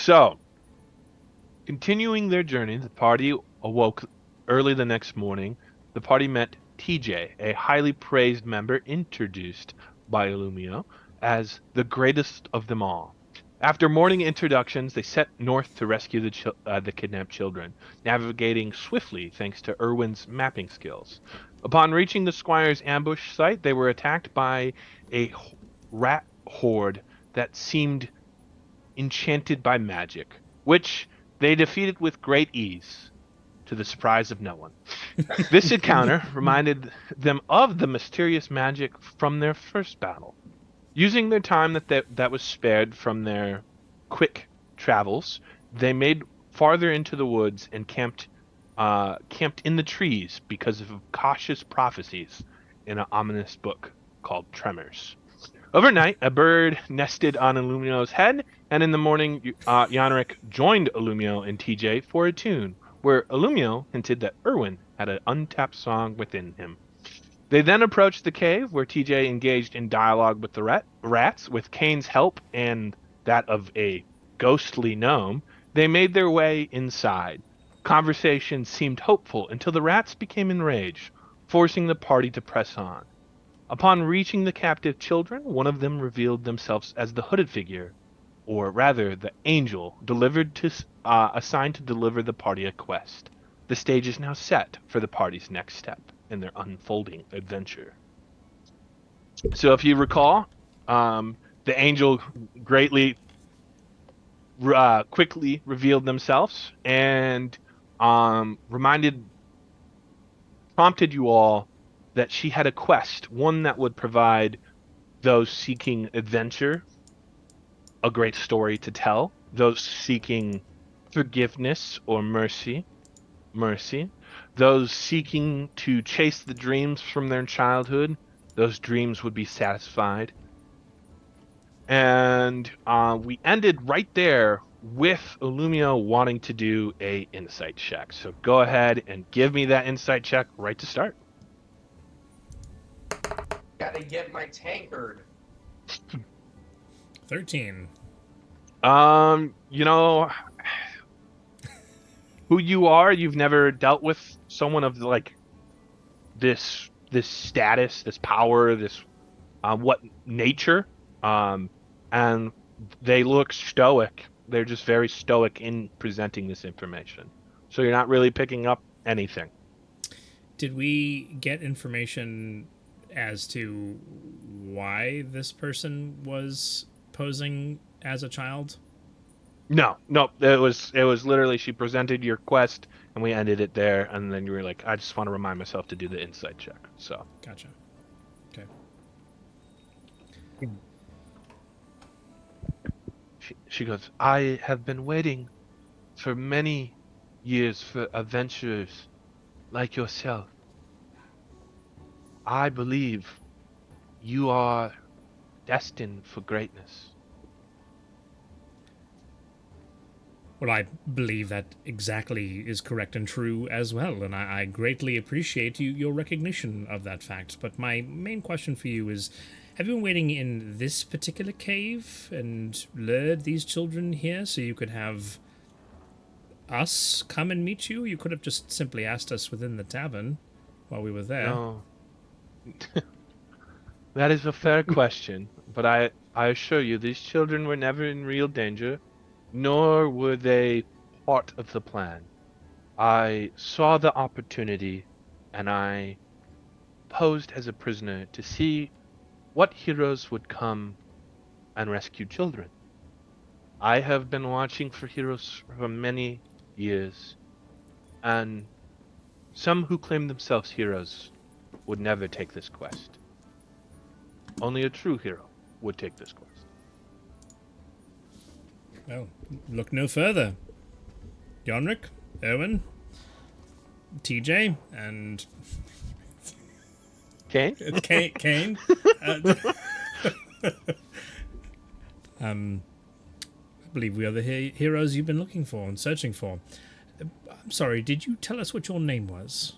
So, continuing their journey, the party awoke early the next morning. The party met TJ, a highly praised member introduced by Illumio as the greatest of them all. After morning introductions, they set north to rescue the kidnapped children, navigating swiftly thanks to Irwin's mapping skills. Upon reaching the squire's ambush site, they were attacked by a rat horde that seemed enchanted by magic, which they defeated with great ease, to the surprise of no one. This encounter reminded them of the mysterious magic from their first battle. Using their time that was spared from their quick travels, they made farther into the woods and camped in the trees because of cautious prophecies in an ominous book called Tremors. Overnight, a bird nested on Illumio's head, and in the morning, Yanrick joined Illumio and TJ for a tune, where Illumio hinted that Irwin had an untapped song within him. They then approached the cave, where TJ engaged in dialogue with the rats. With Kane's help and that of a ghostly gnome, they made their way inside. Conversation seemed hopeful until the rats became enraged, forcing the party to press on. Upon reaching the captive children, one of them revealed themselves as the hooded figure, or rather the angel, assigned to deliver the party a quest. The stage is now set for the party's next step in their unfolding adventure. So, if you recall, the angel greatly, quickly revealed themselves and prompted you all that she had a quest, one that would provide those seeking adventure a great story to tell, those seeking forgiveness or mercy, those seeking to chase the dreams from their childhood, those dreams would be satisfied. And we ended right there with Illumio wanting to do a insight check. So go ahead and give me that insight check right to start. Gotta get my tankard. 13. You know who you are. You've never dealt with someone of like this status, this power, this what nature. And they look stoic. They're just very stoic in presenting this information. So you're not really picking up anything. Did we get information as to why this person was posing as a child? No. It was literally she presented your quest and we ended it there, and then you were like, I just want to remind myself to do the insight check. So Gotcha. Okay. she goes, I have been waiting for many years for adventurers like yourself. I believe you are destined for greatness. Well, I believe that exactly is correct and true as well, and I greatly appreciate your recognition of that fact. But my main question for you is, have you been waiting in this particular cave and lured these children here so you could have us come and meet you? You could have just simply asked us within the tavern while we were there. No. That is a fair question, but I assure you these children were never in real danger, nor were they part of the plan. I saw the opportunity, and I posed as a prisoner to see what heroes would come and rescue children. I have been watching for heroes for many years, and some who claim themselves heroes would never take this quest. Only a true hero would take this quest. Well, look no further. Yonric, Erwin, TJ, and Kane? Kane. I believe we are the heroes you've been looking for and searching for. I'm sorry, did you tell us what your name was?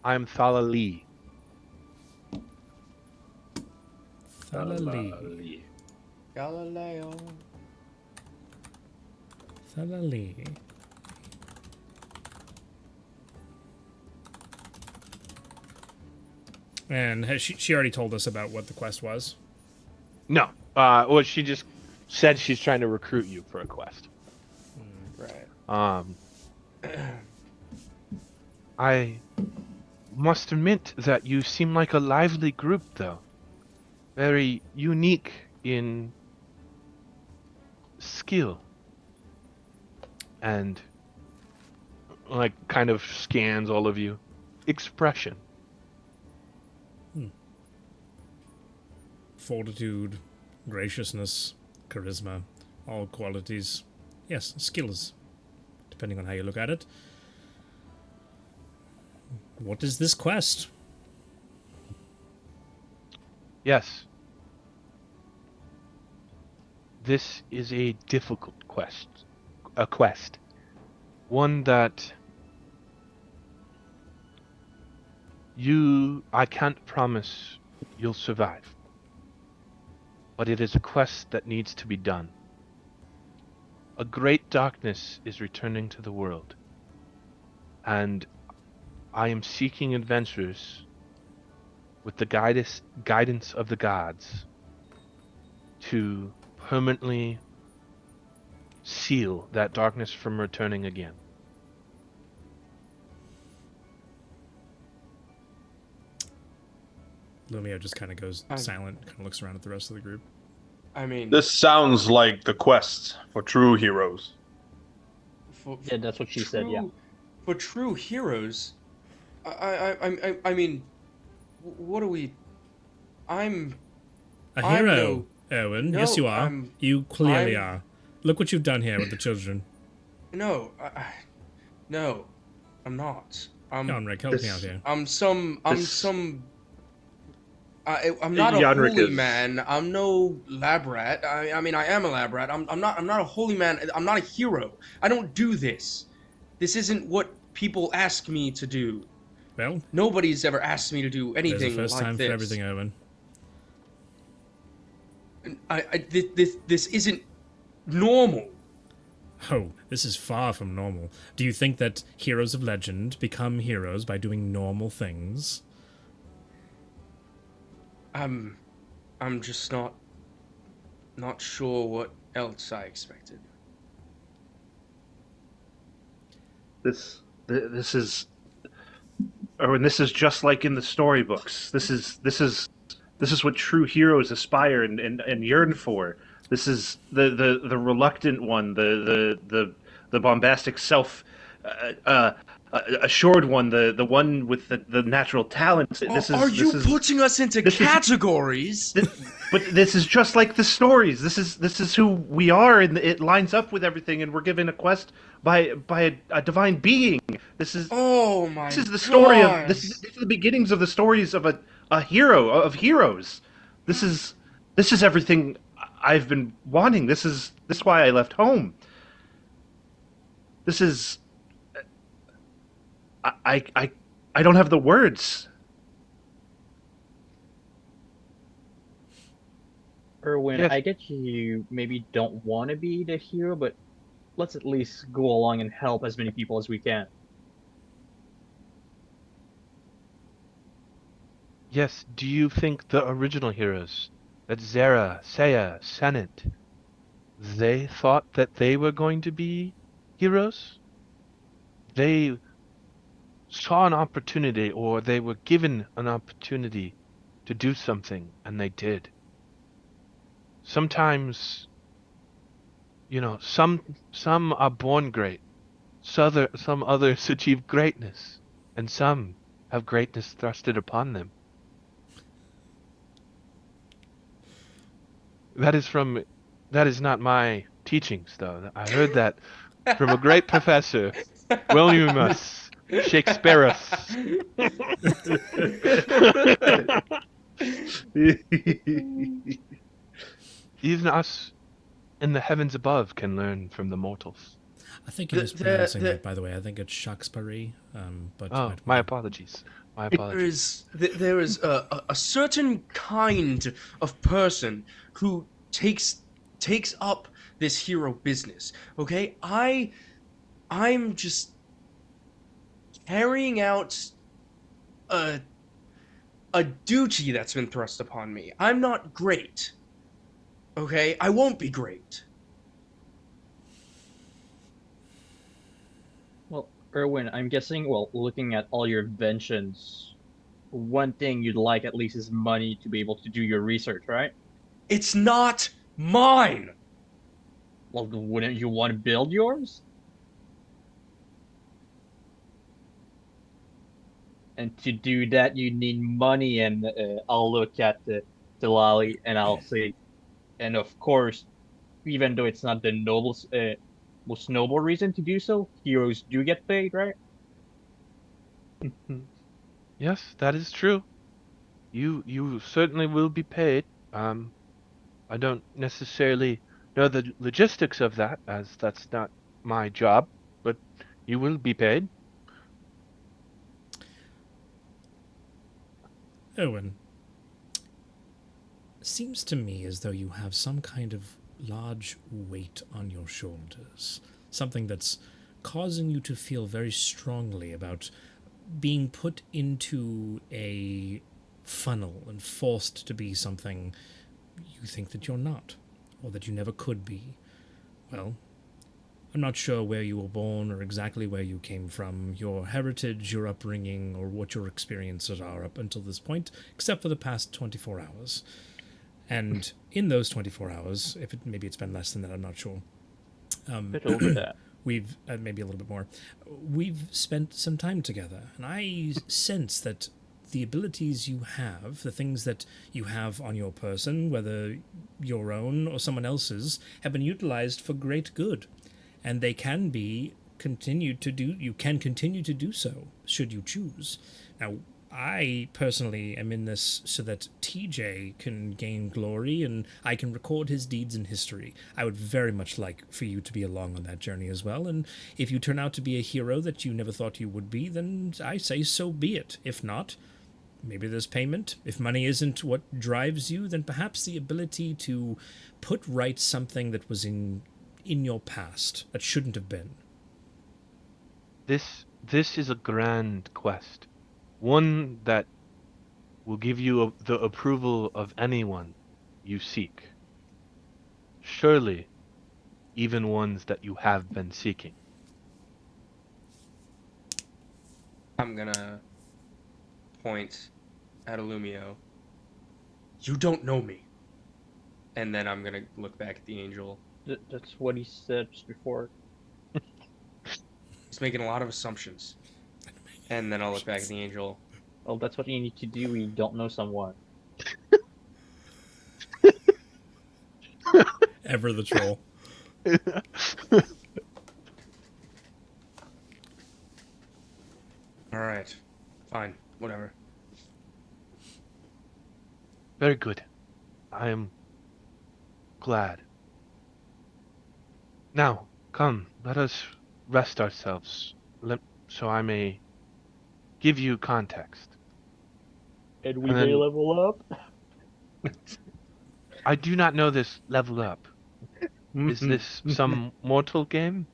I'm Thala Lee. Thala Lee. Galileo. Thalali. And has she already told us about what the quest was? No. Well, she just said she's trying to recruit you for a quest. Right. I must admit that you seem like a lively group, though. Very unique in skill. And, like, kind of scans all of you. Expression. Fortitude, graciousness, charisma, all qualities. Yes, skills, depending on how you look at it. What is this quest? Yes. This is a difficult quest. A quest. One that I can't promise you'll survive. But it is a quest that needs to be done. A great darkness is returning to the world. And I am seeking adventurers with the guidance of the gods to permanently seal that darkness from returning again. Lumia just kind of goes silent, kind of looks around at the rest of the group. I mean, This sounds like the quest for true heroes. Yeah, that's what she said, yeah. For true heroes, I mean, what are we? I'm A I'm hero, Erwin. no, Yes, you are. You clearly I'm- are. Look what you've done here with the children. no, no, I'm not. Yanrick, help me out here. I'm not a Yanrick holy is- man. I'm no lab rat. I mean, I am a lab rat. I'm not a holy man. I'm not a hero. I don't do this. This isn't what people ask me to do. Well, Nobody's ever asked me to do there's anything a first like time this. for everything, Erwin. This isn't normal. Oh, this is far from normal. Do you think that heroes of legend become heroes by doing normal things? I'm just not sure what else I expected. This is, and this is just like in the storybooks. This is what true heroes aspire and yearn for. This is the reluctant one, the bombastic self assured one, the one with the natural talents. Are you putting us into categories? But this is just like the stories. This is who we are, and it lines up with everything. And we're given a quest by a divine being. This is Oh my! this is the story God. of this. These are the beginnings of the stories of a hero of heroes. This is everything I've been wanting. This is why I left home. This is I don't have the words. Erwin, Yes. I get you maybe don't want to be the hero, but let's at least go along and help as many people as we can. Yes, do you think the original heroes, that Zera, Saya, Senate, they thought that they were going to be heroes? They saw an opportunity, or they were given an opportunity to do something, and they did. Sometimes, some are born great, some others achieve greatness, and some have greatness thrusted upon them. That is not my teachings, though. I heard that from a great professor, Williamus Shakespeareus. Even us in the heavens above can learn from the mortals. I think you're mispronouncing that, by the way. I think it's Shakespeare. But Oh, my apologies. My apologies. There is a certain kind of person who takes up this hero business. Okay? I'm just carrying out a a duty that's been thrust upon me. I'm not great. Okay? I won't be great. Well, Erwin, I'm guessing, well, looking at all your inventions, one thing you'd like at least is money to be able to do your research, right? It's not mine. Well, wouldn't you want to build yours? And to do that, you need money, and I'll look at the Lali and I'll say, and of course, even though it's not the most noble reason to do so, heroes do get paid, right? Yes, that is true. You certainly will be paid. I don't necessarily know the logistics of that, as that's not my job, but you will be paid. Owen, seems to me as though you have some kind of large weight on your shoulders. Something that's causing you to feel very strongly about being put into a funnel and forced to be something you think that you're not, or that you never could be. Well, I'm not sure where you were born or exactly where you came from, your heritage, your upbringing, or what your experiences are up until this point, except for the past 24 hours. And in those 24 hours, maybe it's been less than that, I'm not sure. A bit over that. We've maybe a little bit more. We've spent some time together, and I sense that the abilities you have, the things that you have on your person, whether your own or someone else's, have been utilized for great good, and they can be continued to do. You can continue to do so should you choose. Now, I personally am in this so that TJ can gain glory and I can record his deeds in history. I would very much like for you to be along on that journey as well, and if you turn out to be a hero that you never thought you would be, then I say so be it. If not, maybe there's payment. If money isn't what drives you, then perhaps the ability to put right something that was in your past that shouldn't have been. This is a grand quest, one that will give you the approval of anyone you seek. Surely, even ones that you have been seeking. I'm gonna point at Illumio. You don't know me. And then I'm gonna look back at the angel. That's what he said just before. He's making a lot of assumptions. And then I'll look back at the angel. Well, that's what you need to do when you don't know someone. Ever the troll. Alright. Fine. Whatever. Very good. I am glad. Now, come, let us rest ourselves, so I may give you context. And we And may then- level up? I do not know this level up. Is this some mortal game?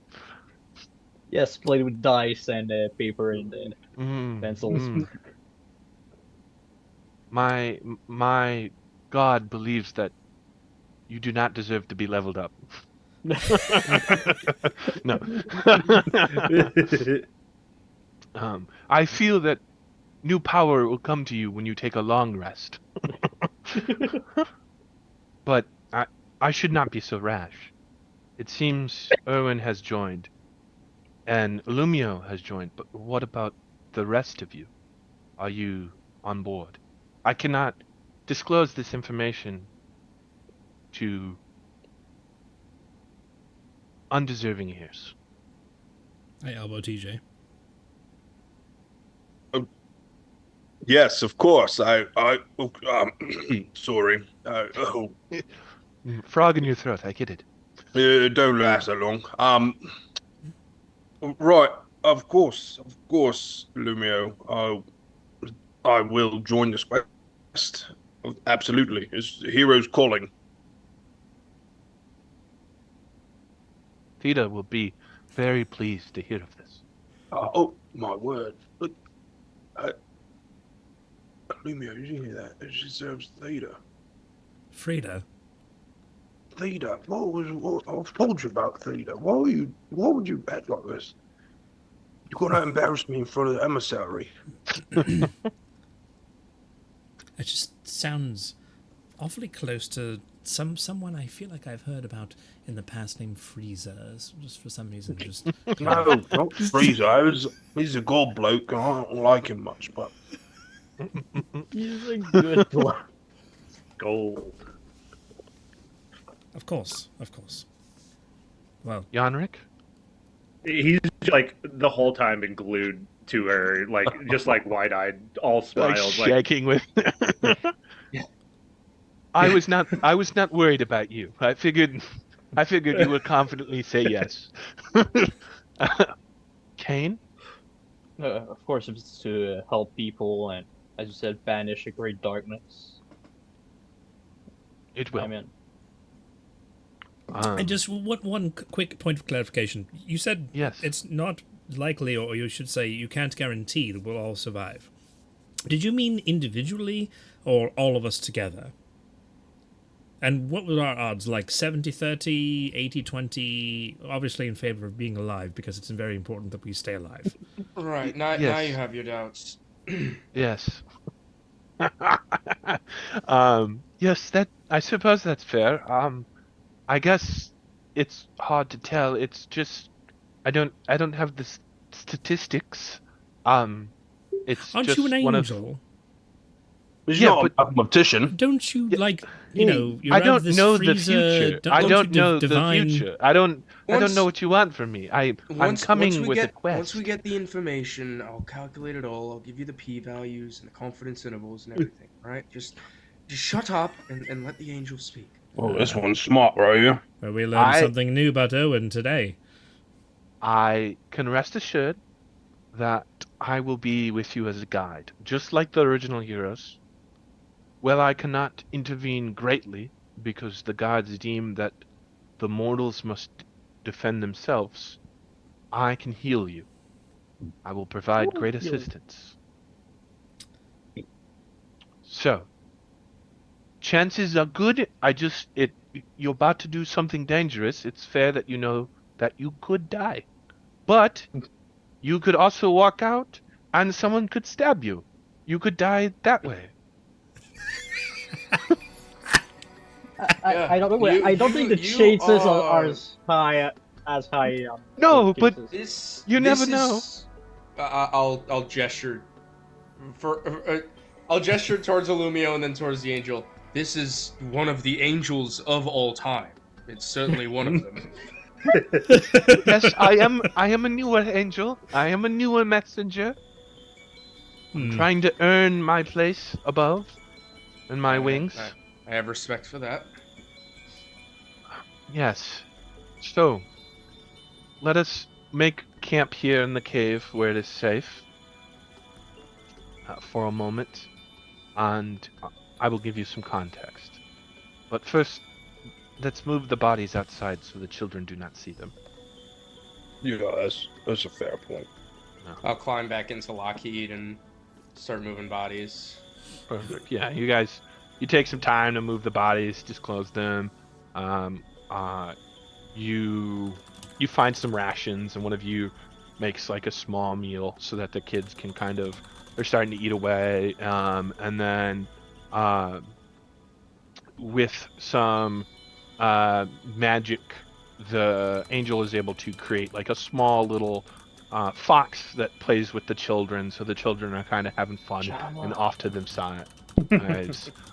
Yes, played with dice and paper and Mm, pencils. mm. My God believes that you do not deserve to be leveled up. No. I feel that new power will come to you when you take a long rest. But I should not be so rash. It seems Erwin has joined, and Illumio has joined, but what about the rest of you? Are you on board? I cannot disclose this information to undeserving ears. I elbow TJ. Yes, of course. Sorry. Frog in your throat, I get it. Don't last so long. Right. Of course, Lumio. I will join this quest. Absolutely, it's heroes calling. Theta will be very pleased to hear of this. Oh, my word. Look, Lumio, did you hear that? She serves Theta. Frida, Theta, what I've told you about Theta. Why would you act like this? You're gonna embarrass me in front of the emissary. it just sounds awfully close to someone I feel like I've heard about in the past named Freezer. Just for some reason, just No, not Freezer. He's a gold bloke, and I don't like him much, but He's a good bloke. Gold. of course. Well, Yanrick? He's like the whole time been glued to her, like just like wide-eyed, all smiles. Like, shaking with. I was not worried about you. I figured you would confidently say yes. Kane? Of course, if it's to help people and, as you said, banish a great darkness. It will. I'm in. and just one quick point of clarification. You said Yes. it's not likely, or you should say you can't guarantee that we'll all survive. Did you mean individually or all of us together? And what were our odds? Like 70-30, 80-20, obviously in favor of being alive because it's very important that we stay alive. Right, now Yes. you have your doubts. Yes. Yes, I suppose that's fair. I guess it's hard to tell. It's just I don't have the statistics. It's Aren't just you an one of angel? he's Yeah, not but- a mathematician. Don't you, like, you Hey, know, you're I out of don't this know the freezer, future. don't I you don't know divine... the future. I don't Once- know what you want from me. I'm coming with a quest. Once we get the information, I'll calculate it all. I'll give you the p-values and the confidence intervals and everything. All right, just shut up and let the angel speak. Oh, this one's smart, right? Well, we learned I- something new about Owen today. I can rest assured that I will be with you as a guide, just like the original heroes. Well, I cannot intervene greatly because the gods deem that the mortals must defend themselves. I can heal you. I will provide great heal. assistance. So, chances are good. You're about to do something dangerous. It's fair that you know that you could die. But you could also walk out and someone could stab you. You could die that way. I don't know. You- I don't you- think the you chances are- are as high. No, but This You this never know. is- I'll gesture I'll gesture towards Illumio and then towards the angel. This is one of the angels of all time. It's certainly one of them. yes, I am a newer angel. I am a newer messenger. I'm trying to earn my place above and my wings. I have respect for that. Yes. So, let us make camp here in the cave where it is safe for a moment, and I will give you some context. But first, let's move the bodies outside so the children do not see them. Yeah, that's a fair point. I'll climb back into Lockheed and start moving bodies. Perfect. Yeah, you take some time to move the bodies, disclose them. You find some rations, and one of you makes like a small meal so that the kids can they're starting to eat away. And then with some magic, the angel is able to create like a small little fox that plays with the children, so the children are kind of having fun and off to themselves.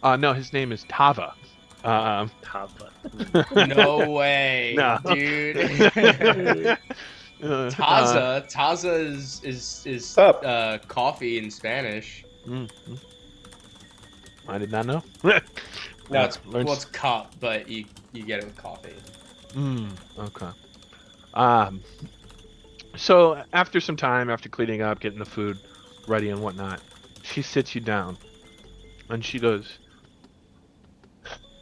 No, his name is Tava. Tava. No way, No. dude. Uh, Taza is coffee in Spanish. I did not know. No, it's learned- well, it's cup, but you get it with coffee. Okay. So after some time, after cleaning up, getting the food ready and whatnot, she sits you down, and she goes,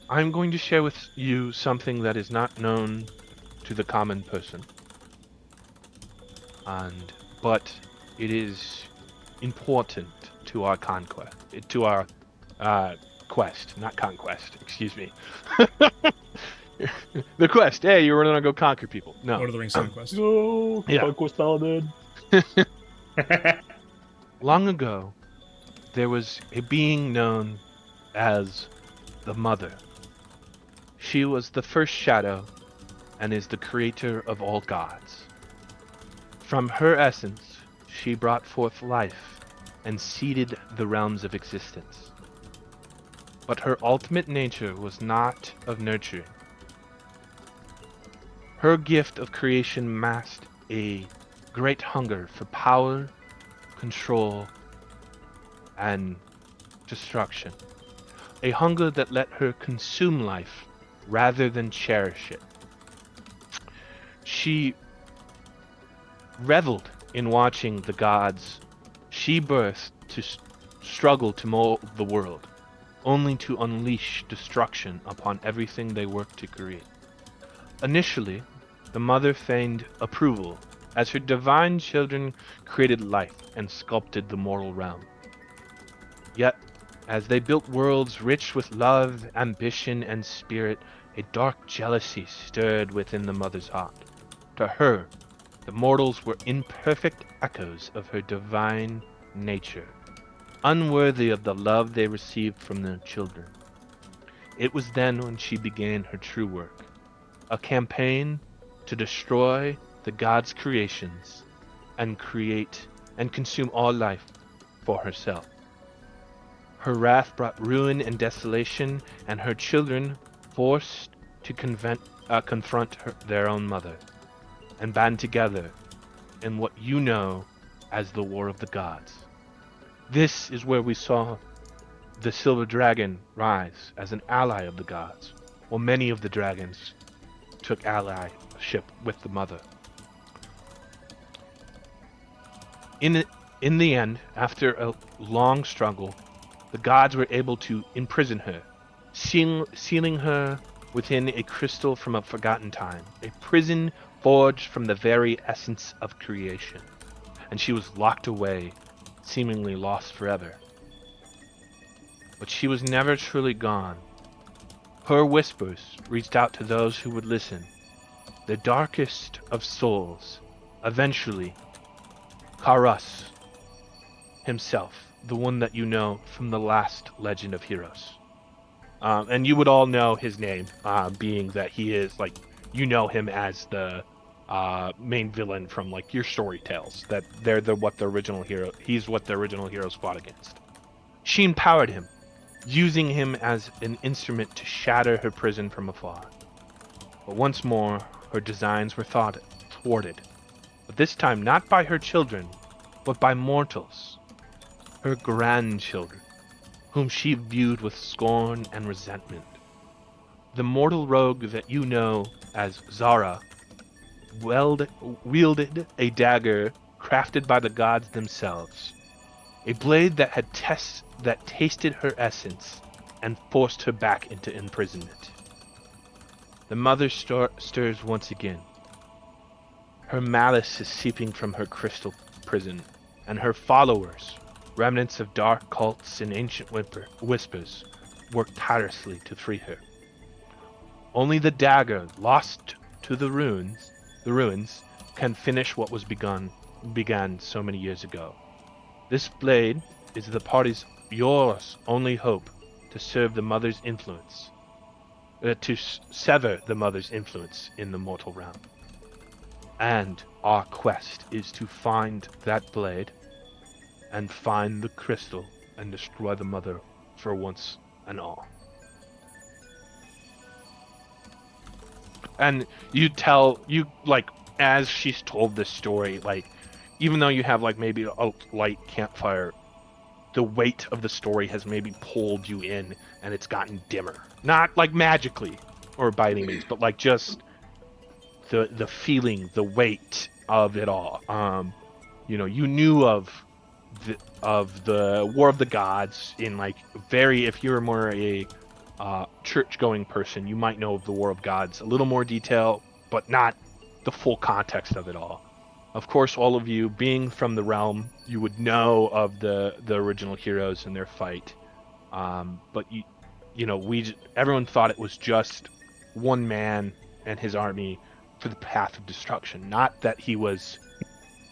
"I'm going to share with you something that is not known to the common person. But it is important to our conquest, to our quest, not conquest. Excuse me. The quest. Hey, you're gonna go conquer people. No. Lord of the Rings Conquest. No, Yeah. Conquest Paladin. Long ago, there was a being known as the Mother. She was the first shadow and is the creator of all gods. From her essence, she brought forth life and seeded the realms of existence. But her ultimate nature was not of nurturing. Her gift of creation masked a great hunger for power, control, and destruction. A hunger that let her consume life rather than cherish it. She reveled in watching the gods she birthed to struggle to mold the world, only to unleash destruction upon everything they worked to create. Initially, the mother feigned approval as her divine children created life and sculpted the mortal realm. Yet, as they built worlds rich with love, ambition, and spirit, a dark jealousy stirred within the mother's heart. To her, the mortals were imperfect echoes of her divine nature, unworthy of the love they received from their children. It was then when she began her true work, a campaign to destroy the gods' creations and create and consume all life for herself. Her wrath brought ruin and desolation, and her children forced to confront their own mother and band together in what you know as the War of the Gods. This is where we saw the Silver Dragon rise as an ally of the gods, while many of the dragons took allyship with the mother. In the end, after a long struggle, the gods were able to imprison her, sealing her within a crystal from a forgotten time, a prison forged from the very essence of creation, and she was locked away, seemingly lost forever. But she was never truly gone. Her whispers reached out to those who would listen. The darkest of souls, eventually, Karus himself, the one that you know from the last Legend of Heroes. And you would all know his name, being that he is, like, you know him as the main villain from, like, your story tales, that he's what the original heroes fought against. She empowered him, using him as an instrument to shatter her prison from afar. But once more, her designs were thwarted. But this time not by her children, but by mortals, her grandchildren, whom she viewed with scorn and resentment. The mortal rogue that you know as Zara wielded a dagger crafted by the gods themselves, a blade that had tasted her essence and forced her back into imprisonment. The mother stirs once again. Her malice is seeping from her crystal prison, and her followers, remnants of dark cults and ancient whispers, work tirelessly to free her. Only the dagger, lost to the ruins, can finish what was began so many years ago. This blade is yours only hope to serve the mother's influence, to sever the mother's influence in the mortal realm. And our quest is to find that blade and find the crystal and destroy the mother for once and all. And as she's told this story, like, even though you have, like, maybe a light campfire, the weight of the story has maybe pulled you in and it's gotten dimmer. Not, like, magically or by any means, but, like, just the feeling, the weight of it all. You knew of the War of the Gods in, like, if you're more a church-going person, you might know of the War of Gods a little more detail, but not the full context of it all. Of course, all of you, being from the realm, you would know of the original heroes and their fight. But everyone thought it was just one man and his army for the path of destruction, not that he was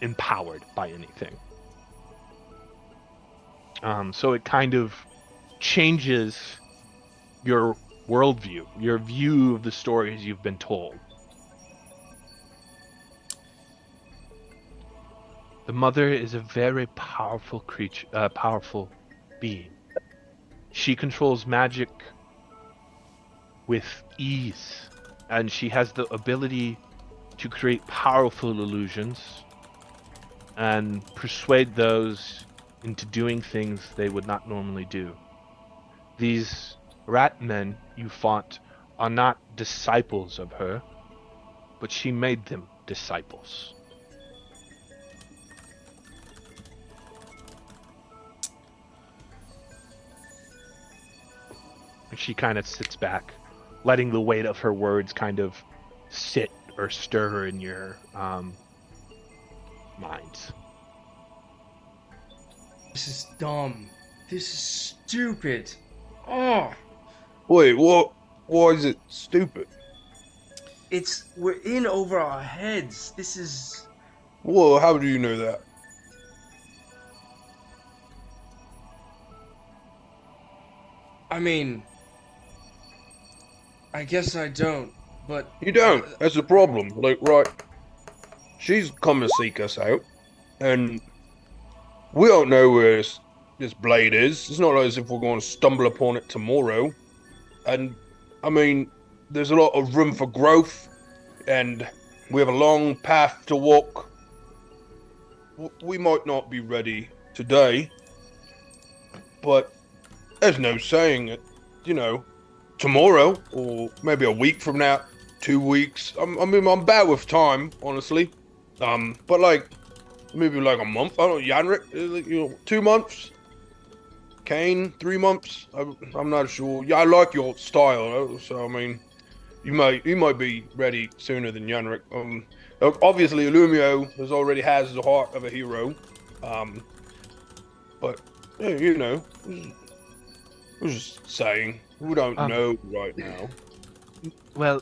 empowered by anything. So it kind of changes your worldview, your view of the stories you've been told. The mother is a very powerful creature, powerful being. She controls magic with ease, and she has the ability to create powerful illusions and persuade those into doing things they would not normally do. These rat men you fought are not disciples of her, but she made them disciples. And she kind of sits back, letting the weight of her words kind of sit or stir in your minds. This is dumb. This is stupid. Oh, Wait, what? Why is it stupid? we're in over our heads. This is. Well, how do you know that? I mean, I guess I don't, but. You don't. That's the problem. Like, right. She's come to seek us out, and we don't know where this blade is. It's not as if we're going to stumble upon it tomorrow. And, I mean, there's a lot of room for growth, and we have a long path to walk. We might not be ready today, but there's no saying it, tomorrow, or maybe a week from now, 2 weeks. I'm bad with time, honestly. But maybe a month. I don't know, Yanrick, 2 months. Kane, 3 months. I'm not sure. Yeah, I like your style, so I mean, you might be ready sooner than Yanrick. Obviously, Illumio has the heart of a hero. But yeah, I was just saying, we don't know right now. Well,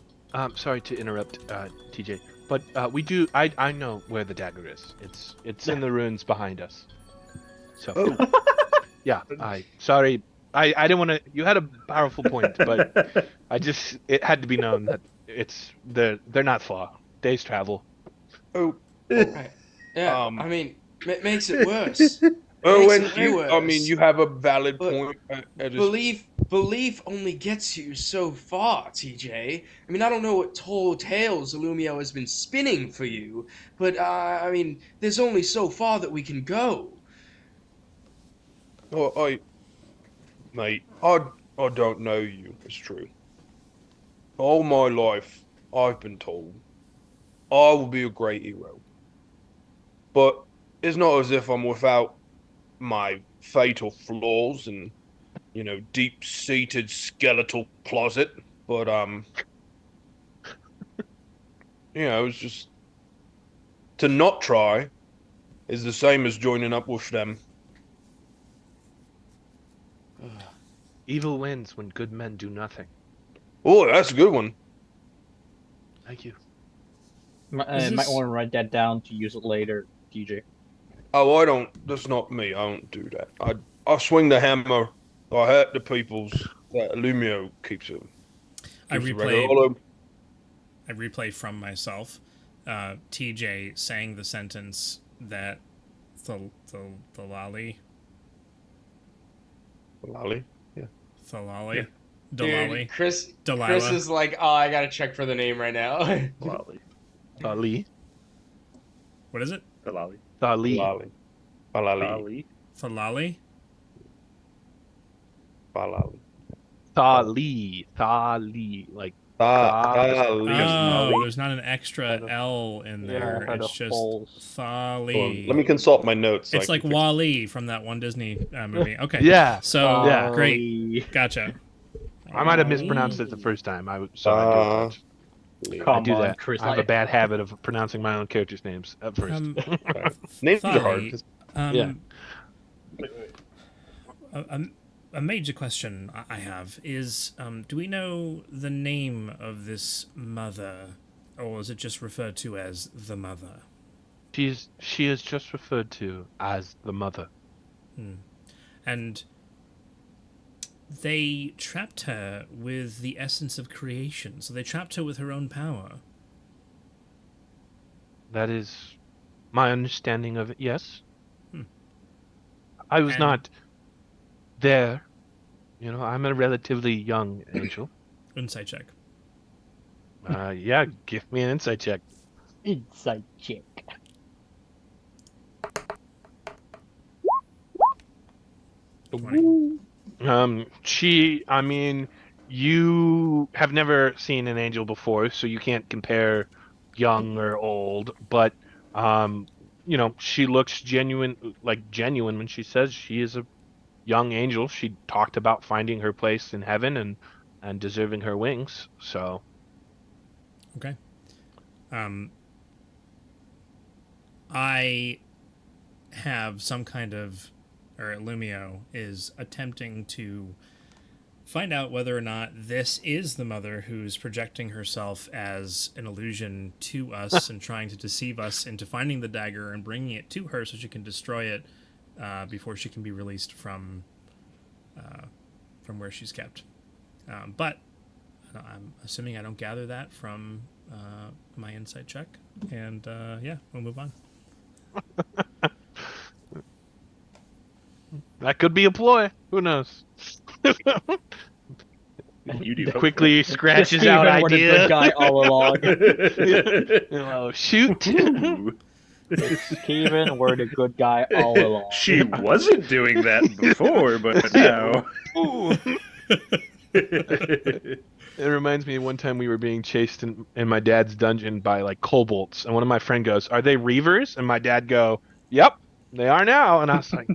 sorry to interrupt, TJ, but we do. I know where the dagger is. It's in the ruins behind us. So, yeah. Sorry. I didn't want to. You had a powerful point, but it had to be known that they're not far. Days travel. Oh, Right. Yeah, I mean, it makes it worse. you have a valid point. Belief only gets you so far, TJ. I mean, I don't know what tall tales Illumio has been spinning for you, but I mean, there's only so far that we can go. Oh, mate, I don't know you. It's true. All my life, I've been told I will be a great hero, but it's not as if I'm without my fatal flaws and deep-seated skeletal closet. But it's just to not try is the same as joining up with them. Evil wins when good men do nothing. Oh, that's a good one. Thank you. Might want to write that down to use it later, DJ. Oh, I don't. That's not me. I don't do that. I swing the hammer. I hurt the peoples that Illumio keeps it. I replay from myself. TJ saying the sentence that Thalali. Lolly? Yeah. Thalali? Yeah. Delali? Dude, Chris Delilah. is like, oh, I gotta check for the name right now. Lolly. Lee. What is it? The Lolly. Lee. Lolly. Lolly. Thalali? Lolly. Lee. Like Oh, there's not an extra L in there. Yeah, It's just Hold Thali. on, let me consult my notes. It's like Wall-E from that one Disney movie. Okay. Yeah. So, Yeah. great. Gotcha. I might have mispronounced it the first time. I do apologize. I Come do on, that. Chris. I have a Like, bad habit of pronouncing my own characters' names at first. Names are Thali, hard. Yeah. a, a major question I have is, do we know the name of this mother, or is it just referred to as the mother? She is just referred to as the mother. And they trapped her with the essence of creation, so they trapped her with her own power. That is my understanding of it, yes. I was And not there. You know, I'm a relatively young angel. insight check. Yeah, give me an insight check. inside check. I mean, you have never seen an angel before, so you can't compare young or old, but um, she looks genuine when she says she is a young angel. She talked about finding her place in heaven and deserving her wings. So, Okay. I have some kind of, or Lumio is attempting to find out whether or not this is the mother who's projecting herself as an illusion to us and trying to deceive us into finding the dagger and bringing it to her so she can destroy it before she can be released from where she's kept. But I'm assuming I don't gather that from my insight check. And yeah, we'll move on. that could be a ploy. Who knows? You do. Quickly scratches out Steven were the idea. good guy all along. Oh, shoot. Ooh. Steven were the good guy all along. She wasn't doing that before, but now. Ooh. It reminds me of one time we were being chased in my dad's dungeon by like kobolds, and one of my friend goes, "Are they reavers?" And my dad go, "Yep, they are now." And I was like,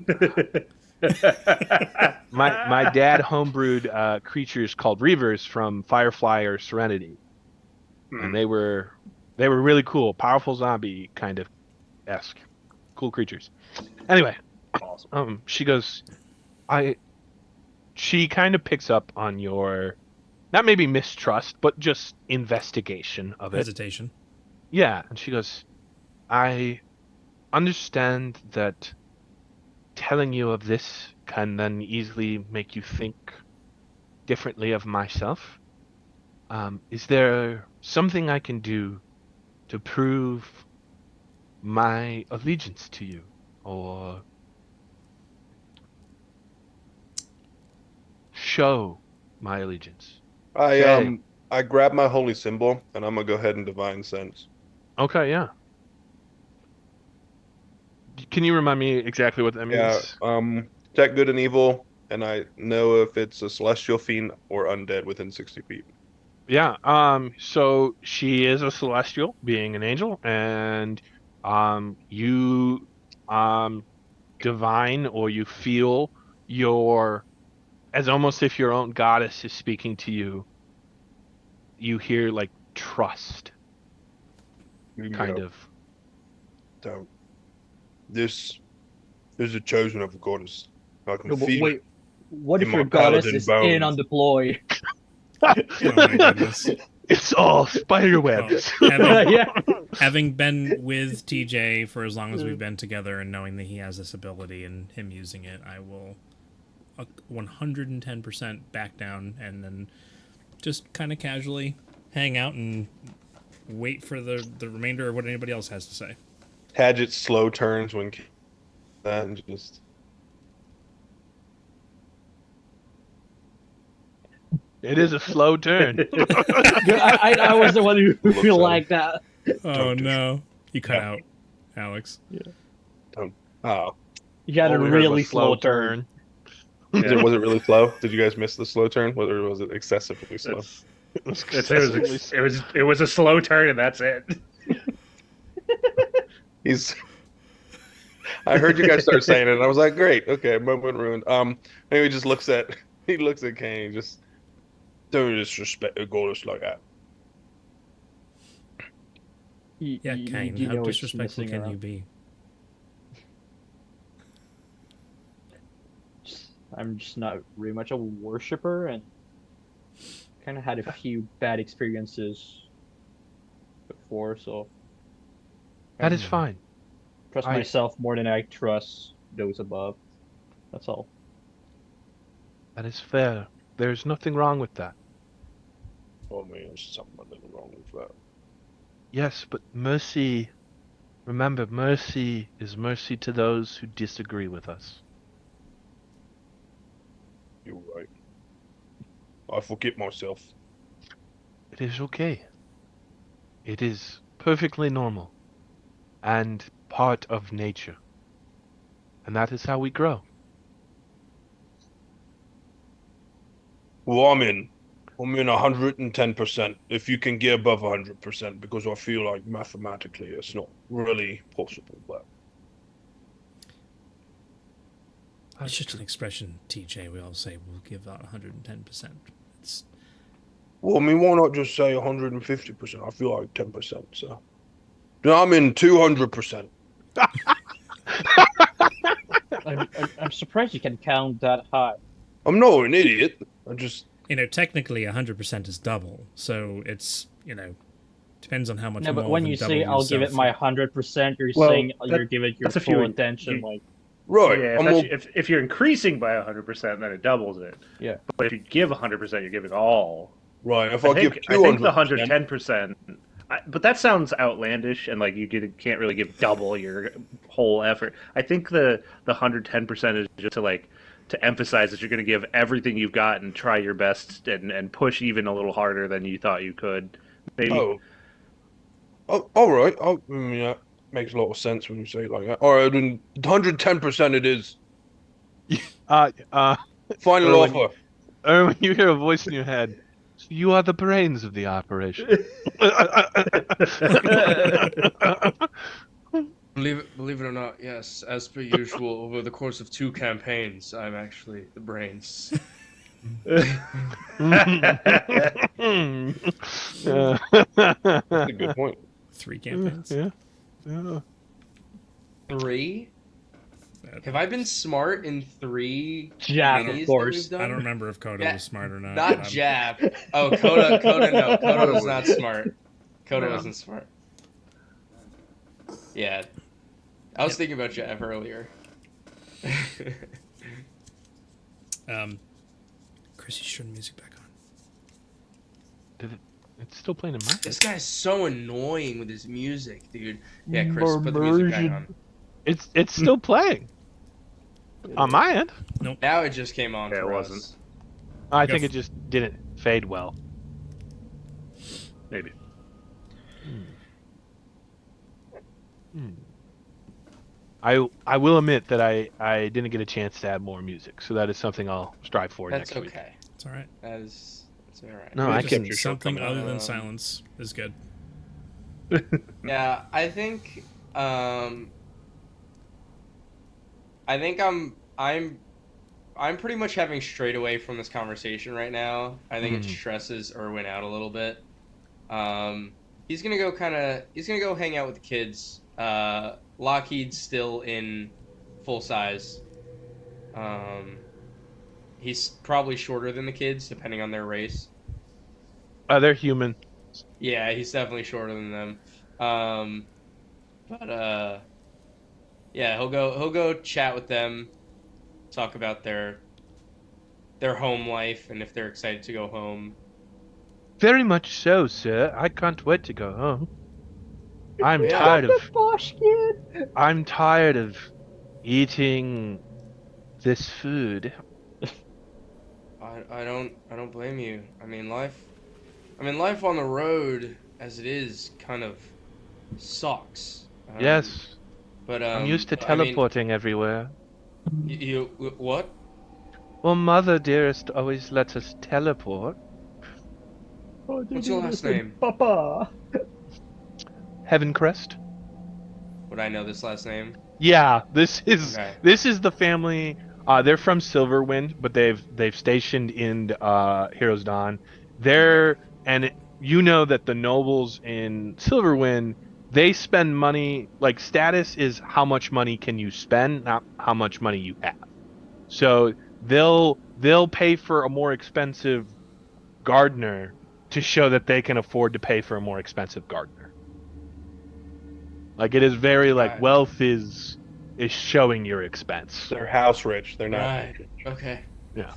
my dad homebrewed creatures called reavers from Firefly or Serenity, and they were really cool, powerful zombie kind of esque, cool creatures. Anyway, Awesome. she goes, she kind of picks up on your, not maybe mistrust, but just investigation of it. Hesitation. Yeah, and she goes, I understand that telling you of this can then easily make you think differently of myself. Is there something I can do to prove my allegiance to you, or show my allegiance? I grab my holy symbol and I'm gonna go ahead and divine sense. Okay, yeah. Can you remind me exactly what that Yeah, means? detect good and evil, and I know if it's a celestial fiend or undead within 60 feet. Yeah, so she is a celestial, being an angel, and you divine, or you feel your, as almost if your own goddess is speaking to you. You hear like trust, kind Yeah, of. don't. This is a chosen of a goddess. I can No, but feel wait, what in if my your goddess paladin is in bones. on the ploy? Oh my goodness. It's all spider Well, webs. Yeah. having been with TJ for as long as we've been together and knowing that he has this ability and him using it, I will 110% back down and then just kind of casually hang out and wait for the remainder of what anybody else has to say. Hadget slow turns when that and just It is a slow turn. I was the one who Looks feel at like that. Oh Don't do no. You cut Yeah. out, Alex. don't. Oh, You got a All we heard was really slow turn. Yeah. was it really slow? Did you guys miss the slow turn? Or was it excessively slow? It was a slow turn, and that's it. He's. I heard you guys start saying it, and I was like, "Great, okay, moment ruined." Anyway, he just looks at Kane. Just don't disrespect a goddess like that. Yeah, Kane, you how know it's disrespectful messing can you around. be? I'm just not very much a worshiper, and kind of had a few bad experiences before, so That I is fine. trust I myself more than I trust those above. That's all. That is fair. There's nothing wrong with that. I mean, there's something a little wrong with that. Yes, but mercy, remember, mercy is mercy to those who disagree with us. You're right. I forget myself. It is okay. It is perfectly normal and part of nature. And that is how we grow. Well, I'm in 110%. If you can get above 100%, because I feel like mathematically it's not really possible. But It's That's just true. an expression, TJ. We all say we'll give out 110%. It's well, why not just say 150%? I feel like 10%. So no, I'm in 200%. I'm surprised you can count that high. I'm not an idiot. I just technically 100% is double. So it's, depends on how much No, but more when than you double say I'll give it yourself. my 100%, you're Well, saying you're giving it your that's if full you attention. Like, right. yeah, I'm all, if you're increasing by 100%, then it doubles it. yeah. But if you give 100%, you're giving all. right. If I I give think I think the 200%, 110%, but that sounds outlandish, and like can't really give double your whole effort. I think the 110% is just to emphasize that you're going to give everything you've got and try your best and push even a little harder than you thought you could. Maybe. all right. That makes a lot of sense when you say it like that. All right, then 110% it is. Uh, uh, Final Erwin, offer. Erwin, you hear a voice in your head. You are the brains of the operation. Believe it or not, yes, as per usual, over the course of 2 campaigns, I'm actually the brains. That's a good point. 3 campaigns? Yeah, yeah. 3? That- Have I been smart in 3 Jack, of minis that we've course. I don't done? remember if Coda Yeah, was smart or not. not but Jab. Oh, Coda, no. Coda was not smart. Coda No. wasn't smart. Yeah. I was thinking about Jab earlier. Chris, you should turn the music back on. It's still playing in my head. This guy's so annoying with his music, dude. Yeah, Chris, put the music back on. It's still playing on my end. Now it just came on Yeah, it for wasn't. us. I Go think f- it just didn't fade well. Maybe. I will admit that I didn't get a chance to add more music, so that is something I'll strive for That's next week. okay. It's all right. That's all right. No, I Just can. your something shortcoming. other than Um, silence is good. Yeah, um I think I'm pretty much having straight away from this conversation right now. I think it stresses Irwin out a little bit. He's gonna go hang out with the kids. Lockheed's still in full size. He's probably shorter than the kids, depending on their race. They're human. Yeah, he's definitely shorter than them. But yeah, he'll go chat with them, talk about their home life and if they're excited to go home. Very much so, sir. I can't wait to go home. I'm Yeah. tired of Bosh kid. I'm tired of eating this food. I don't blame you. Life on the road as it is kind of sucks. Yes, But I'm used to I mean, teleporting everywhere. what? Well, Mother dearest always lets us teleport. What's your last name? Papa. Heaven Crest. Would I know this last name? Yeah, this is Okay. the family. They're from Silverwind, but they've stationed in Heroes Dawn. You know that the nobles in Silverwind they spend money, like status is how much money can you spend, not how much money you have. So they'll pay for a more expensive gardener to show that they can afford to pay for a more expensive gardener. Like it is very like Right. wealth is showing your expense. They're house rich. They're not Right. rich. Okay. Yeah.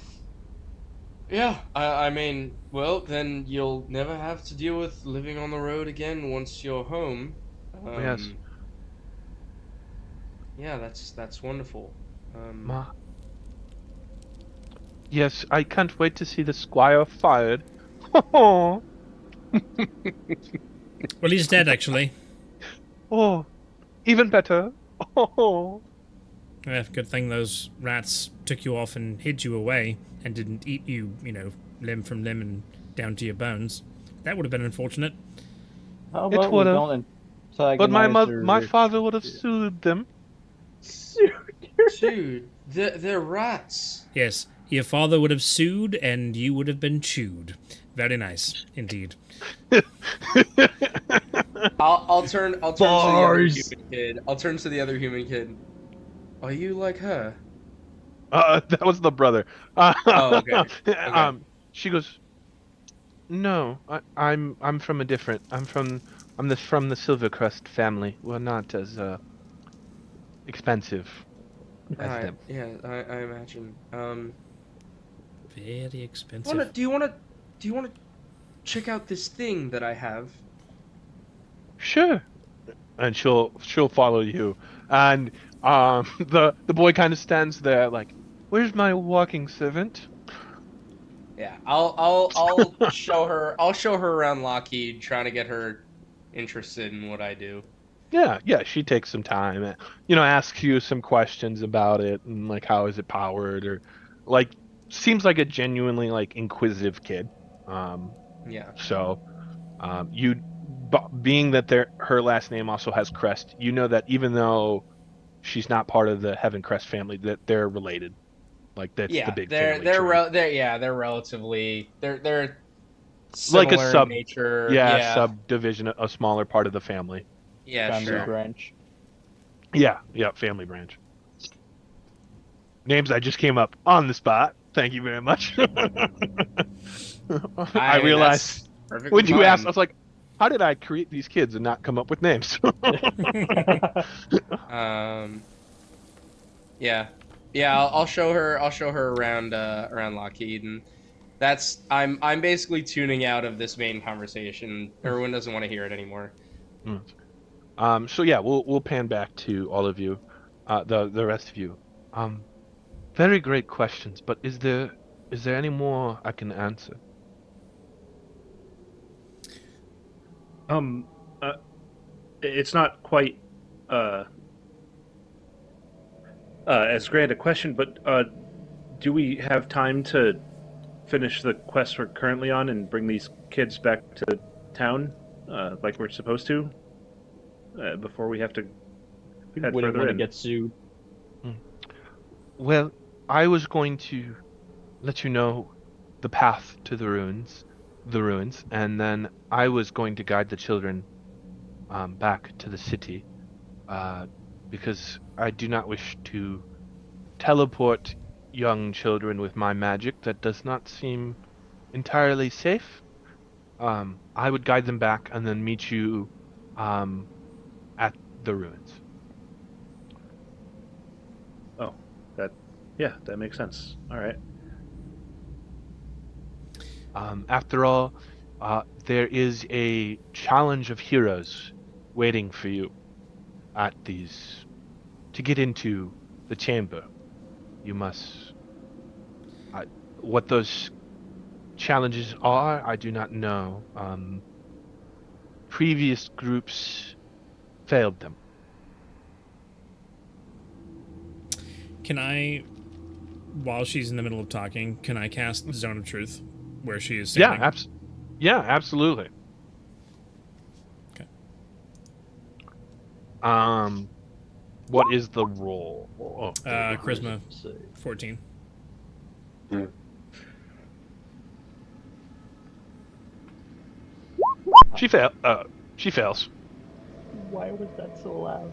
Yeah, I mean, well, then you'll never have to deal with living on the road again once you're home. Yes. Yeah, that's wonderful. Ma. Yes, I can't wait to see the squire fired. Oh, Well, he's dead, actually. oh, even better. Oh, Yeah, good thing those rats took you off and hid you away and didn't eat you, limb from limb and down to your bones. That would have been unfortunate. How it about would we have. don't But antagonize the my rich? father would have sued them. Dude, they're rats. Yes, your father would have sued and you would have been chewed. Very nice, indeed. I'll turn to the other Bars. human kid. I'll turn to the other human kid. Are you like her? That was the brother. Oh, okay. Okay. She goes, no, I'm from a different. I'm from the Silvercrest family. We're not as expensive as Alright, them. yeah, I imagine. Very expensive. Do you wanna check out this thing that I have? Sure. And she'll follow you. And the boy kind of stands there like, where's my walking servant? Yeah, I'll show her around Lockheed, trying to get her interested in what I do. Yeah, she takes some time, asks you some questions about it and like how is it powered or like seems like a genuinely like inquisitive kid. Um, Yeah. so being that her last name also has Crest, you know that even though she's not part of the Heaven Crest family, that they're related. Like that's the Yeah, big family tree. they're relatively they're Like a similar in sub, nature. yeah, Yeah. subdivision, a smaller part of the family. Yeah, Family So sure. branch. yeah, family branch. Names I just came up on the spot. Thank you very much. I I mean, realized that's perfectly when you asked, I fine. was like, how did I create these kids and not come up with names? Um, yeah, yeah. I'll show her. I'll show her around around Lockheed, and I'm basically tuning out of this main conversation. Erwin doesn't want to hear it anymore. So yeah, we'll pan back to all of you, the rest of you. Um, very great questions, but is there any more I can answer? Um, uh, it's not quite uh, as grand a question, but do we have time to finish the quest we're currently on and bring these kids back to town, like we're supposed to, before we have to We head wouldn't further want to in? get sued. Hmm. Well, I was going to let you know the path to the ruins, and then I was going to guide the children back to the city, uh, because I do not wish to teleport young children with my magic. That does not seem entirely safe. I would guide them back and then meet you um, at the ruins. Oh, that, yeah, that makes sense. All right. After all, there is a challenge of heroes waiting for you at these. To get into the chamber, you must. I, what those challenges are, I do not know. Previous groups failed them. Can I, while she's in the middle of talking, can I cast Zone of Truth where she is Yeah, standing? yeah, absolutely. Okay. What is the roll? Oh, Charisma 14. she fail. She fails. Why was that so loud?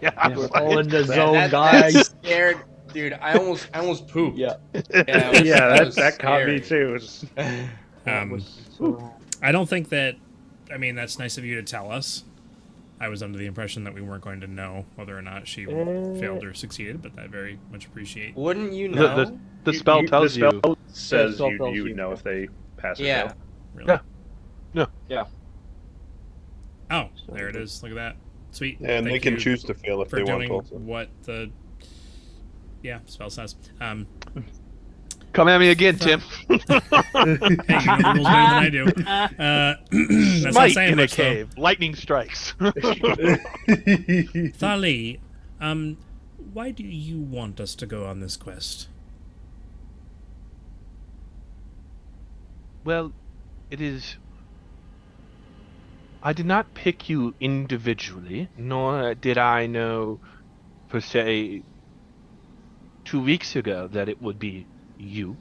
Yeah, We're right. all in the That, zone, that guys. scared, dude. I almost pooped. Yeah, That was that caught me scary. too. that was so loud. I don't think that. I mean, that's nice of you to tell us. I was under the impression that we weren't going to know whether or not she failed or succeeded, but I very much appreciate. Wouldn't you The, know? the spell tells the spell you. says spell you tells would you. know if they pass or Yeah. fail. Really? Yeah. No. Yeah. Oh, there it is. Look at that. Sweet. And they Thank can you choose to fail if for they want doing to. Also. what the spell says. Come at me again, Tim. Hey, you know the rules better than I do. That's not Smite saying in a much, though. cave. Lightning strikes. Thali, why do you want us to go on this quest? Well, it is. I did not pick you individually, nor did I know, per se, 2 weeks ago that it would be you.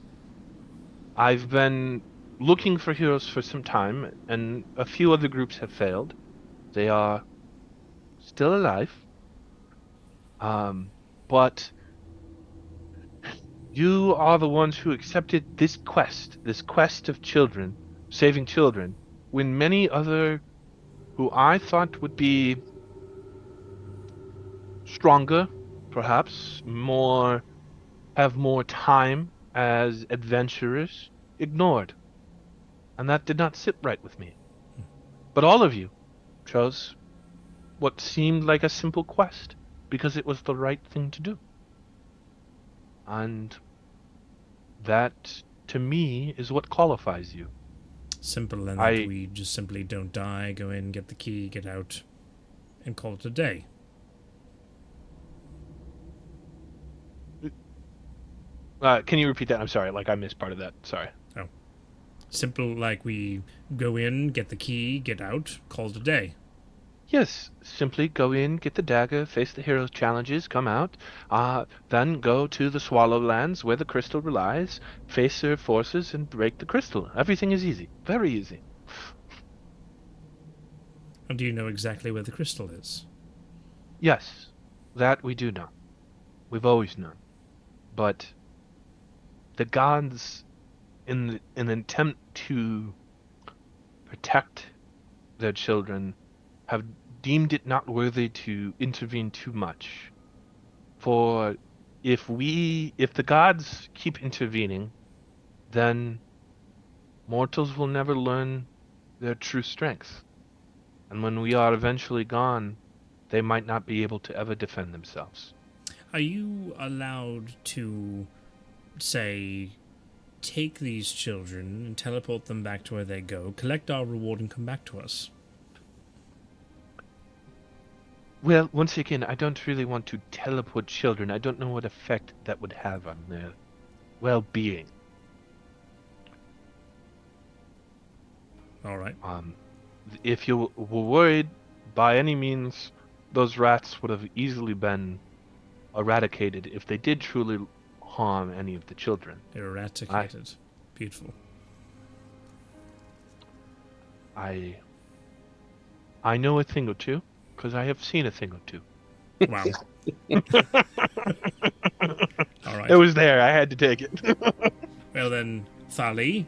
I've been looking for heroes for some time, and a few other groups have failed. They are still alive. But you are the ones who accepted this quest of children, saving children, when many other who I thought would be stronger, perhaps have more time as adventurers, ignored. And that did not sit right with me. But all of you chose what seemed like a simple quest because it was the right thing to do. And that, to me, is what qualifies you. Simple, and that we just simply don't die, go in, get the key, get out, and call it a day. Can you repeat that? I'm sorry, I missed part of that. Sorry. Oh. Simple, like we go in, get the key, get out, call it a day. Yes, simply go in, get the dagger, face the hero's challenges, come out, then go to the Swallowlands where the crystal relies, face their forces, and break the crystal. Everything is easy. Very easy. And do you know exactly where the crystal is? Yes, that we do know. We've always known. But the gods, in an attempt to protect their children, have deemed it not worthy to intervene too much. For if the gods keep intervening, then mortals will never learn their true strength. And when we are eventually gone, they might not be able to ever defend themselves. Are you allowed to, say, take these children and teleport them back to where they go, collect our reward, and come back to us? Well, once again, I don't really want to teleport children. I don't know what effect that would have on their well-being. All right. If you were worried, by any means, those rats would have easily been eradicated if they did truly harm any of the children. Eradicated. Beautiful. I know a thing or two, because I have seen a thing or two. Wow. All right. It was there. I had to take it. Well then, Thali,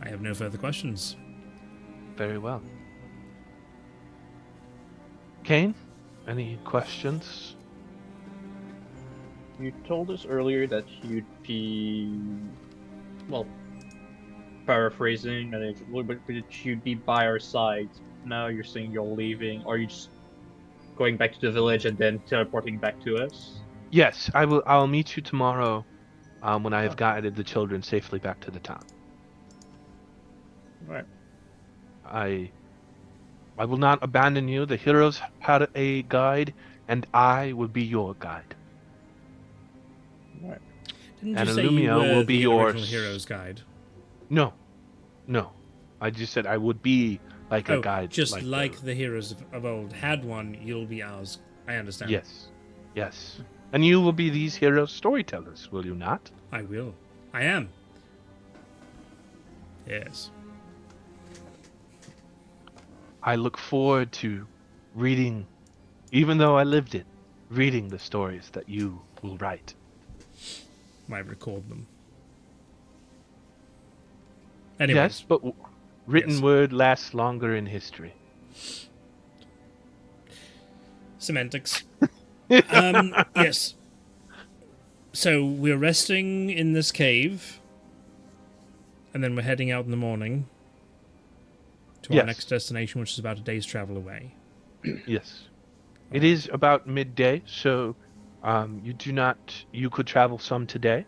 I have no further questions. Very well. Kane, any questions? You told us earlier that you'd be, well, paraphrasing, and it's a little bit, but you'd be by our side. Now you're saying you're leaving, or are you just going back to the village and then teleporting back to us? Yes, I will. I'll meet you tomorrow, when I have guided the children safely back to the town. Right. I will not abandon you. The heroes had a guide, and I will be your guide. Right. Didn't And you say you Illumio were will be the yours. original hero's guide? No. I just said I would be like a guide. Just like the heroes of old had one, you'll be ours. I understand. Yes. And you will be these heroes' storytellers, will you not? I will. I am. Yes. I look forward to reading, even though I lived it, reading the stories that you will write. I record them. Anyways, Yes, but written Yes. word lasts longer in history. semantics. Yes. So we're resting in this cave, and then we're heading out in the morning to our Yes. next destination, which is about a day's travel away. Yes. It is about midday, so you could travel some today.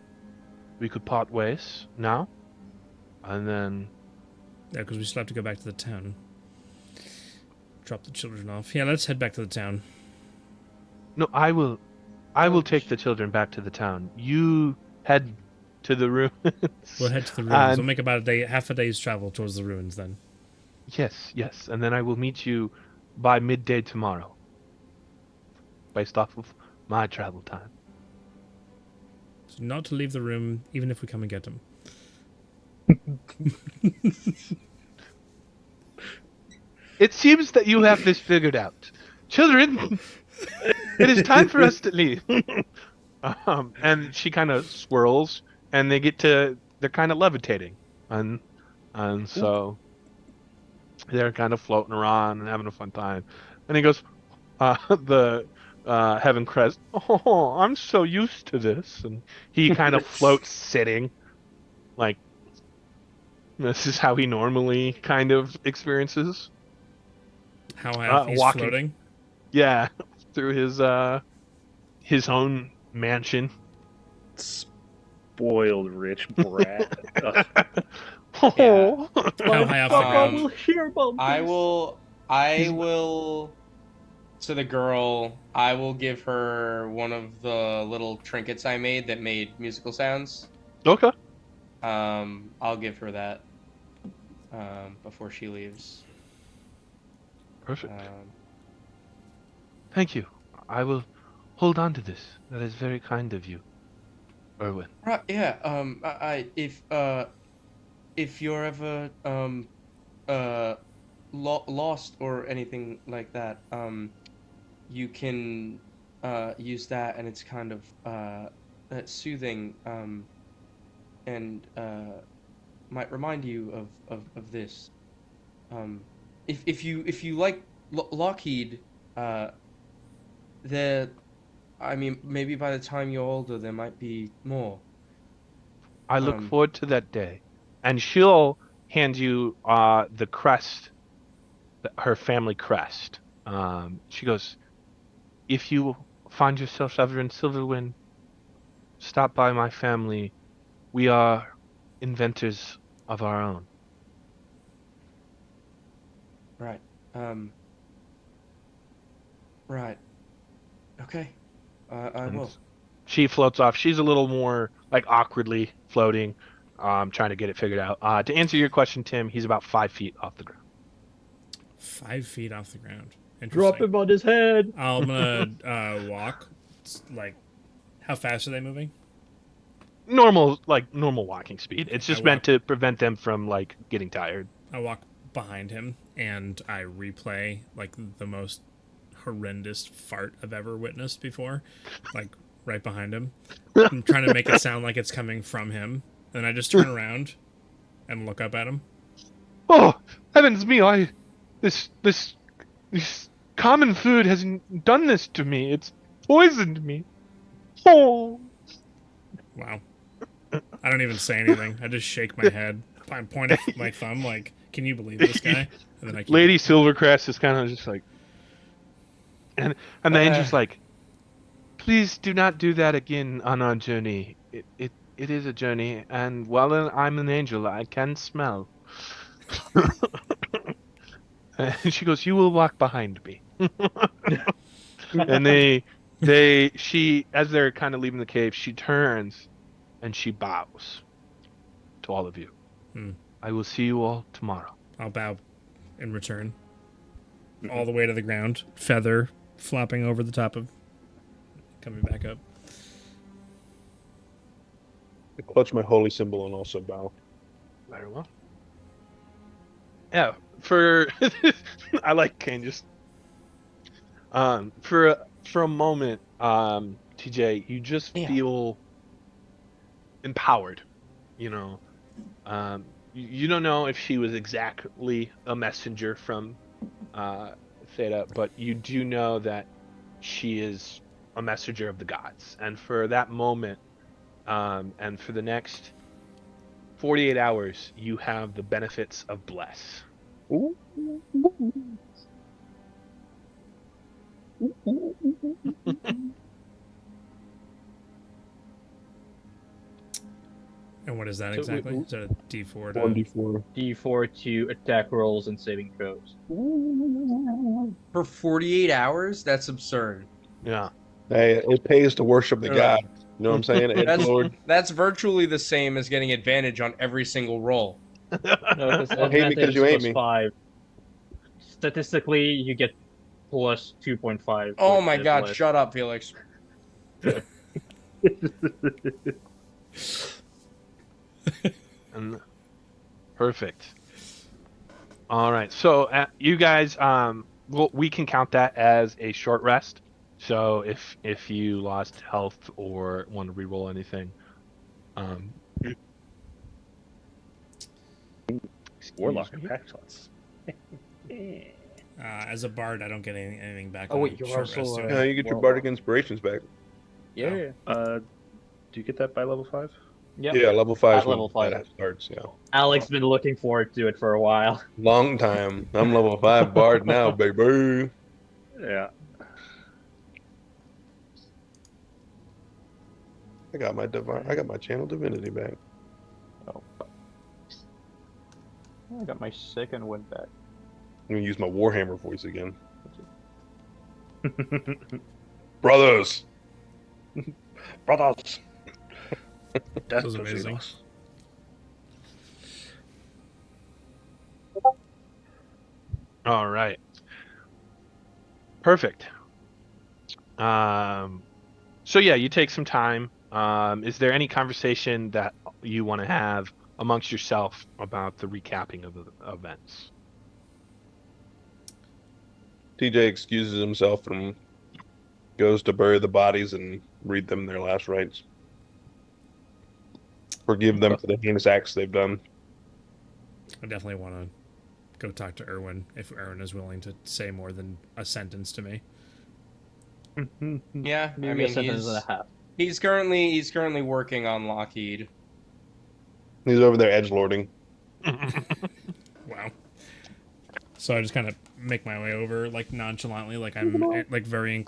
We could part ways now. And then Yeah, because we still have to go back to the town. Drop the children off. Yeah, let's head back to the town. no, I will take the children back to the town. You head to the ruins. We'll head to the ruins. And We'll make about half a day's travel towards the ruins then. yes, and then I will meet you by midday tomorrow. Based off of my travel time. So not to leave the room, even if we come and get them. It seems that you have this figured out. Children, it is time for us to leave. And she kind of swirls, and they're kind of levitating. And so they're kind of floating around and having a fun time. And he goes, the Heaven Crest, oh, I'm so used to this. And he kind of floats sitting, like, this is how he normally kind of experiences. How high he's Walking. floating? Yeah, through his own mansion. Spoiled rich brat. Ugh. Oh, How high off the ground? hear about I will. To the girl, I will give her one of the little trinkets I made that made musical sounds. okay. I'll give her that. Before she leaves. Perfect. Thank you. I will hold on to this. That is very kind of you, Erwin. Right, yeah. If you're ever lost or anything like that, you can use that, and it's kind of soothing, and might remind you of this. If you like Lockheed, there, I mean, maybe by the time you're older, there might be more. I look forward to that day. And she'll hand you the crest, her family crest. She goes, if you find yourself ever in Silverwind, stop by my family. We are inventors of our own. Right. Right. Okay. I And will. she floats off. She's a little more like awkwardly floating, trying to get it figured out. To answer your question, Tim, he's about 5 feet off the ground. 5 feet off the ground. Drop Interesting. him on his head. I'm gonna walk. Like, how fast are they moving? Normal walking speed. It's just I meant walk- to prevent them from like getting tired. I walk behind him and I replay like the most horrendous fart I've ever witnessed before, like right behind him. I'm trying to make it sound like it's coming from him, and I just turn around and look up at him. Oh, heavens me! This common food has done this to me. It's poisoned me. Oh. Wow. I don't even say anything. I just shake my head. I point at my thumb like, can you believe this guy? And then I keep Lady Silvercrest is kind of just like, and the angel's like, please do not do that again on our journey. It is a journey, and while I'm an angel, I can smell. And she goes, you will walk behind me. And she, as they're kind of leaving the cave, she turns and she bows to all of you. I will see you all tomorrow. I'll bow in return. All the way to the ground. Feather flopping over the top of... Coming back up. I clutch my holy symbol and also bow. Very well. Yeah, I like Kane just For a moment, TJ, you just Yeah. feel empowered. You know, you don't know if she was exactly a messenger from Theta, but you do know that she is a messenger of the gods. And for that moment, and for the next 48 hours, you have the benefits of bless. Ooh. And what is that So, exactly? Is that a D4 to? 1d4. D4 to attack rolls and saving throws. For 48 hours? That's absurd. Yeah. Hey, it pays to worship the They're like, god. You know what I'm saying, Edge That's Lord? that's virtually the same as getting advantage on every single roll. No, because Don't hate me advantage 'cause is you hate plus me. 5. Statistically, you get plus 2.5 Oh with my the god, bless. shut up, Felix. And perfect. All right. So you guys, well, we can count that as a short rest. So if you lost health or want to reroll anything, um, Warlock excuse me. attack shots. As a bard, I don't get anything back Oh on wait, a you're short also rest. Do Yeah, I? you get your Warlock. bardic inspirations back. Yeah. Do you get that by level 5? Yep. Yeah, level 5 At is when level 5. that starts. Yeah, Alex been looking forward to it for a while. long time. I'm level 5 bard now, baby. Yeah. I got my channel divinity back. Oh. I got my second one back. I'm gonna use my Warhammer voice again. Brothers. Brothers. Death was to amazing. Xenos. All right. Perfect. Um, so yeah, you take some time. Is there any conversation that you want to have amongst yourself about the recapping of the events? TJ excuses himself and goes to bury the bodies and read them their last rites. Forgive them for the heinous acts they've done. I definitely want to go talk to Erwin if Erwin is willing to say more than a sentence to me. Yeah, Maybe I a mean sentence and a half. he's currently working on Lockheed. He's over there edgelording. Wow. So I just kind of make my way over, like nonchalantly, like I'm like very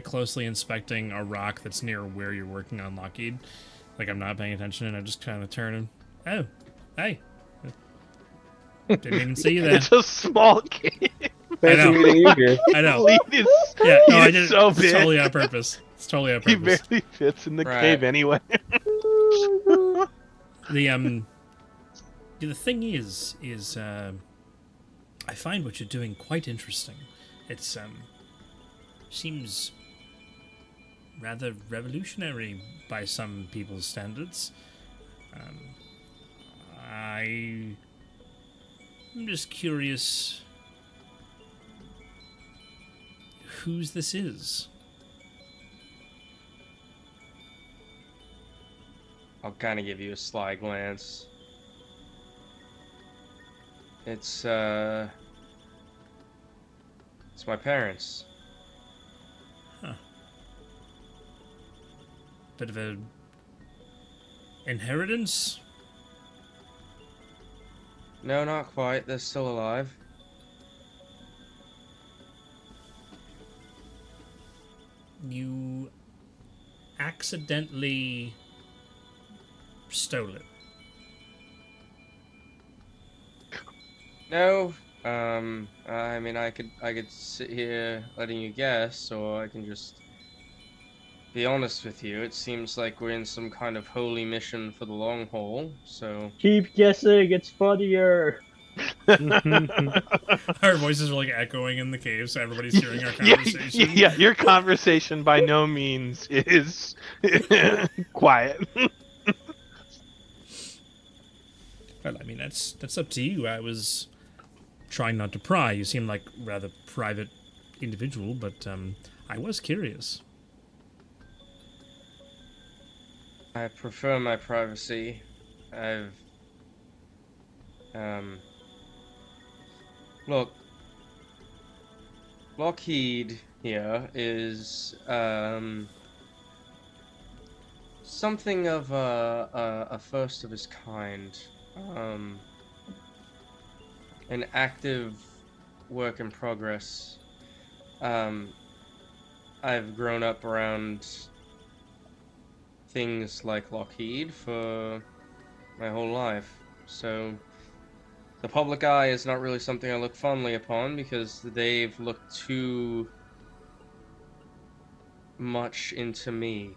closely inspecting a rock that's near where you're working on Lockheed. Like I'm not paying attention, and I just kind of turn and, oh, hey, didn't even see you there. It's a small cave. Fancy know. meeting you here. I know. Lead is, Yeah, no, he I is did it. so It's big. totally on purpose. It's totally on He purpose. barely fits in the Right. cave anyway. The thing is I find what you're doing quite interesting. It's seems rather revolutionary by some people's standards. I'm just curious whose this is. I'll kind of give you a sly glance. It's my parents. Bit of a inheritance? No, not quite. They're still alive. You accidentally stole it. No. I mean, I could sit here letting you guess, or I can just be honest with you. It seems like we're in some kind of holy mission for the long haul. So Keep guessing, it's funnier. Our voices are like echoing in the cave, so everybody's hearing our conversation. Yeah, your conversation by no means is quiet. Well, I mean, that's up to you. I was trying not to pry. You seem like rather private individual, but I was curious. I prefer my privacy. I've look, Lockheed here is something of a first of its kind. An active work in progress. I've grown up around things like Lockheed for my whole life, so the public eye is not really something I look fondly upon because they've looked too much into me.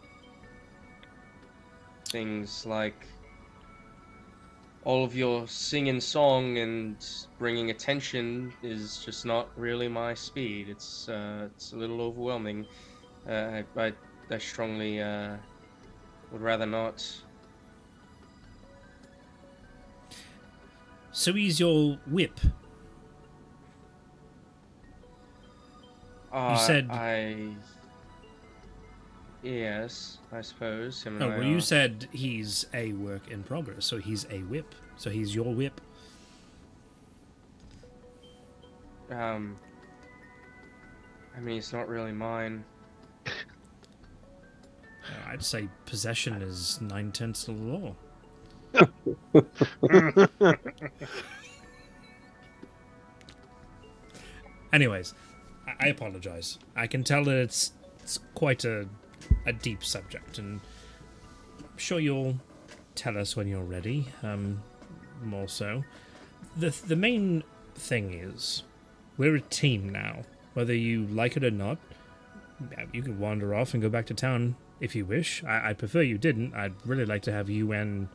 Things like all of your singing song and bringing attention is just not really my speed. It's a little overwhelming. I strongly would rather not. So he's your whip. You said... Yes, I suppose. Him and No, I well, you are- said he's a work in progress, so he's a whip. So he's your whip. I mean, it's not really mine. I'd say possession is 9/10 of the law. Anyways, I apologize. I can tell that it's quite a deep subject, and I'm sure you'll tell us when you're ready. More so. The main thing is, we're a team now. Whether you like it or not, you can wander off and go back to town if you wish. I prefer you didn't. I'd really like to have you and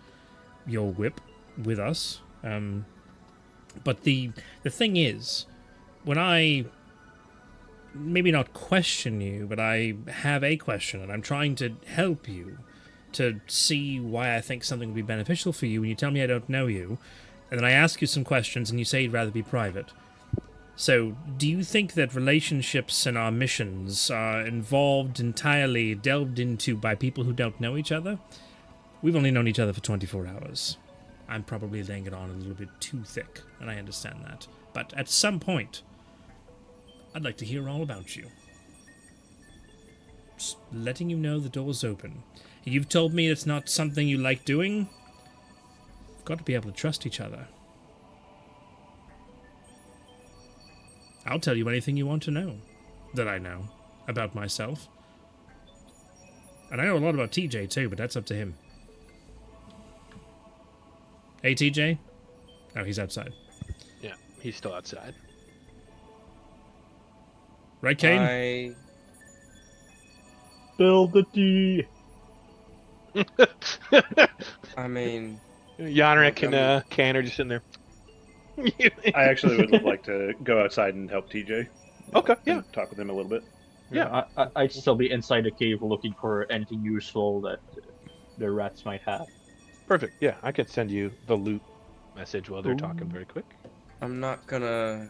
your whip with us. But the thing is, when I maybe not question you, but I have a question, and I'm trying to help you to see why I think something would be beneficial for you, and you tell me I don't know you, and then I ask you some questions, and you say you'd rather be private. So, do you think that relationships and our missions are involved entirely, delved into by people who don't know each other? We've only known each other for 24 hours. I'm probably laying it on a little bit too thick, and I understand that. But at some point, I'd like to hear all about you. Just letting you know the door's open. You've told me it's not something you like doing. We've got to be able to trust each other. I'll tell you anything you want to know that I know about myself. And I know a lot about TJ too, but that's up to him. Hey, TJ? Oh, he's outside. Yeah, he's still outside. Right, Kane? I Spill the tea. I mean, Yanrick and Kane are just sitting there. I actually would like to go outside and help TJ. Okay, yeah. And talk with him a little bit. Yeah. I'd still be inside the cave looking for anything useful that the rats might have. Perfect. Yeah, I could send you the loot message while they're talking very quick. I'm not gonna...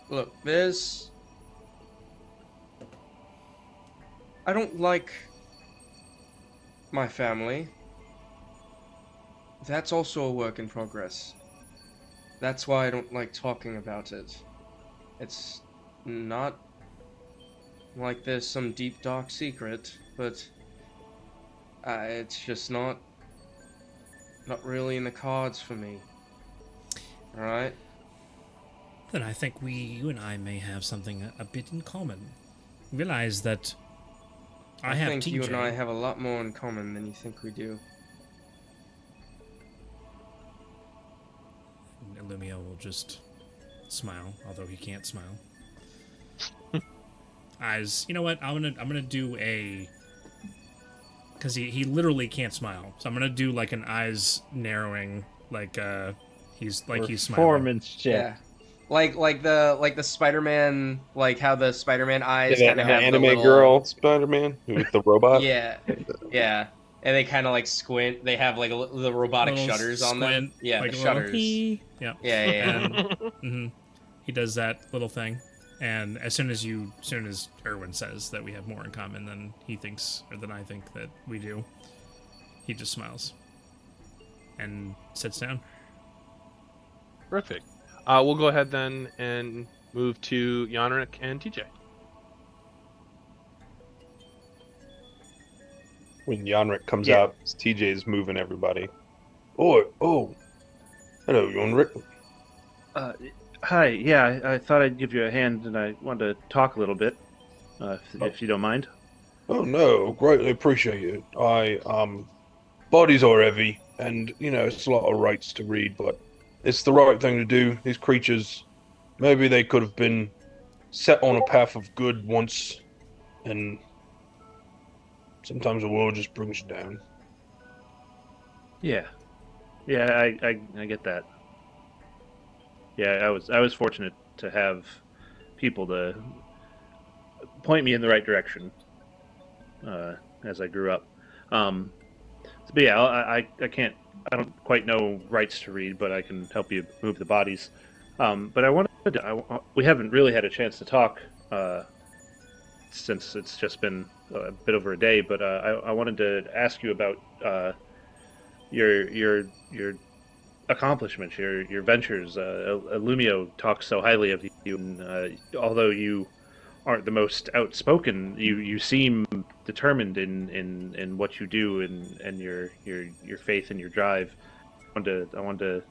Look, I don't like my family. That's also a work in progress. That's why I don't like talking about it. It's not like there's some deep dark secret, but it's just not really in the cards for me. Alright? Then I think you and I may have something a bit in common. Realize that I have think TJ. you and I have a lot more in common than you think we do. Illumio will just smile, although he can't smile. Eyes. You know what? I'm gonna do a, because he literally can't smile. So I'm gonna do like an eyes narrowing, like he's smiling. Performance check. Yeah. Like the Spider-Man, like how the Spider-Man eyes Yeah, kind the of have anime the little... girl Spider-Man with the robot. Yeah, yeah. And they kind of like squint. They have like the robotic Little shutters on them. squint, Yeah, like the a little shutters. hee. Yeah. Yeah. And he does that little thing, And as soon as Erwin says that we have more in common than he thinks, or than I think that we do, he just smiles and sits down. Perfect. We'll go ahead then and move to Yanrick and TJ. When Yanrick comes Yeah. out, TJ's moving everybody. Oh, hello, Yanrick. Hi. Yeah, I thought I'd give you a hand, and I wanted to talk a little bit, if you don't mind. Oh no, greatly appreciate it. Bodies are heavy, and it's a lot of rights to read, but it's the right thing to do. These creatures, maybe they could have been set on a path of good once, and sometimes the world just brings you down. Yeah. Yeah, I get that. Yeah, I was fortunate to have people to point me in the right direction as I grew up. Um, but yeah, I can't. I don't quite know rights to read, but I can help you move the bodies. But I wanted. We haven't really had a chance to talk since it's just been a bit over a day. But I wanted to ask you about your accomplishments, your ventures. Illumio talks so highly of you, and although you aren't the most outspoken, you seem determined in what you do and your faith and your drive. I wanted to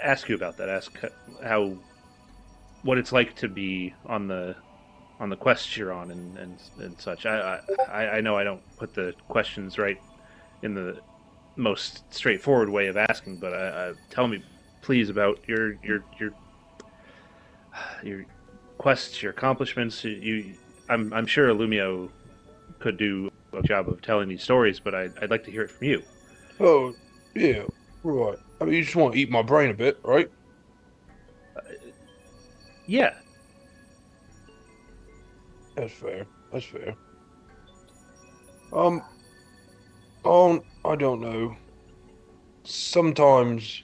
ask you about that. Ask how what it's like to be on the quest you're on and such. I know I don't put the questions right in the most straightforward way of asking, but tell me please about your quests, your accomplishments. I'm sure Illumio could do a job of telling these stories, but I'd like to hear it from you. Oh, yeah, right. I mean, you just want to eat my brain a bit, right? Yeah, That's fair. That's fair. Um, I don't know. Sometimes,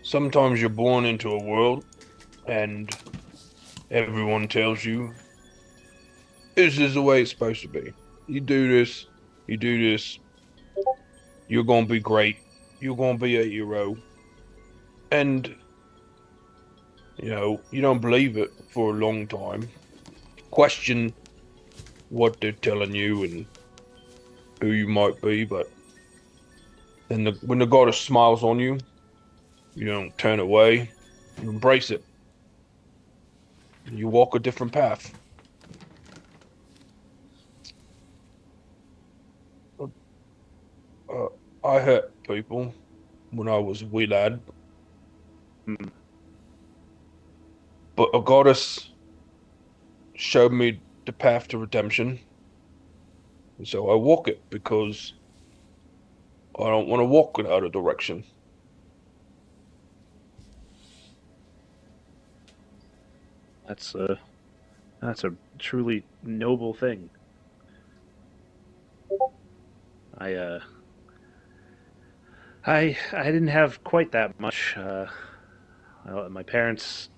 sometimes you're born into a world, and everyone tells you this is the way it's supposed to be. You do this, you do this, you're gonna be great. You're gonna be a hero. And, you don't believe it for a long time. Question what they're telling you and who you might be, but then when the goddess smiles on you, you don't turn away. You embrace it. You walk a different path. Uh, I hurt people when I was a wee lad, mm, but a goddess showed me the path to redemption, and so I walk it because I don't want to walk without a direction. that's a truly noble thing. I uh, I didn't have quite that much. My parents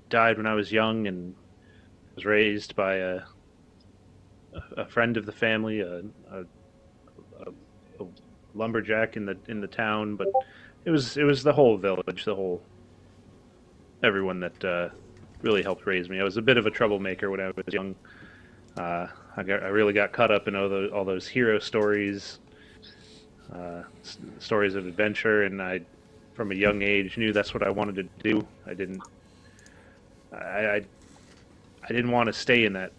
died when I was young, and was raised by a friend of the family, a, a lumberjack in the town. But it was the whole village, the whole everyone that really helped raise me. I was a bit of a troublemaker when I was young. I really got caught up in all those hero stories, stories of adventure, and I, from a young age, knew that's what I wanted to do. I I didn't want to stay in that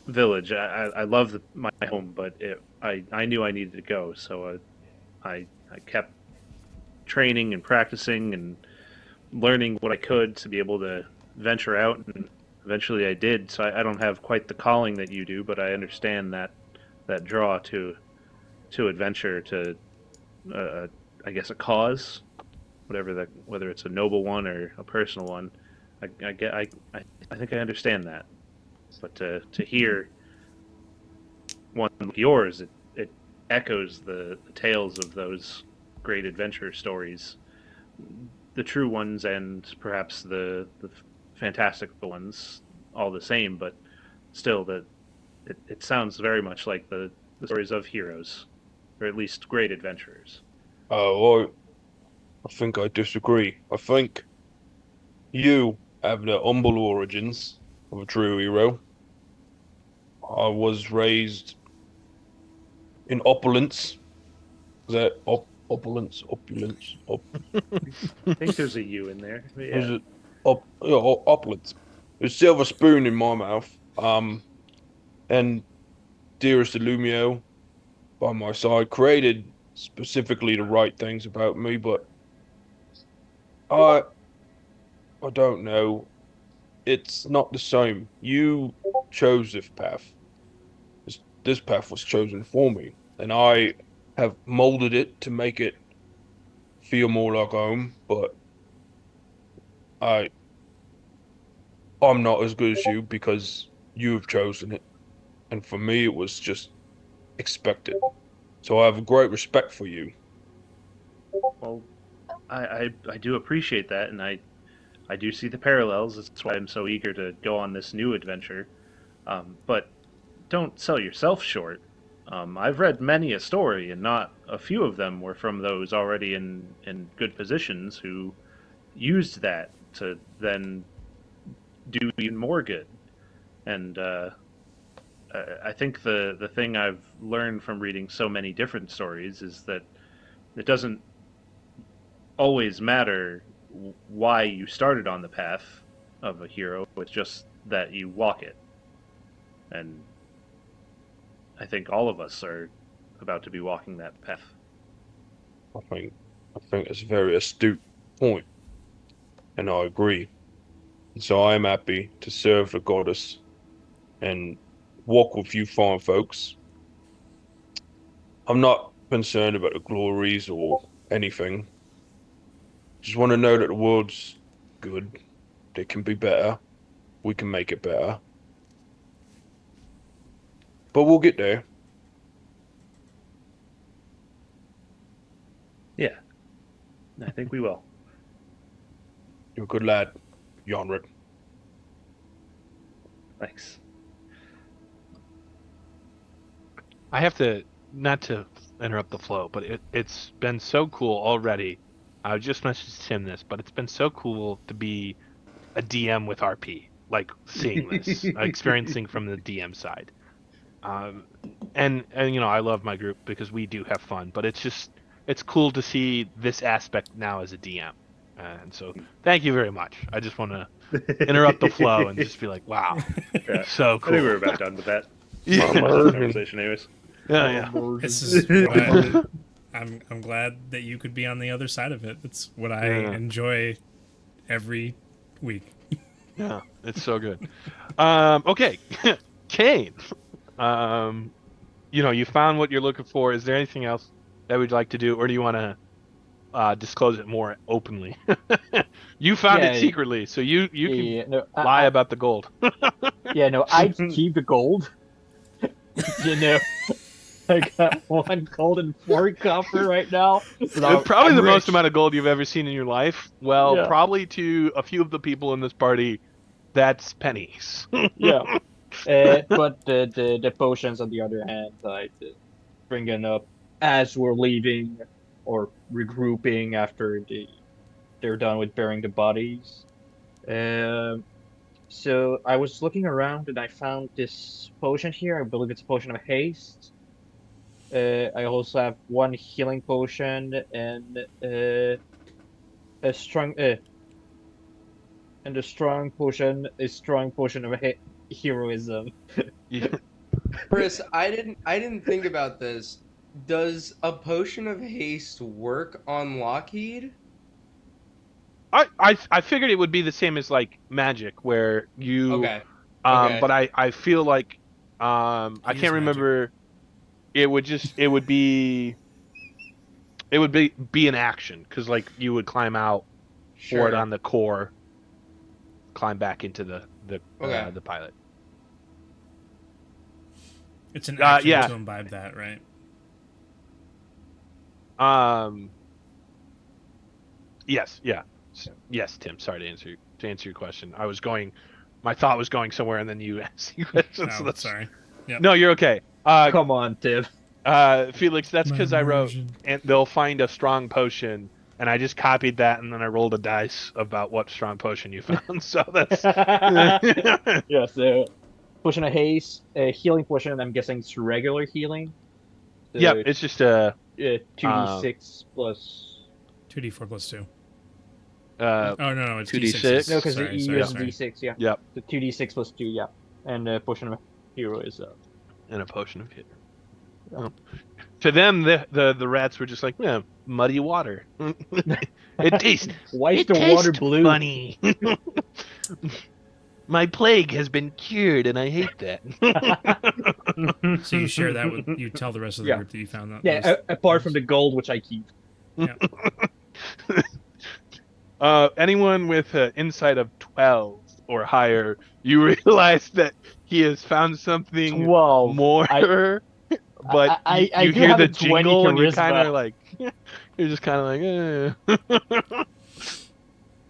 village. I love my home, but I knew I needed to go, so I kept training and practicing and learning what I could to be able to venture out, and eventually I did. So I don't have quite the calling that you do, but I understand that draw to adventure, to uh, I guess a cause, whether it's a noble one or a personal one. I get I think I understand that, but to hear one like yours, it echoes the tales of those great adventure stories. the true ones and perhaps the fantastical ones all the same, but still, that it sounds very much like the stories of heroes, or at least great adventurers. Oh, I think I disagree. I think you have the humble origins of a true hero. I was raised in opulence. Is that opulence? Opulence? I think there's a U in there. But Is yeah. it opulence? There's silver spoon in my mouth. And dearest Illumio by my side created specifically the right things about me, but I I don't know. It's not the same. You chose this path. This path was chosen for me, and I have molded it to make it feel more like home, but I I'm not as good as you because you have chosen it. And for me it was just expected. So I have a great respect for you. Well, I do appreciate that, and I do see the parallels. That's why I'm so eager to go on this new adventure. But don't sell yourself short. I've read many a story, and not a few of them were from those already in good positions who used that to then do even more good. And I think the thing I've learned from reading so many different stories is that it doesn't always matter why you started on the path of a hero. It's just that you walk it. And I think all of us are about to be walking that path. I think I think it's a very astute point, and I agree. So I am happy to serve the goddess and walk with you fine folks. I'm not concerned about the glories or anything. Just want to know that the world's good. It can be better. We can make it better. But we'll get there. Yeah, I think we will. You're a good lad, Yonred. Thanks. I have to not to interrupt the flow, but it's been so cool already. I just messaged Tim this, but it's been so cool to be a DM with RP, like seeing this, experiencing from the DM side. Um, and I love my group because we do have fun, but it's cool to see this aspect now as a DM. And so thank you very much. I just want to interrupt the flow and just be like, wow, Yeah, so I think we're cool. about done with that Yeah, conversation, anyways. yeah. This is what I'm glad that you could be on the other side of it. It's what I Yeah. enjoy every week. Yeah, it's so good. Okay, Kane. Um, you found what you're looking for. Is there anything else that we'd like to do, or do you want to disclose it more openly? You found it Yeah, secretly, so you can yeah, no, lie about the gold. yeah, no, I'd keep the gold. You know, I got 1 gold and 4 copper right now. So Probably I'm the most rich. amount of gold you've ever seen in your life. Well, Yeah, probably to a few of the people in this party, that's pennies. yeah. But the potions, on the other hand, I bringing up as we're leaving or regrouping after they're done with burying the bodies. Um, so I was looking around and I found this potion here. I believe it's a potion of haste. I also have 1 healing potion and a strong and a strong potion of heroism. Yeah. Chris, I didn't think about this. Does a potion of haste work on Lockheed? I figured it would be the same as like magic, where you Okay. Okay. but I feel like I He is can't magic. remember. It would be an action because like you would climb out or it Sure. on the core, climb back into Okay. the pilot. It's an action Yeah. to imbibe that, right? Um. Yes. Yeah. Yes, Tim. Sorry to answer your question. My thought was going somewhere, and then you asked the question. So Oh, sorry. Yep. No, you're okay. Come on, Tim. Felix, that's My because I wrote, immersion. and they'll find a strong potion, and I just copied that, and then I rolled a dice about what strong potion you found. So that's. Yeah, so potion of haste, healing potion. I'm guessing it's regular healing. Yep, So it's just a 2d6 plus. 2d4 plus 2. uh Oh, no, it's 2d6. d6s. No, because Sorry, you sorry, use sorry. d6, yeah. Yep, So 2d6 plus 2, yeah. And potion of hero is and a potion of hit. Yeah. Oh. To them, the rats were just like, yeah, muddy water. It tastes. Why is It the water tastes blue? funny. My plague has been cured, and I hate that. So you share that with, you tell the rest of the Yeah. group that you found that. Yeah, apart from the gold, which I keep. Anyone with an insight of 12 or higher, you realize that he has found something 12. more, but I you do hear have the a 20 jingle and you're kind charisma. of like, you're just kind of like,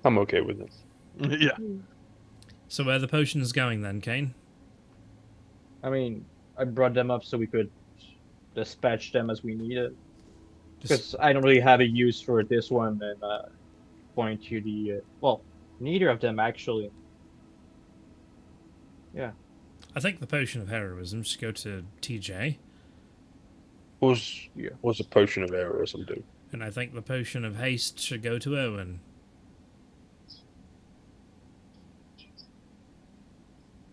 I'm okay with it. yeah. So where are the potions going then, Kane? I mean, I brought them up so we could dispatch them as we need it. Because I don't really have a use for this one, and point to the well, neither of them actually. Yeah. I think the potion of heroism should go to TJ, What's a potion of heroism do? and I think the potion of haste should go to Owen.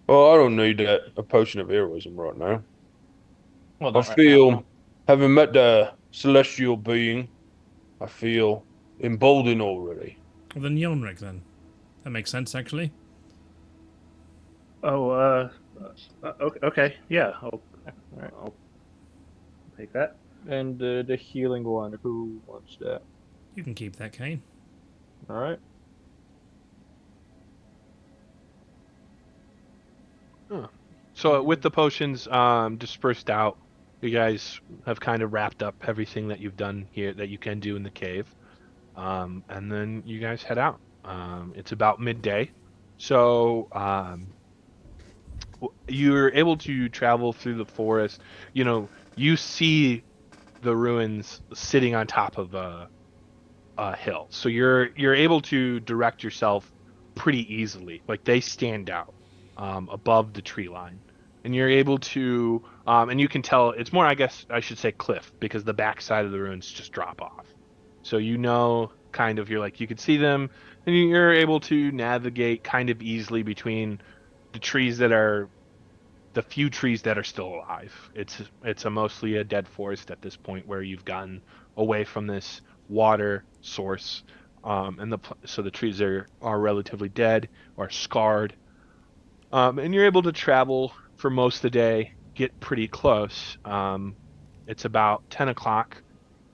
Oh, I don't need a potion of heroism right now. Well, I not right now. feel, having met the celestial being, I feel emboldened already. Well, then Yonrik then. That makes sense, actually. Oh, okay, yeah, Alright. I'll take that. And the healing one, who wants that? You can keep that, Kane. All right. So with the potions dispersed out, you guys have kind of wrapped up everything that you've done here that you can do in the cave. And then you guys head out. It's about midday. So you're able to travel through the forest. You know, you see the ruins sitting on top of a hill. So you're able to direct yourself pretty easily. Like they stand out above the tree line. And you're able to, and you can tell it's more, I guess I should say cliff, because the back side of the ruins just drop off. So you know, kind of, you're like, you could see them, and you're able to navigate kind of easily between the trees that are, the few trees that are still alive. It's a mostly a dead forest at this point where you've gotten away from this water source, and so the trees are relatively dead or scarred, and you're able to travel for most of the day, get pretty close. It's about 10 o'clock.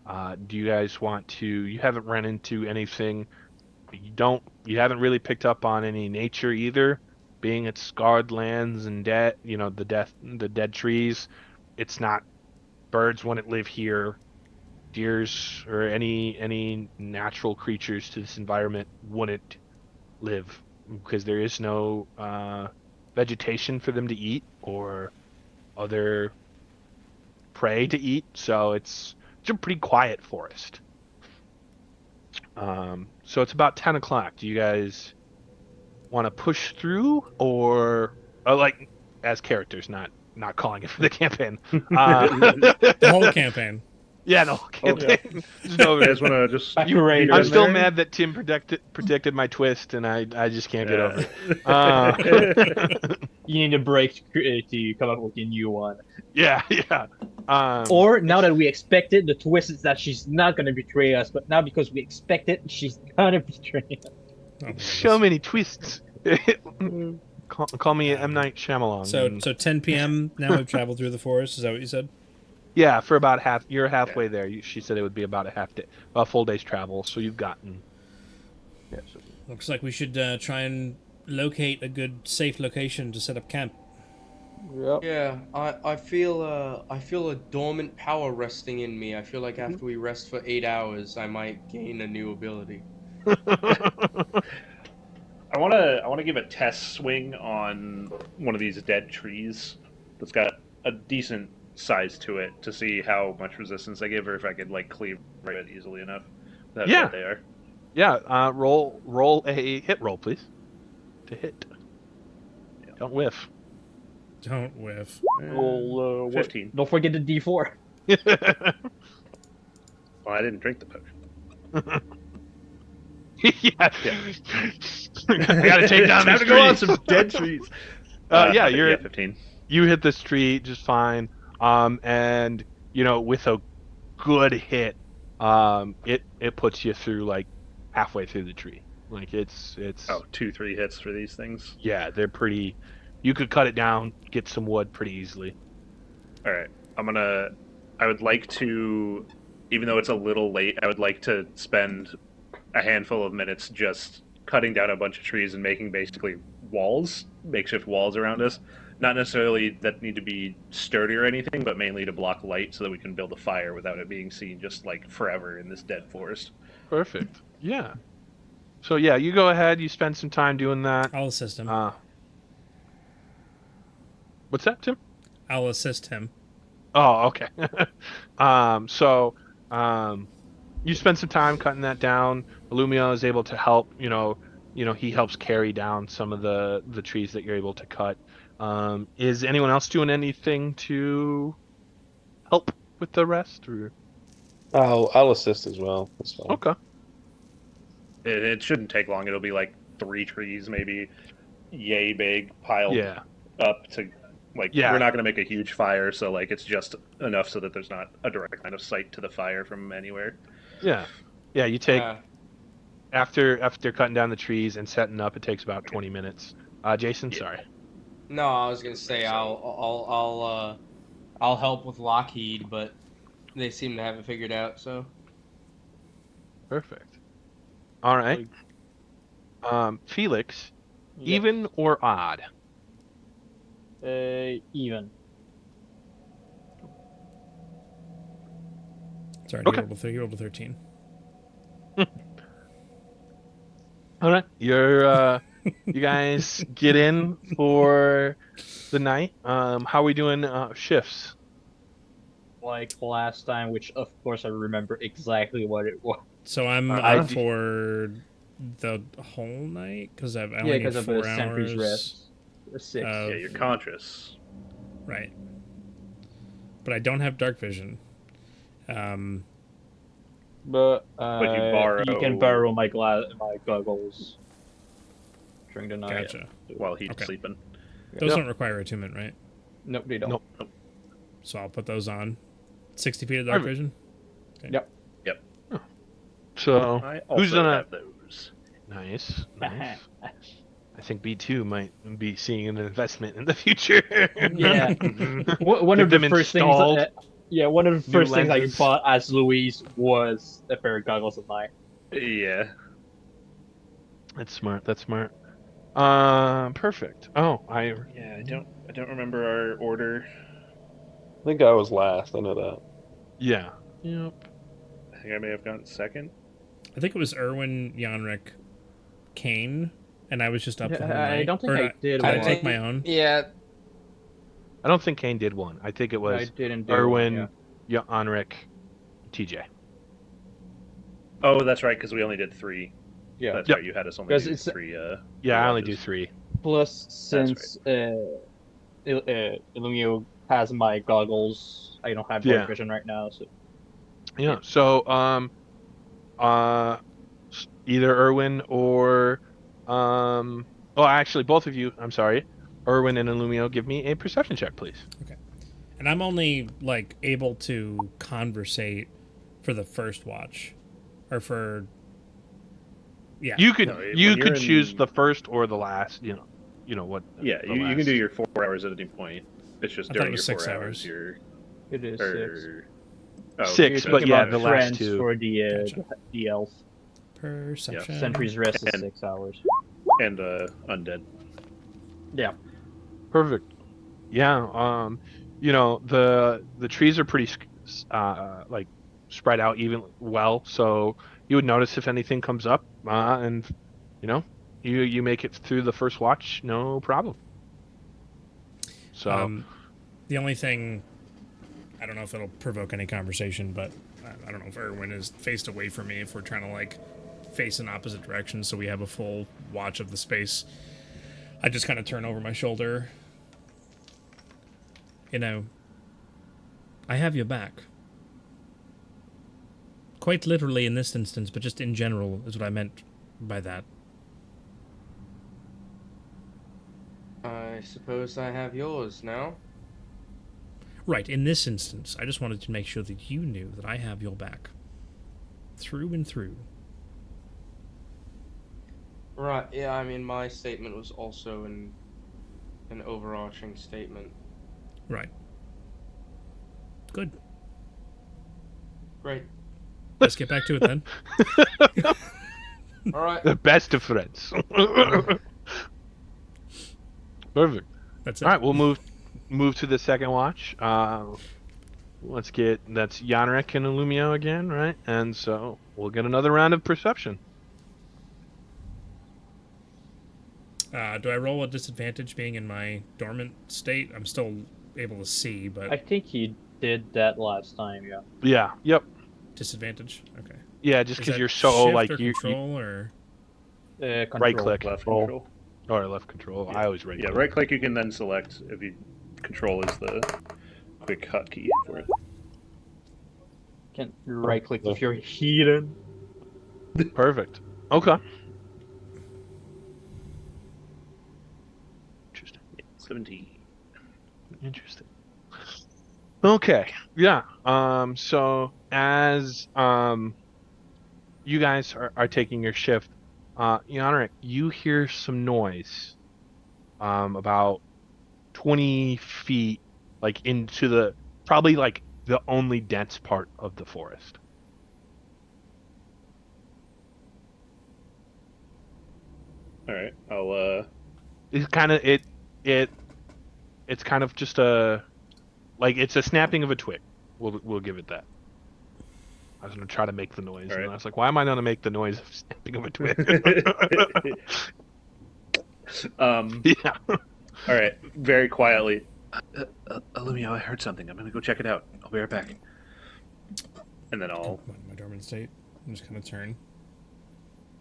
Do you guys want to? You haven't run into anything. You haven't really picked up on any nature either. Being it's scarred lands and dead, the dead trees. It's not birds wouldn't live here. Deers or any natural creatures to this environment wouldn't live because there is no vegetation for them to eat or other prey to eat. So it's a pretty quiet forest. So it's about 10 o'clock. Do you guys want to push through or like as characters, not calling it for the campaign? The whole campaign. Yeah, the whole campaign. Just over You it. guys want to just Accurate. I'm in still there? mad that Tim predicted my twist, and I just can't get over it. You need a break to come up with a new one. Yeah, yeah. Or now that we expect it, the twist is that she's not gonna betray us. But now because we expect it, she's gonna betray us. Oh, my so goodness. many twists. Call me M. Night Shyamalan. So 10 p.m. now we've traveled through the forest. Is that what you said? Yeah, for about half. You're halfway there. She said it would be about a full day's travel. So you've gotten. Yeah. So, Looks like we should try and locate a good, safe location to set up camp. Yep. Yeah, I feel a dormant power resting in me. I feel like after we rest for 8 hours, I might gain a new ability. I wanna give a test swing on one of these dead trees that's got a decent size to it to see how much resistance I give, or if I could like cleave it easily enough. How Yeah. dead they are. Yeah. Roll a hit roll, please. To hit. Don't whiff. Don't whiff. Roll, 15. don't forget the D4. Well, I didn't drink the potion. Yeah. Yeah. I gotta take down Time this to go on tree. some dead trees. Yeah, Yeah, 15. you hit this tree just fine. And with a good hit, it puts you through like halfway through the tree. Like it's Oh, 2-3 hits for these things. yeah, they're pretty. You could cut it down, get some wood pretty easily. All right, I would like to, even though it's a little late, I would like to spend a handful of minutes just cutting down a bunch of trees and making basically walls, makeshift walls around us. Not necessarily that need to be sturdy or anything, but mainly to block light so that we can build a fire without it being seen just like forever in this dead forest. Perfect. Yeah. So yeah, you go ahead. You spend some time doing that. I'll assist him. What's that, Tim? I'll assist him. Oh, okay. So, you spend some time cutting that down. Illumio is able to help. He helps carry down some of the trees that you're able to cut. Is anyone else doing anything to help with the rest? Or... I'll assist as well. That's fine. Okay. It shouldn't take long. It'll be like 3 trees, maybe yay big, piled Yeah. up to like. Yeah. We're not going to make a huge fire, so like it's just enough so that there's not a direct line of sight to the fire from anywhere. Yeah. Yeah. You take Uh, after cutting down the trees and setting up. It takes about 20 minutes. Jason, Yeah. sorry. no, I was gonna say I'll help with Lockheed, but they seem to have it figured out. So Perfect. All right. Felix, Yeah. even or odd? Even. Sorry, Okay. you rolled a 13. All right. You guys get in for the night. How are we doing shifts? Like last time, which of course I remember exactly what it was. So I'm I up do- for the whole night because I Yeah, only need because of 4 the sentry's hours. rest. The 6. Uh, Yeah, you're conscious. Right. But I don't have dark vision. But you you can borrow my goggles during the night. Gotcha. While he's Okay. sleeping. Those Yep. don't require attunement, right? Nope, they don't. Nope. So I'll put those on. 60 feet of dark Perfect. vision. Yep. So I who's also gonna? have those. Nice. I think B2 might be seeing an investment in the future. Yeah. One Get of the them first things. installed. One of the New first things I lenses. bought as Louise was a pair of goggles of mine. Yeah. That's smart. That's smart. Perfect. Oh, Yeah, I don't remember our order. I think I was last. I know that. yeah. Yep. I think I may have gone second. I think it was Erwin, Yanrick, Kane, and I was just up the whole I night. don't think Or I did Did I one. take my own? yeah, I don't think Kane did one. I think it I was didn't do Erwin, one, yeah. Anric, TJ. Oh, that's right, because we only did 3. Yeah. That's Yep. right. You had us only 'Cause do it's- 3. Yeah, I only do watches. 3. Plus, since Illumio has my goggles, I don't have dark Yeah. vision right now. So Yeah. So, either Erwin or, actually, both of you. I'm sorry, Erwin and Illumio. Give me a perception check, please. And I'm only like able to conversate for the first watch, or for yeah. You could No, when you you're could choose in- the first or the last. You know what? Yeah, the you can last. do your 4 hours at any point. It's just I thought during it your was 4 6 hours, hours. you're it is 6. Oh, 6, You're but talking yeah, about the last friends 2. for Gotcha. the elf. Perception. Sentry's rest is And- 6 hours. and undead. Yeah. Perfect. Yeah. The trees are pretty like spread out even well, so you would notice if anything comes up, and you know, you make it through the first watch, no problem. So The only thing, I don't know if it'll provoke any conversation, but I don't know if Erwin is faced away from me if we're trying to like face in opposite directions so we have a full watch of the space. I just kind of turn over my shoulder. You know, I have your back. Quite literally in this instance, but just in general is what I meant by that. I suppose I have yours now. Right, in this instance, I just wanted to make sure that you knew that I have your back. Through and through. Right, yeah, I mean, my statement was also an overarching statement. Right. Good. Great. Let's get back to it then. All right. the best of friends. Perfect. That's it. All right, we'll move to the second watch. Let's get that's Yanrick and Illumio again, right? And so we'll get another round of perception. Do I roll a disadvantage being in my dormant state? I'm still able to see, but I think he did that last time, yeah. Yeah. Yep. disadvantage. Okay. Yeah, just Is because that you're so shift like or you control or Control. right click Left Control. control. or left control. Yeah. I always right. Yeah, click. right click you can then select if you control is the quick hotkey for it. Can right click if you're hidden. Perfect. Okay. Interesting. 17. Interesting. Okay. Yeah. So as you guys are taking your shift, Yanrick, you hear some noise. About 20 feet, like into the probably like the only dense part of the forest. All right, I'll It's kind of it's kind of just a like it's a snapping of a twig. We'll give it that. I was gonna try to make the noise, All and right. I was like, why am I gonna make the noise of snapping of a twig? Yeah. All right, very quietly. Illumio, I heard something. I'm gonna go check it out. I'll be right back. And then I'll. my dormant state? I just kind of turn.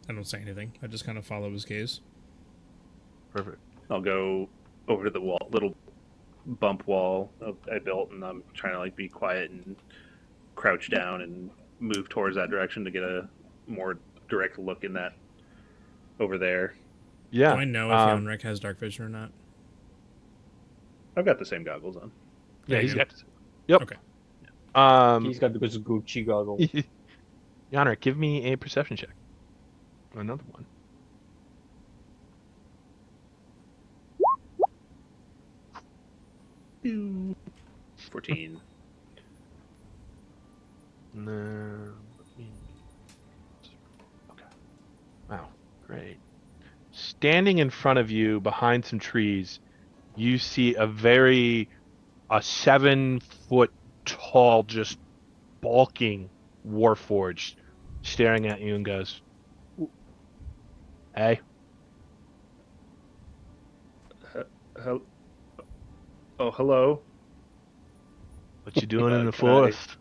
I don't say anything. I just kind of follow his gaze. Perfect. I'll go over to the wall, little bump wall I built, and I'm trying to like be quiet and crouch down and move towards that direction to get a more direct look in that over there. Yeah. Do I know if Yanrick has dark vision or not? I've got the same goggles on. Yeah, There you he's go. got. Yep. Okay. He's got the Gucci goggles. Yanrick, give me a perception check. Another one. Pew. 14. No. Okay. Wow. Great. Standing in front of you, behind some trees, you see a 7-foot tall, just bulking warforged, staring at you and goes, "Hey." Oh, hello. What you doing in the Can I- forest?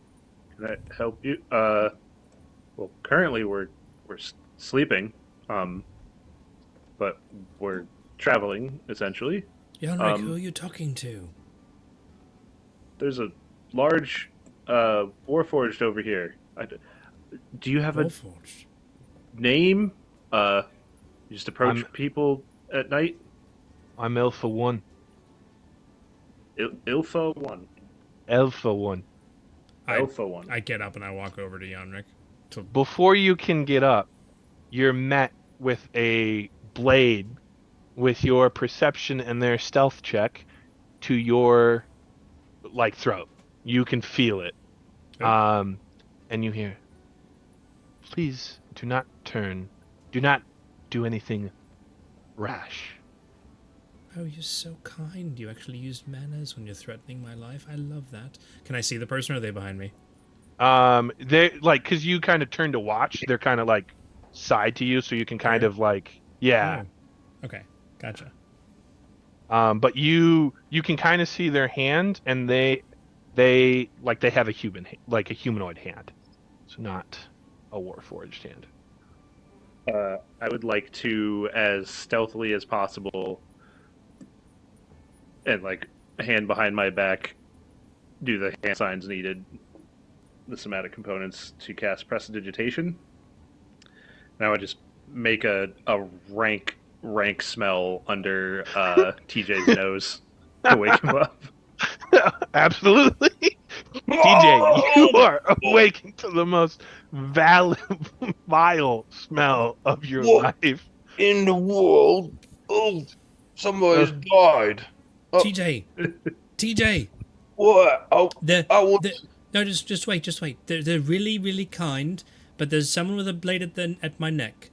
Can I help you? Well, currently we're sleeping, but we're traveling essentially. Yanrick, who are you talking to? There's a large warforged over here. Do you have a Warforged. name? You just approach I'm- people at night. I'm Alpha 1. Ilfa 1. Alpha 1. Alpha 1. I get up and I walk over to Yanrick. Before you can get up, you're met with a blade with your perception and their stealth check to your like throat. You can feel it. Okay. And you hear, "Please do not turn. Do not do anything rash." Oh, you're so kind. You actually used manners when you're threatening my life. I love that. Can I see the person or are they behind me? They like because you kind of turn to watch. They're kind of like side to you, so you can kind Here? of like yeah. Oh, okay, gotcha. But you can kind of see their hand, and they like they have a like a humanoid hand, so not a warforged hand. I would like to, as stealthily as possible, and like hand behind my back, do the hand signs needed, the somatic components to cast prestidigitation. And I would just make a rank smell under TJ's nose to wake him up. Absolutely. TJ, you are awaking to the most vile smell of your What? life. In the world? Oh, somebody's died. Oh, TJ, what? Oh, the I was. the no, just wait, just wait. They're really really kind, but there's someone with a blade at my neck.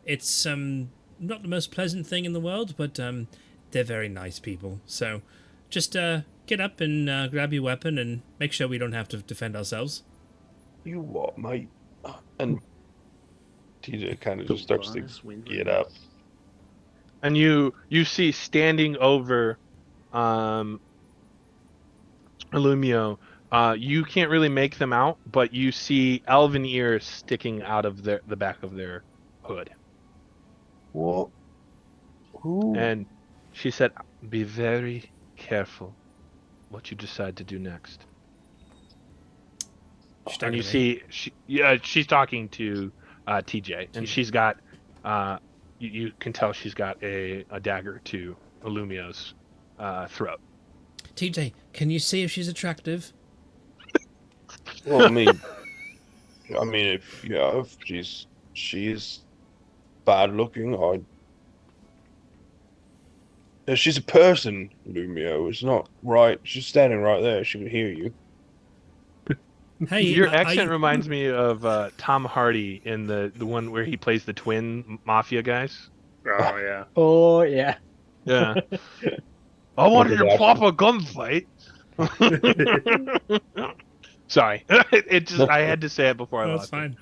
It's not the most pleasant thing in the world, but they're very nice people. So just get up and grab your weapon and make sure we don't have to defend ourselves. You what, mate? And TJ kind of just starts to get up. And you see standing over Illumio, you can't really make them out, but you see elven ears sticking out of the back of their hood. What? Who? And she said, "Be very careful what you decide to do next." And you see, she's talking to TJ, and she's got, you can tell she's got a dagger to Illumio's throat. TJ, can you see if she's attractive? Well, I mean, if she's bad looking, she's a person, Lumio. It's not right. She's standing right there. She can hear you. Hey, Your accent reminds me of Tom Hardy in the one where he plays the twin mafia guys. Oh yeah. Oh yeah. Yeah. I want Look your at that. proper gunfight. Sorry, it just I had to say it before I That's lost fine.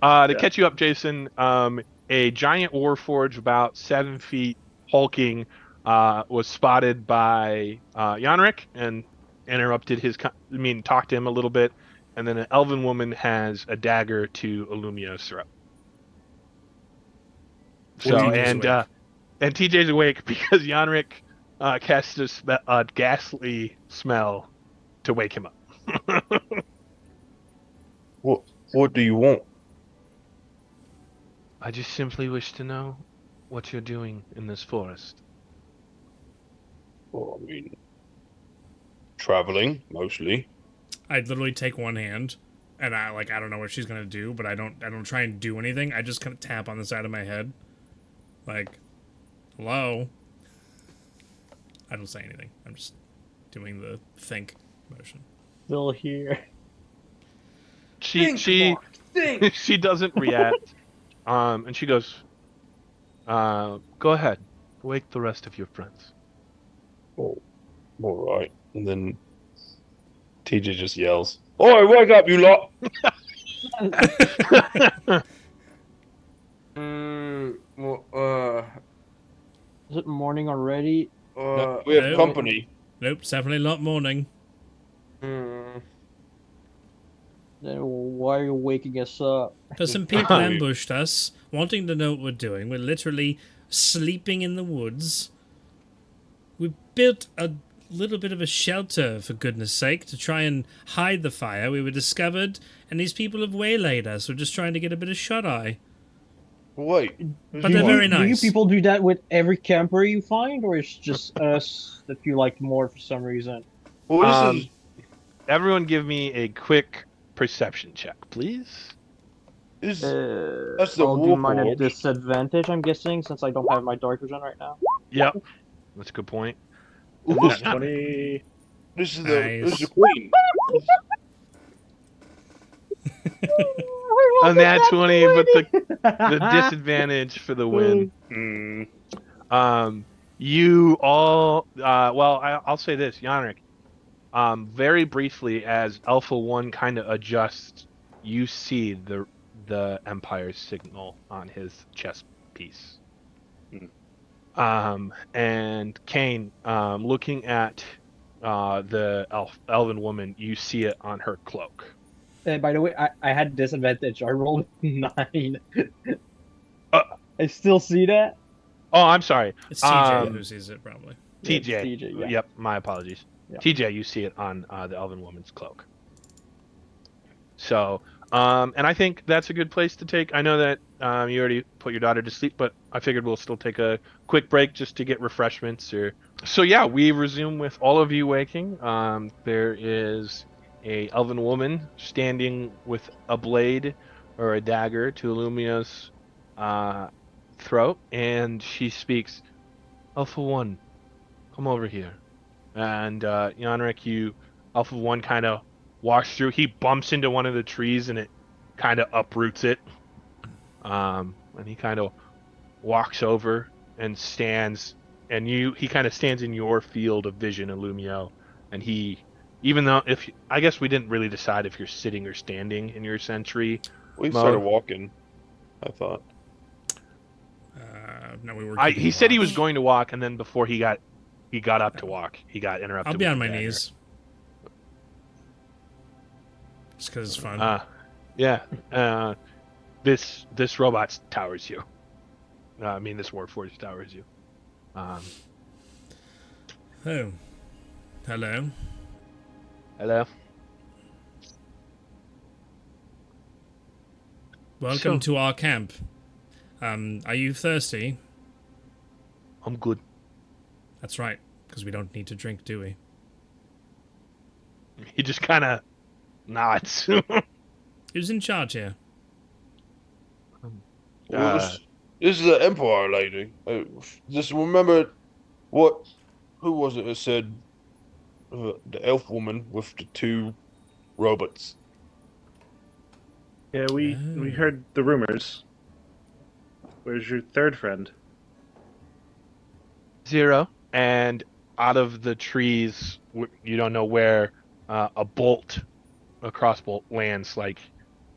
it. To catch you up, Jason, a giant warforged about 7 feet, hulking, was spotted by Yanrick and interrupted talked to him a little bit, and then an elven woman has a dagger to Illumio's throat. So and TJ's awake because Yanrick cast a ghastly smell to wake him up. What do you want? I just simply wish to know what you're doing in this forest. Well, I mean, traveling mostly. I'd literally take one hand, and I don't know what she's gonna do, but I don't try and do anything. I just kind of tap on the side of my head, like, hello. I don't say anything. I'm just doing the think motion. Still here. She she doesn't react. And she goes, go ahead, wake the rest of your friends. Oh, all right. And then TJ just yells, "Oi, wake up, you lot!" Is it morning already? We have No. company. Nope, it's definitely not morning. Then why are you waking us up? Because some people ambushed us, wanting to know what we're doing. We're literally sleeping in the woods. We built a little bit of a shelter, for goodness sake, to try and hide the fire. We were discovered, and these people have waylaid us. We're just trying to get a bit of shut-eye. Wait, But they're very Do you nice. people do that with every camper you find, or it's just us that you like more for some reason? well, this is Everyone give me a quick perception check, please. that's the I'll do mine at warforged. disadvantage, I'm guessing, since I don't have my dark vision right now. Yep. That's a good point. Nat 20. This is Nice. the queen. A nat 20, but the disadvantage for the win. You all, I'll say this, Yanrick, very briefly, as Alpha One kind of adjusts, you see the Empire's signal on his chest piece. And Kane, looking at the elven woman, you see it on her cloak. By the way, I had disadvantage. I rolled 9. Uh, I still see that. oh, I'm sorry. It's TJ who sees it, probably. Yeah, it's TJ. TJ, yeah. Yep, my apologies. Yeah. TJ, you see it on the elven woman's cloak. So, and I think that's a good place to take. I know that you already put your daughter to sleep, but I figured we'll still take a quick break just to get refreshments. So yeah, we resume with all of you waking. There is a elven woman standing with a blade or a dagger to Illumia's throat, and she speaks, "Alpha One, come over here." And Yanrick, Alpha One kind of walks through. He bumps into one of the trees and it kind of uproots it. And he kind of walks over and stands, and he kind of stands in your field of vision, Illumio. And even though I guess we didn't really decide if you're sitting or standing in your sentry. We Mo? started walking, I thought. No, we were. He said he was going to walk, and then before he got up to walk, he got interrupted. I'll be with on the my dagger. knees. Just because it's fun. Yeah. This robot towers you. I mean, this Warforged towers you. Oh. Hello. Hello. Welcome to our camp. Are you thirsty? I'm good. That's right, because we don't need to drink, do we? He just kind of nods. Who's in charge here? Well, this is the Empire lady. Just remember who was it that said the elf woman with the 2 robots? Yeah, we heard the rumors. Where's your third friend? 0. And out of the trees, you don't know where, a crossbolt lands, like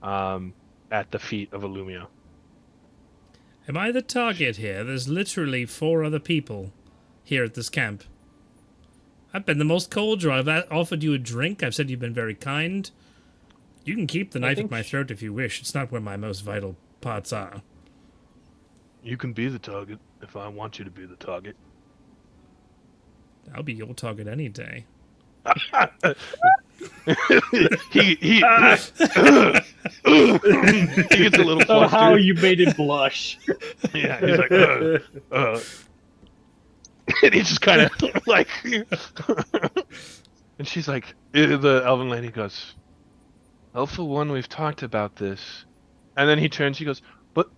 at the feet of Illumio. Am I the target here? There's literally 4 other people here at this camp. I've been the most cordial. I've offered you a drink. I've said you've been very kind. You can keep the knife at my throat if you wish. It's not where my most vital parts are. You can be the target if I want you to be the target. I'll be your target any day. he gets a little flustered. Oh, how you made it blush. Yeah, he's like, and he's just kind of like, and she's like, the elven lady goes, Alpha One, we've talked about this. And then he turns, he goes, but,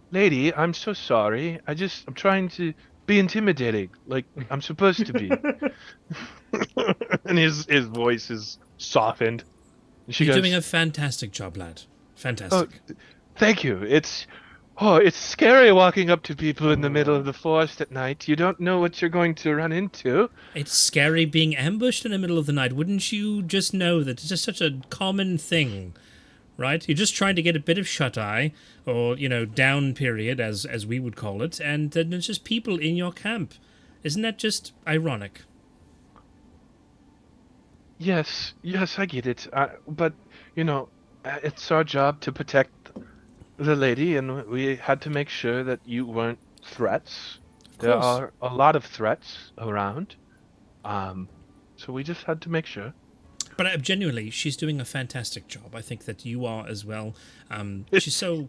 lady, I'm so sorry. I'm trying to be intimidating, like I'm supposed to be. And his voice is softened. And she You're goes, doing a fantastic job, lad. Fantastic. Oh, thank you. It's scary walking up to people in the middle of the forest at night. You don't know what you're going to run into. It's scary being ambushed in the middle of the night. Wouldn't you just know that it's just such a common thing, right? You're just trying to get a bit of shut-eye, or, down period, as we would call it, and then there's just people in your camp. Isn't that just ironic? Yes, I get it. But, it's our job to protect the lady, and we had to make sure that you weren't threats. There are a lot of threats around. So we just had to make sure. But genuinely, she's doing a fantastic job. I think that you are as well. She's so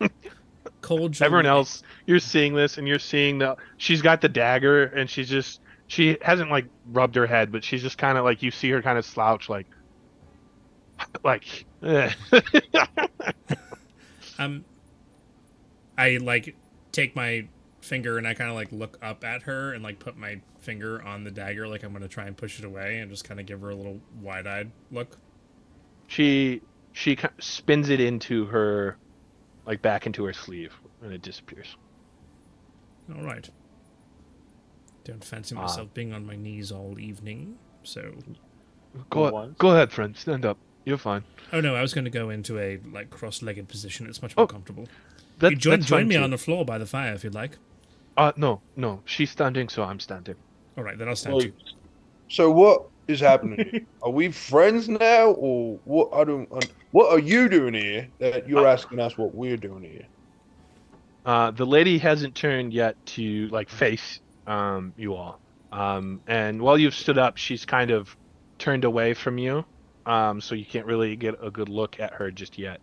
cordial. Everyone else, you're seeing this, and you're seeing she's got the dagger, and she hasn't like rubbed her head, but she's just kind of like, you see her kind of slouch, like. I take my finger and I kind of look up at her and put my finger on the dagger, like I'm going to try and push it away, and just kind of give her a little wide-eyed look. She spins it into her, back into her sleeve, and it disappears. All right. Don't fancy myself being on my knees all evening. So, Go Once. go ahead, friend. Stand up. You're fine. oh no, I was going to go into a like cross-legged position. It's much more Oh, comfortable. That, You join that's fine me too. on the floor by the fire if you'd like. No. She's standing, so I'm standing. All right, then I'll stand Like, too. so what is happening here? Are we friends now, or what? I don't. What are you doing here that you're asking us what we're doing here? The lady hasn't turned yet to like face you all. And while you've stood up, she's kind of turned away from you. So you can't really get a good look at her just yet.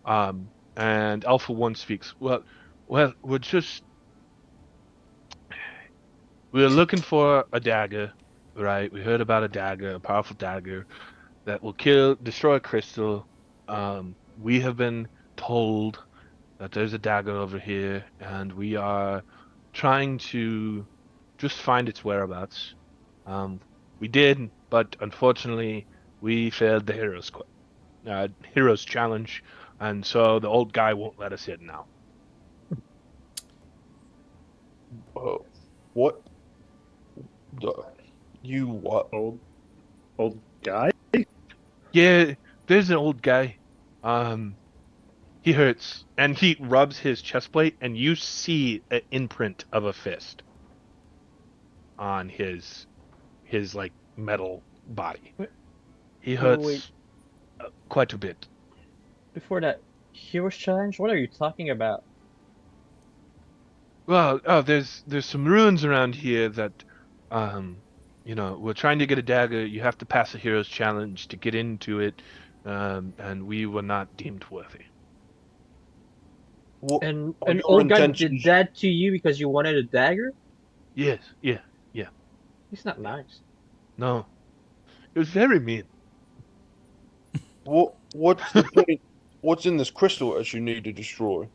And Alpha One speaks. Well, we're looking for a dagger, right? We heard about a dagger, a powerful dagger that will destroy a crystal. We have been told that there's a dagger over here, and we are trying to just find its whereabouts. Um, we did, but unfortunately, we failed the heroes challenge, and so the old guy won't let us in now. Oh, what? The, you what? Old guy. Yeah, there's an old guy. Um, he hurts, and he rubs his chest plate, and you see an imprint of a fist on his like metal body. Wait, He wait. hurts quite a bit. Before that Heroes Challenge, what are you talking about? Well, there's some ruins around here that, we're trying to get a dagger. You have to pass a hero's challenge to get into it, and we were not deemed worthy. What And are an your old guy did intentions? that to you because you wanted a dagger? Yes, yeah. He's not nice. No, it was very mean. What's the point? What's in this crystal that you need to destroy?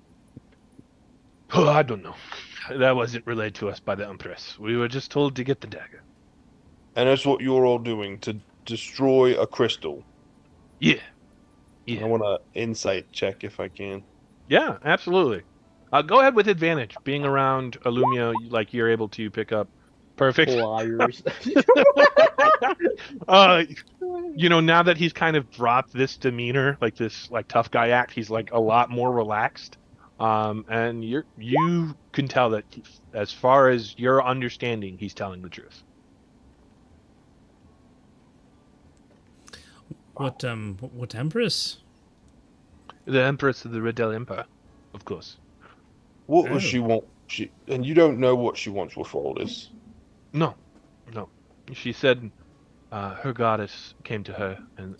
Oh, I don't know. That wasn't relayed to us by the Empress. We were just told to get the dagger. And that's what you're all doing to destroy a crystal. Yeah, I yeah, want to insight check if I can. yeah, absolutely. Go ahead with advantage. Being around Illumio, like you're able to pick up. Perfect. Liars. uh, now that he's kind of dropped this demeanor, like this like tough guy act, he's like a lot more relaxed. And you can tell that as far as your understanding, he's telling the truth. What Empress? The Empress of the Riddell Empire, of course. What does Oh. she want? And you don't know what she wants with all this. No. She said her goddess came to her, and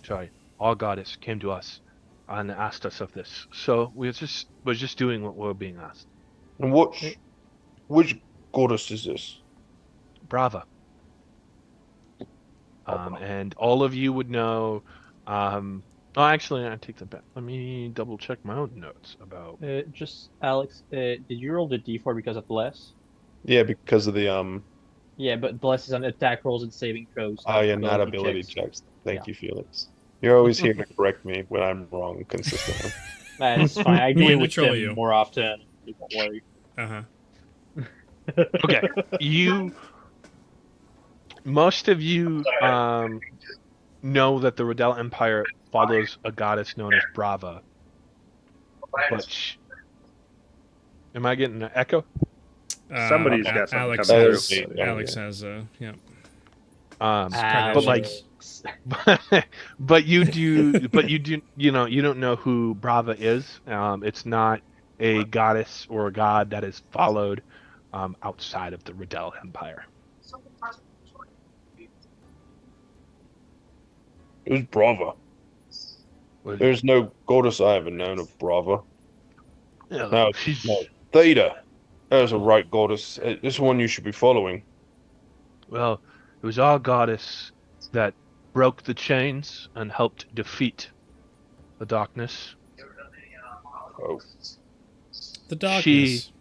sorry, our goddess came to us and asked us of this. So we're just doing what we're being asked. And which goddess is this? Brava. And all of you would know. Actually, I take that back. Let me double check my own notes about. Just Alex, did you roll the d4 because of Bless? Yeah, because of the Yeah, but Bless is on attack rolls and saving throws, not yeah, not ability ability checks. checks. Thank Yeah. you, Felix. You're always here to correct me when I'm wrong consistently. That's fine. I do Me it and with troll them you. more often. You don't worry. Uh huh. Okay, most of you know that the Riddell Empire follows a goddess known as Brava, but am I getting an echo? Somebody's got something Alex coming has. through. Alex has. Yeah. But like, Alex. but you do, you don't know who Brava is. It's not a goddess or a god that is followed outside of the Riddell Empire. Who's Brava? There's no goddess I ever known of Brava. No, She's no. Theta. There's a right goddess. This one you should be following. well, it was our goddess that broke the chains and helped defeat the darkness. Oh, The darkness.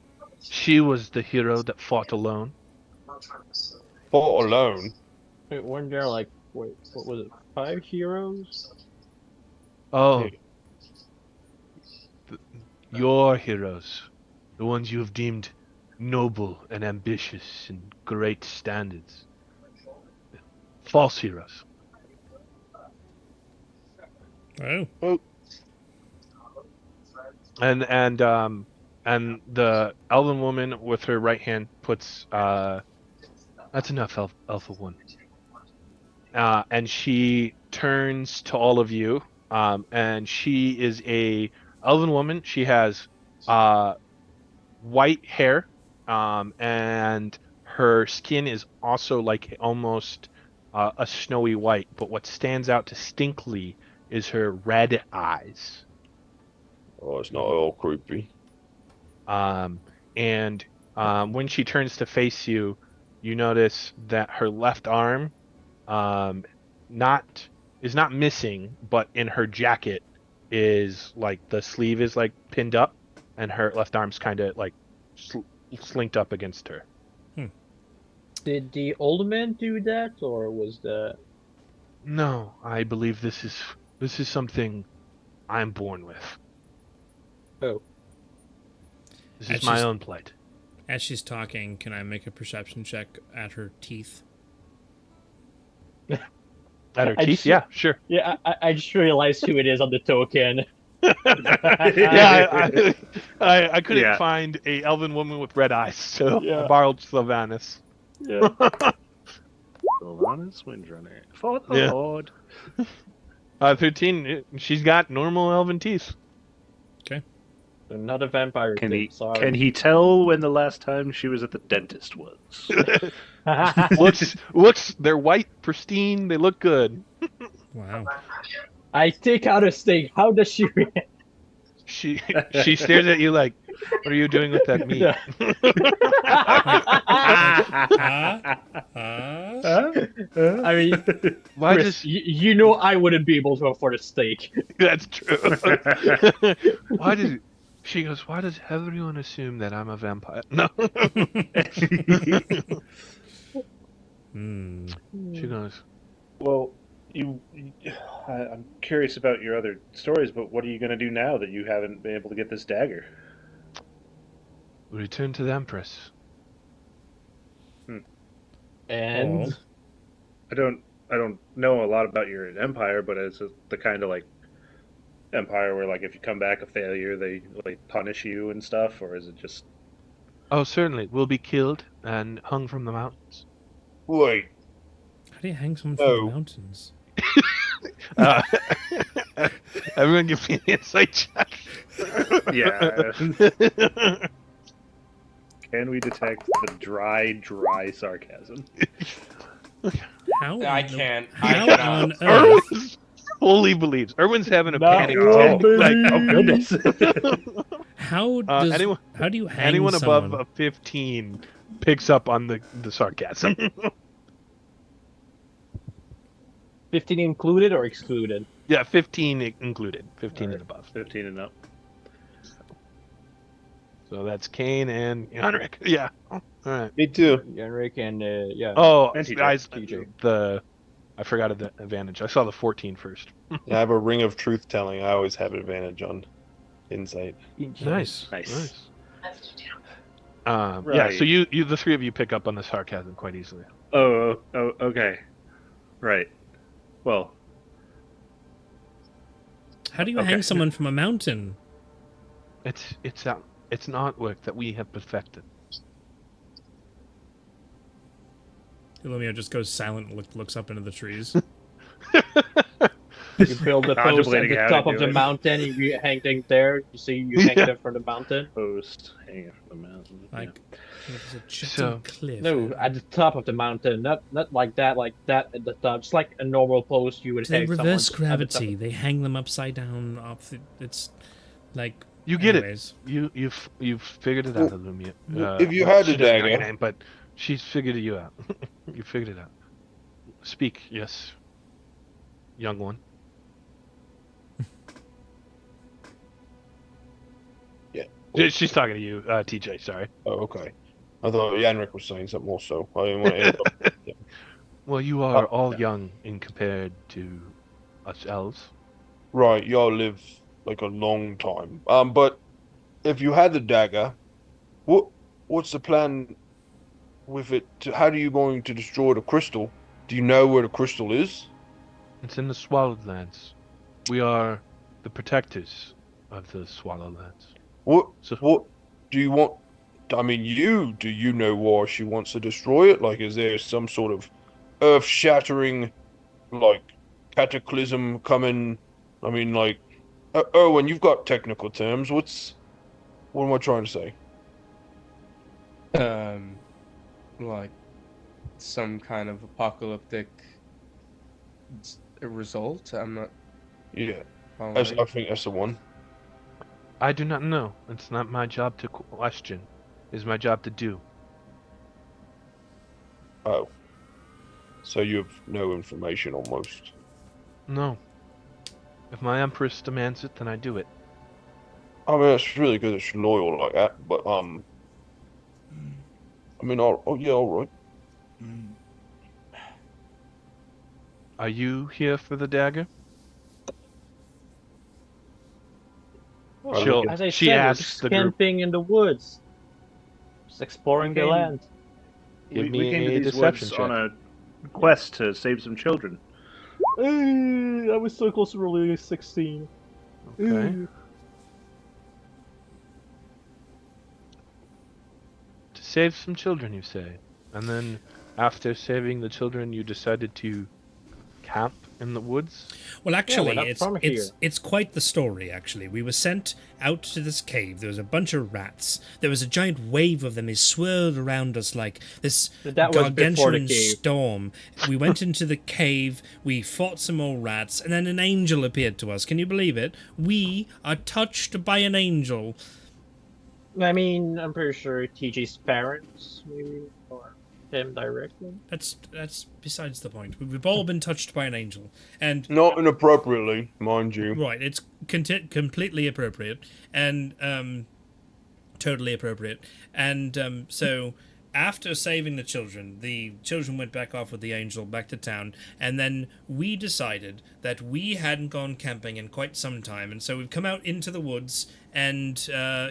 She was the hero that fought alone. fought alone. Wait, weren't there like, wait, what was it? 5 heroes? Oh, Yeah. your heroes, the ones you have deemed noble and ambitious and great standards. false heroes. Oh, And the elven woman with her right hand puts that's enough, Alpha One. And she turns to all of you. And she is a elven woman. She has white hair. And her skin is also like almost a snowy white. But what stands out distinctly is her red eyes. Oh, it's not all creepy. And when she turns to face you, you notice that her left arm not is not missing, but in her jacket is like the sleeve is like pinned up, and her left arm's kind of like slinked up against her. Did the old man do that, or was the? No, I believe this is something I'm born with. Oh, This As is my she's- own plight. as she's talking, can I make a perception check at her teeth? At her I teeth, just- yeah, sure. yeah. I just realized who it is on the token. Yeah, I couldn't Yeah. find a elven woman with red eyes, so Yeah. I borrowed Sylvanas. Yeah. Sylvanas Windrunner. For the Yeah. Lord. 13. She's got normal elven teeth. So not a vampire. Can thing, he sorry. can he tell when the last time she was at the dentist was? looks they're white, pristine, they look good. Wow. I take out a stake. How does she react? She stares at you like, what are you doing with that meat? I mean, Why Chris, does you know I wouldn't be able to afford a steak. that's true. Why does she goes, why does everyone assume that I'm a vampire? No. Hmm. She goes, Well, I'm curious about your other stories, but what are you going to do now that you haven't been able to get this dagger? return to the Empress. And Oh. I don't know a lot about your empire, but it's the kind of like empire where like if you come back a failure, they like punish you and stuff, or is it just Oh, certainly. We'll be killed and hung from the mountains. Wait, How do you hang someone from No. the mountains? Uh, everyone give me an insight check. yeah? Can we detect the dry sarcasm? How? I on the- can't. How I cannot. on earth? Erwin fully believes. Erwin's having a Not panic one attack. Like, Oh goodness! How does? anyone- how do you hang anyone someone? above a 15 picks up on the sarcasm. 15 included or excluded? Yeah, 15 included. 15 and above. 15 and up. So that's Kane and Henrik. Yeah. All right. me too. Henrik and yeah. Oh, And TJ. guys, TJ. I forgot the advantage. I saw the 14 first. Yeah, I have a ring of truth telling. I always have advantage on insight. Nice. Nice. Yeah, Right. so you the three of you pick up on the sarcasm quite easily. Oh, okay. Right. Well, How do you Okay. hang someone from a mountain? It's an artwork that we have perfected. Illumio just goes silent and looks up into the trees. You build a post at Contemplating the how top to of do the it. mountain, and you hang them there. You see, you hang Yeah. them from the mountain. post hanging from the mountain. Like, there's a gentle So- cliff. No, at the top of the mountain, not like that at the top. Just like a normal post, you would They hang reverse someone at the top gravity. of- They hang them upside down. It's like You get anyways. it. You've figured it out, Illumia. if you had a she doesn't know your dagger- name, but she's figured you out. You figured it out. Speak, yes, young one. She's talking to you, TJ. Sorry. Oh, okay. I thought Yanrick was saying something also. I didn't want to interrupt. Well, you are Oh, all yeah. young in compared to us elves. Right, y'all live like a long time. But if you had the dagger, what's the plan with it? How are you going to destroy the crystal Do you know where the crystal is? It's in the Swallowed Lands. We are the protectors of the Swallowed Lands. What So what do you want? I mean, do you know why she wants to destroy it? Like, is there some sort of earth-shattering, like, cataclysm coming? I mean, like, Erwin, you've got technical terms. What am I trying to say? Um, like some kind of apocalyptic result. I'm not Yeah, I following. think that's the one. I do not know. It's not my job to question. It's my job to do. Oh, so you have no information almost. No. If my Empress demands it, then I do it. I mean, it's really good that you're loyal like that, but I mean, oh yeah, all right. Are you here for the dagger? I look She'll. at As I She said, we're asks just the group. camping in the woods, just exploring the came- land. Give we me came to a these deception woods check. on a quest to save some children. I was so close to rolling a 16. Okay. To save some children, you say. And then, after saving the children, you decided to camp in the woods? Well, we're actually, not from here. it's quite the story. Actually, we were sent out to this cave. There was a bunch of rats. There was a giant wave of them. They swirled around us like this That was before the gargantuan cave. storm. We went into the cave. We fought some more rats, and then an angel appeared to us. Can you believe it? We are touched by an angel. I mean, I'm pretty sure TJ's parents, maybe, or him directly. That's besides the point. We've all been touched by an angel, and Not inappropriately, mind you. right, it's completely appropriate and totally appropriate. And so after saving the children went back off with the angel back to town, and then we decided that we hadn't gone camping in quite some time, and so we've come out into the woods, and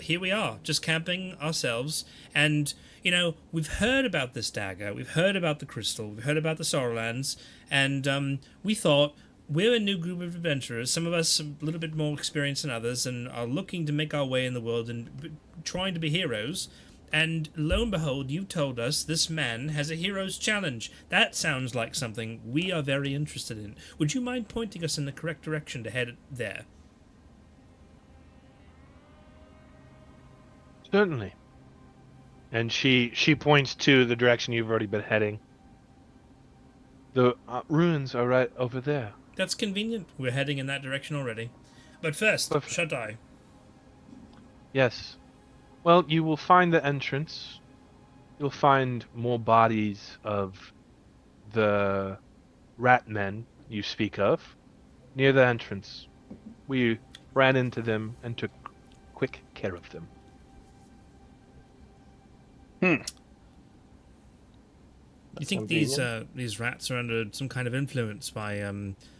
here we are, just camping ourselves. And you know, we've heard about this dagger, we've heard about the crystal, we've heard about the Sorrowlands, and we thought, we're a new group of adventurers, some of us a little bit more experienced than others, and are looking to make our way in the world and trying to be heroes. And lo and behold, you told us this man has a hero's challenge. That sounds like something we are very interested in. Would you mind pointing us in the correct direction to head there? Certainly. And she points to the direction you've already been heading. The ruins are right over there. That's convenient. We're heading in that direction already. But first, Perfect. Shaddai. Yes. Well, you will find the entrance. You'll find more bodies of the rat men you speak of near the entrance. We ran into them and took quick care of them. You think these rats are under some kind of influence by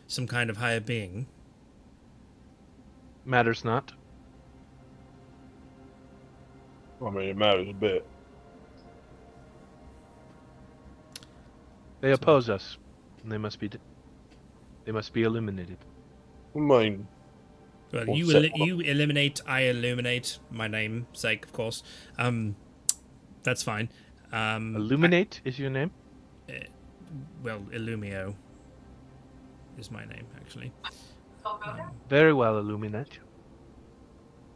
some kind of higher being? Matters not. I mean, it matters a bit. They oppose us, and they must be eliminated. I mean, Well, Well, you eliminate, I illuminate. My name sake, of course. That's fine. Illuminate is your name? Well, Illumio is my name, actually. Very well, Illuminate.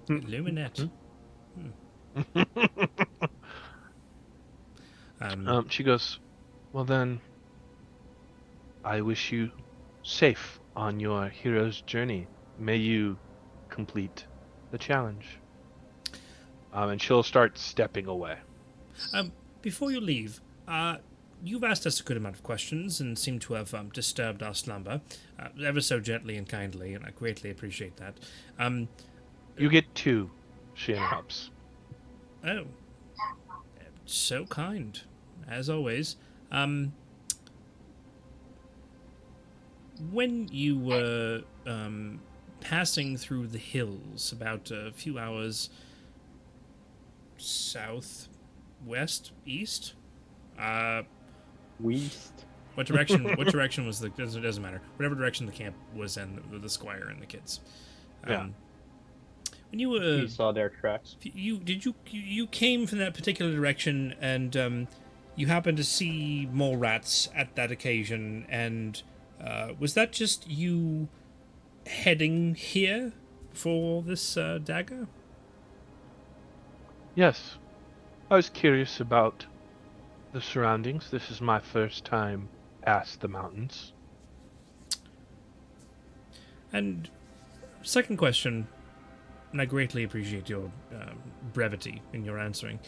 Illuminate. She goes, well then, I wish you safe on your hero's journey. May you complete the challenge. And she'll start stepping away. Before you leave, you've asked us a good amount of questions and seem to have disturbed our slumber, ever so gently and kindly, and I greatly appreciate that. You get 2, she interrupts. Oh, so kind, as always. When you were passing through the hills about a few hours south, west, east, Weast. What direction? What direction was the? It doesn't matter. Whatever direction the camp was in, the squire and the kids. Yeah. When you We saw their tracks. you came from that particular direction, and you happened to see mole rats at that occasion, and was that just you heading here for this dagger? Yes. I was curious about the surroundings. This is my first time past the mountains. And second question, and I greatly appreciate your brevity in your answering.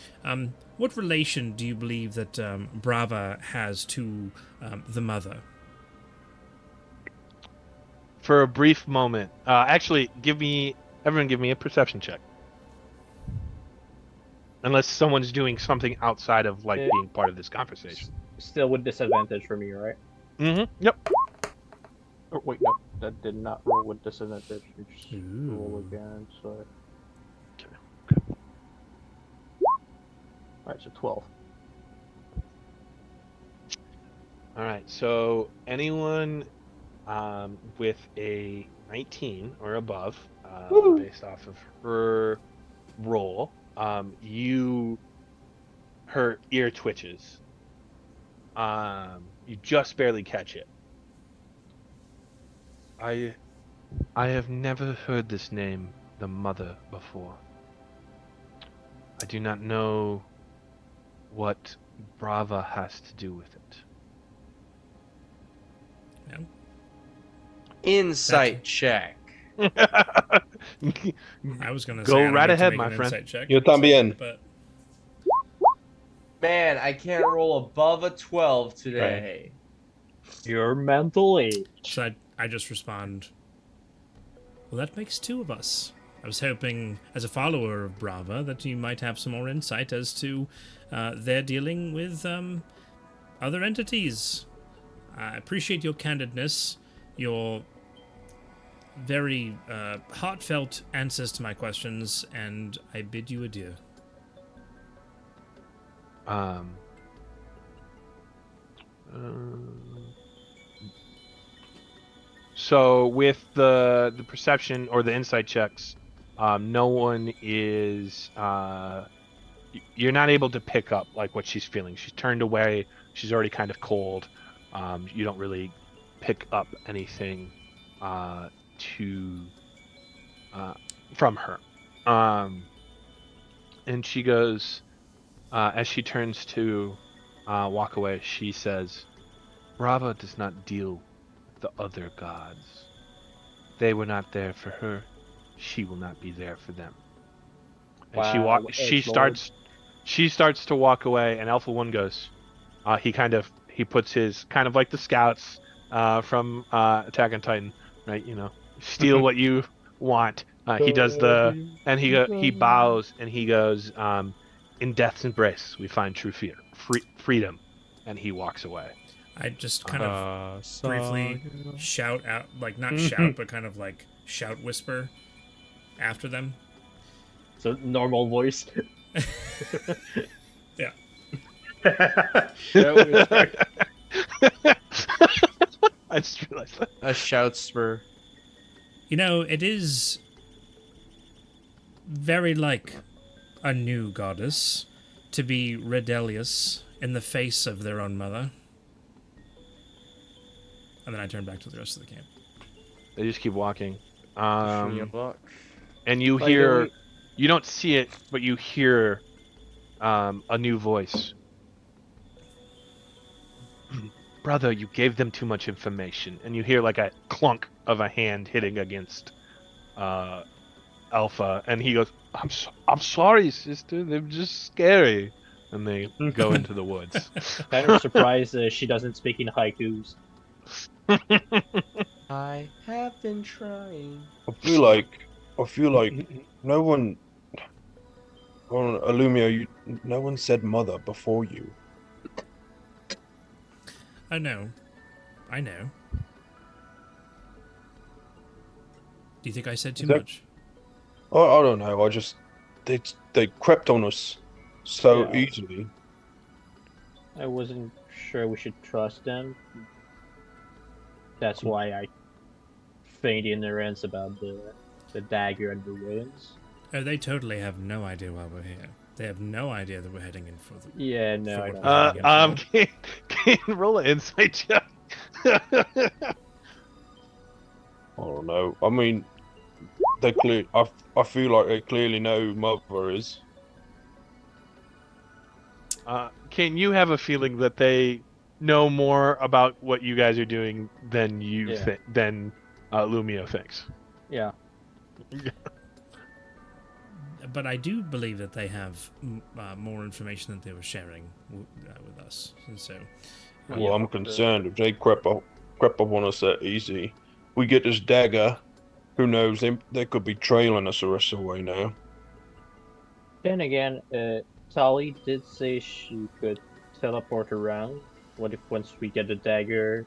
What relation do you believe that Brava has to the mother? For a brief moment, actually, everyone give me a perception check. Unless someone's doing something outside of being part of this conversation. Still with disadvantage for me, right? Mm-hmm. Yep. Oh, wait, no, that did not roll with disadvantage. You just Ooh. roll again. So. Alright, so 12. All right. So anyone with a 19 or above, based off of her roll, her ear twitches. You just barely catch it. I have never heard this name, the Mother, before. I do not know what Brava has to do with it. No? Insight check. I was going to Go say I don't right need to ahead, make my an friend. insight check. Yo también. But Man, I can't roll above a 12 today. Your mental age. so I just respond, well, that makes two of us. I was hoping, as a follower of Brava, that you might have some more insight as to their dealing with other entities. I appreciate your candidness, your very heartfelt answers to my questions, and I bid you adieu. So with the perception or the insight checks, no one is. You're not able to pick up like what she's feeling. She's turned away. She's already kind of cold. You don't really pick up anything from her. And she goes, as she turns to walk away, she says, Brava does not deal with the other gods. They were not there for her. She will not be there for them. And Wow, she starts to walk away, and Alpha One goes, he puts his kind of like the scouts from Attack on Titan, right? You know, steal what you want. He does and he bows and he goes, in death's embrace we find true freedom, and he walks away. I just kind of briefly shout out, like not shout, but kind of like shout whisper after them. So normal voice. Yeah. I just realized that. A shout spur. You know, it is very like a new goddess to be rebellious in the face of their own mother. And then I turn back to the rest of the camp. They just keep walking. Your luck. And you hear, you don't see it, but you hear a new voice. Brother, you gave them too much information. And you hear like a clunk of a hand hitting against Alpha, and he goes, I'm sorry, sister. They're just scary. And they go into the woods. Kind of surprised she doesn't speak in haikus. I have been trying. I feel like no one. Well, Illumio, no one said mother before you. I know. Do you think I said too much? I don't know. They crept on us so Yeah. easily. I wasn't sure we should trust them. That's why I feigned ignorance about the dagger and the ruins. Oh, they totally have no idea why we're here. They have no idea that we're heading in for the. Yeah, no, I what don't. we're heading in for. Can roll an insight check. I don't know. I mean, they clear. I feel like they clearly know who Mother is. Can you have a feeling that they know more about what you guys are doing than Lumio thinks? Yeah. But I do believe that they have more information that they were sharing with us. And so, Well, I'm concerned if they creep up on us that easy. We get this dagger. Who knows? They could be trailing us the rest of the way now. Then again, Tali did say she could teleport around. What if once we get the dagger,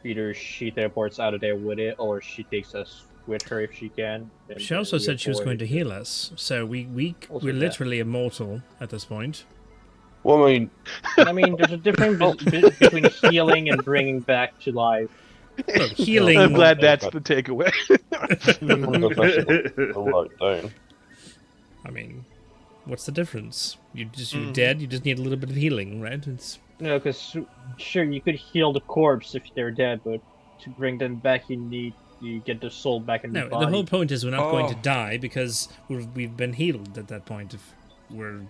either she teleports out of there with it, or she takes us with her if she can? she also said she was going to heal us. So we're literally immortal at this point. Well, I mean, there's a difference between healing and bringing back to life. Look, healing. I'm glad that's the takeaway. I mean, what's the difference? You're dead. You just need a little bit of healing, right? No, because sure you could heal the corpse if they're dead, but to bring them back, you get the soul back in the body. The whole point is we're not going to die because we've been healed at that point. If we're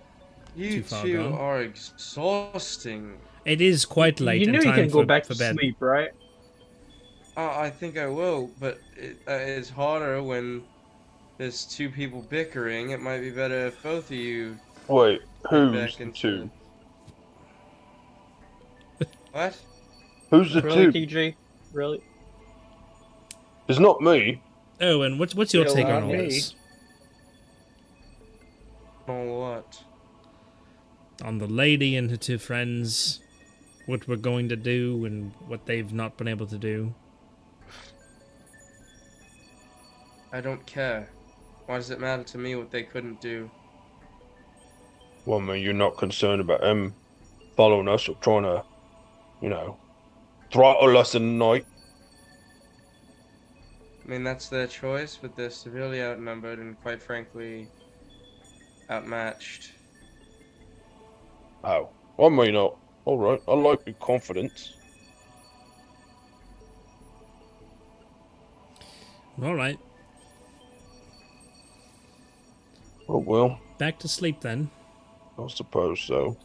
you too far two gone. are exhausting. It is quite late. You knew you can go back to bed. sleep, right? I think I will, but it's harder when there's two people bickering. It might be better if both of you. Wait, who's back the into two? What? Who's the Really, two? TJ? Really? It's not me. Oh, and what's your Still take not on all me. this? On what? On the lady and her two friends, what we're going to do and what they've not been able to do. I don't care. Why does it matter to me what they couldn't do? Well, I mean, you're not concerned about them following us or trying to, throttle us in the night. I mean, that's their choice, but they're severely outnumbered and, quite frankly, outmatched. Oh, I mean, all right. I like your confidence. All right, Oh well, back to sleep then. I suppose so.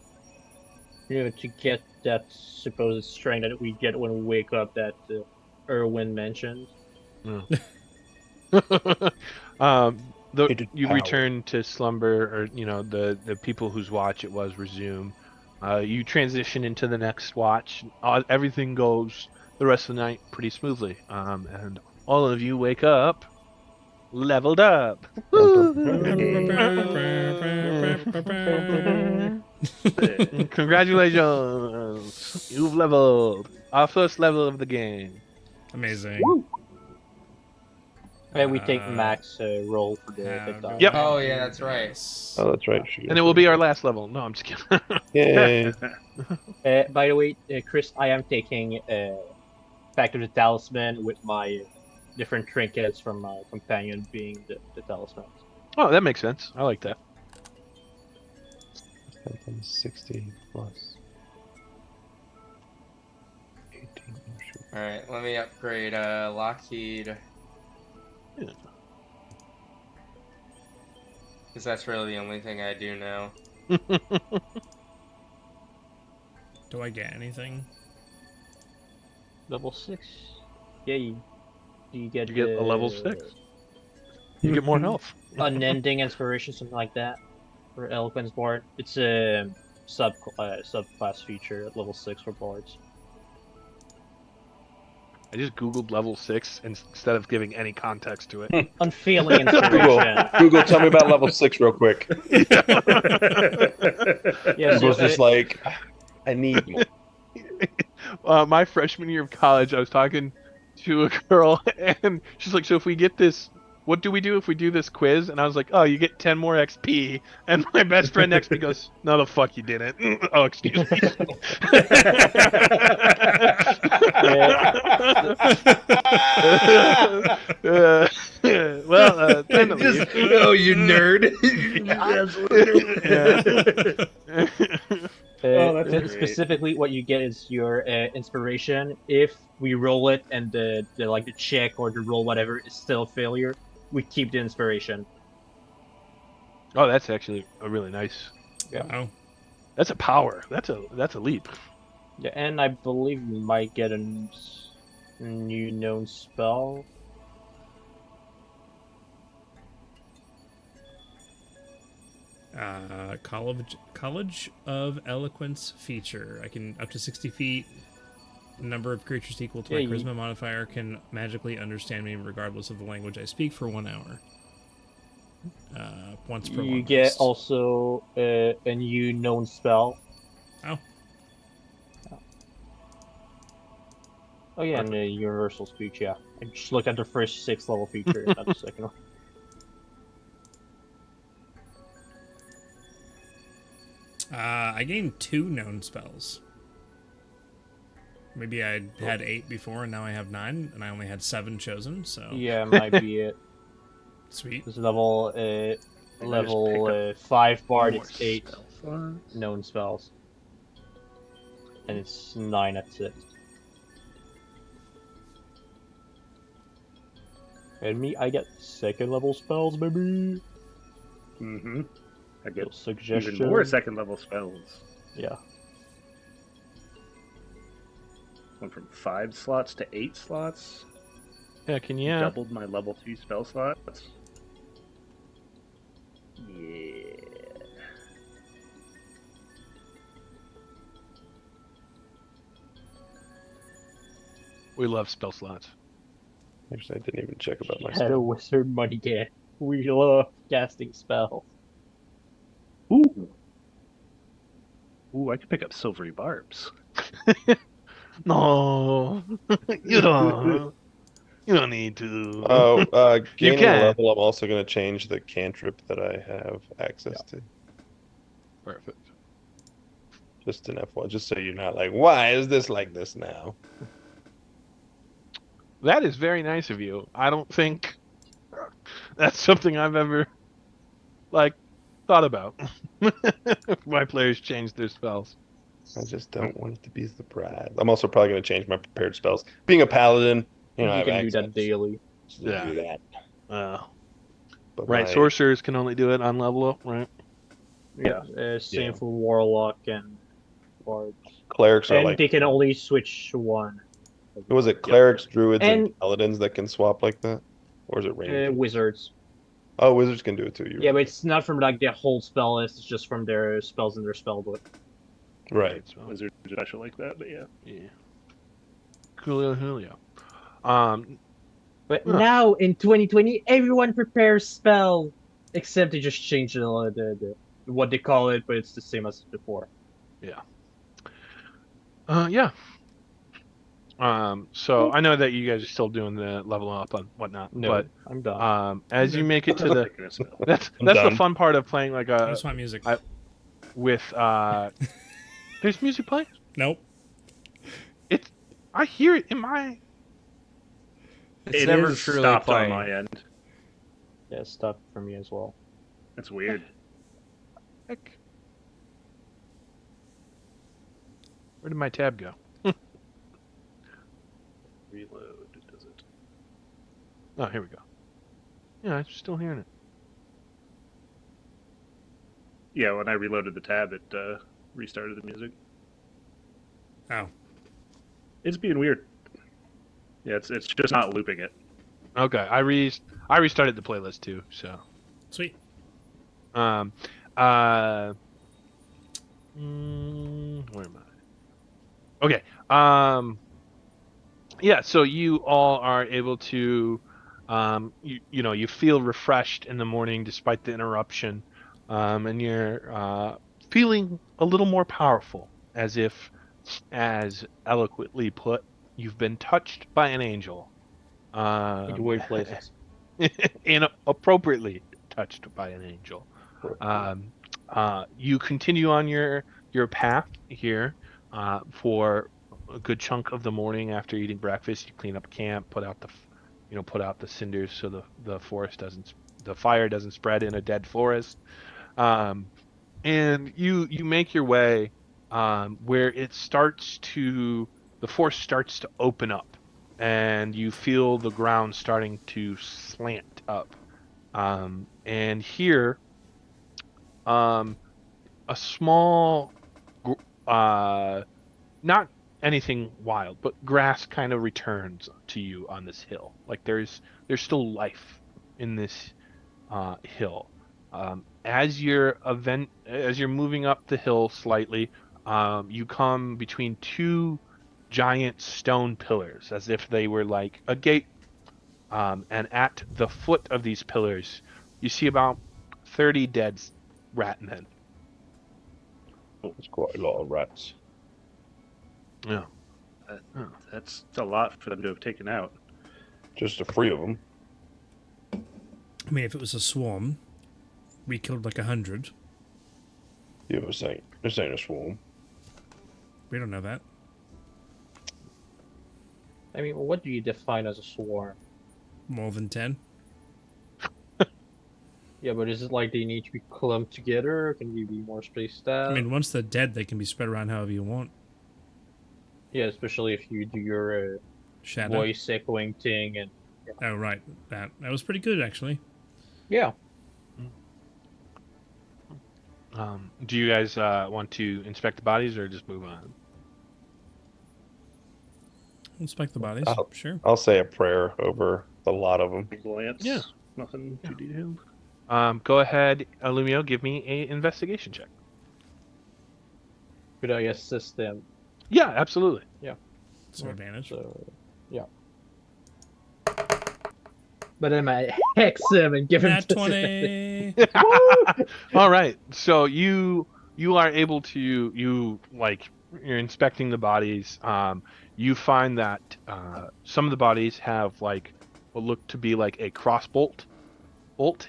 To get that supposed strength that we get when we wake up that Erwin mentioned. You power. return to slumber, or the people whose watch it was resume. You transition into the next watch. Everything goes the rest of the night pretty smoothly, and all of you wake up leveled up. Congratulations, you've leveled. Our first level of the game. Amazing. And we take max roll for the dog. Yep. Oh, yeah, that's right. Oh, that's right. And it will be our last level. No, I'm just kidding. Yay. By the way, Chris, I am taking back of the talisman with my different trinkets from my companion being the talisman. Oh, that makes sense. I like that. 60 plus 18. Alright, let me upgrade Lockheed. Yeah. Because that's really the only thing I do now. Do I get anything? Level 6? Yeah, you get a level 6. You get more health. unending inspiration, something like that, for Eloquence Bard. It's a subclass feature at level 6 for bards. I just googled level 6 instead of giving any context to it. Unfailing inspiration. Google, tell me about level 6 real quick. Yeah, Google's just like, I need more. My freshman year of college, I was talking to a girl, and she's like, "So if we get this what do we do if we do this quiz? And I was like, oh, you get 10 more XP. And my best friend next to me goes, no, the fuck you didn't. Oh, excuse me. Time to leave. Oh, you nerd! Oh, that's great. Specifically, what you get is your inspiration. If we roll it and the check or the roll whatever is still a failure, we keep the inspiration. Oh, that's actually a really nice. Yeah. Wow. That's a power. That's a leap. Yeah, and I believe you might get a new known spell. College of Eloquence feature. I can up to 60 feet. Number of creatures equal to my charisma modifier can magically understand me regardless of the language I speak for 1 hour. Once per You long get rest. also a new known spell. Oh. Oh yeah, and the universal speech. Yeah, I just looked at the first 6 level feature, not the second one. I gained 2 known spells. Maybe I had 8 before, and now I have 9, and I only had 7 chosen. So Yeah, might be it. sweet. This level 5 bard. It's 8 slots. known spells, and it's 9 at 6. And me, I get 2nd level spells, baby. Mm-hmm. I get Suggestion. even more 2nd level spells. Yeah. Went from 5 slots to 8 slots. Yeah, can you? Doubled my level 2 spell slots. Yeah. We love spell slots. Actually, I didn't even check about my Had a stuff. wizard money get. We love casting spells. Ooh. Ooh, I could pick up silvery barbs. No, you don't. You don't need to. Oh, gaining a can. level, I'm also going to change the cantrip that I have access to. Perfect. Just an FY, just so you're not like, why is this like this now? That is very nice of you. I don't think that's something I've ever thought about. My players change their spells. I just don't want it to be a surprise. I'm also probably going to change my prepared spells. Being a paladin, I You have can do access that daily. to do that. But Right, sorcerers can only do it on level up, right? Yeah, same Yeah. for warlock and bards. Clerics are And like, they can only switch one. what was it? Clerics, druids, and And- paladins that can swap like that? Or is it ranged? Wizards. Oh, wizards can do it too. You're Yeah, right. but it's not from like their whole spell list. It's just from their spells in their spell book. Right. So, Wizard special like that, but yeah. yeah. Julio. But Huh. now in 2020, everyone prepares spell, except they just change the what they call it, but it's the same as before. Yeah. So I know that you guys are still doing the level up and whatnot, No, but I'm done. as you make it to the Picking a spell. that's I'm the done. fun part of playing like I a just want music. with there's music playing. Nope. I hear it in my. It's It never is truly stopped playing. on my end. Yeah, stop for me as well. That's weird. Heck. Where did my tab go? Reload, does it? Oh, here we go. Yeah, I'm still hearing it. Yeah, when I reloaded the tab, it restarted the music. Oh. It's being weird. Yeah, it's just not looping it. Okay, I restarted the playlist too. So, Sweet. where am I? Okay. Yeah. So you all are able to, you feel refreshed in the morning despite the interruption, and you're feeling a little more powerful, as if, as eloquently put, you've been touched by an angel. Good word places. inappropriately touched by an angel. Um, you continue on your path here for a good chunk of the morning after eating breakfast. You clean up camp, put out the cinders so the fire doesn't spread in a dead forest. Um, and you make your way where the force starts to open up, and you feel the ground starting to slant up. And here, um, a small, gr- not anything wild, but grass kind of returns to you on this hill. Like there's still life in this hill. As you're moving up the hill slightly, you come between two giant stone pillars, as if they were like a gate. And at the foot of these pillars, you see about 30 dead rat men. It's quite a lot of rats. Yeah. That, that's a lot for them to have taken out. Just the three of them. I mean, if it was a swarm, we killed like 100. Yeah, this ain't a swarm. We don't know that. I mean, what do you define as a swarm? More than 10. Yeah, but is it like they need to be clumped together? Can you be more spaced I out? mean, once they're dead, they can be spread around however you want. Yeah, especially if you do your Shadow. voice echoing thing and Oh, right. That was pretty good, actually. yeah. Do you guys want to inspect the bodies or just move on? Inspect the bodies. I'll- Sure. I'll say a prayer over a lot of them. Glance. Yeah. Nothing Yeah. too detailed. Go ahead, Lumio, give me a investigation check. Could I assist them? Yeah, absolutely. Some advantage. So yeah. But then my hex him and give him Nat disadvantage. 20! All right. So you are able to you're inspecting the bodies. You find that some of the bodies have like what look to be like a bolt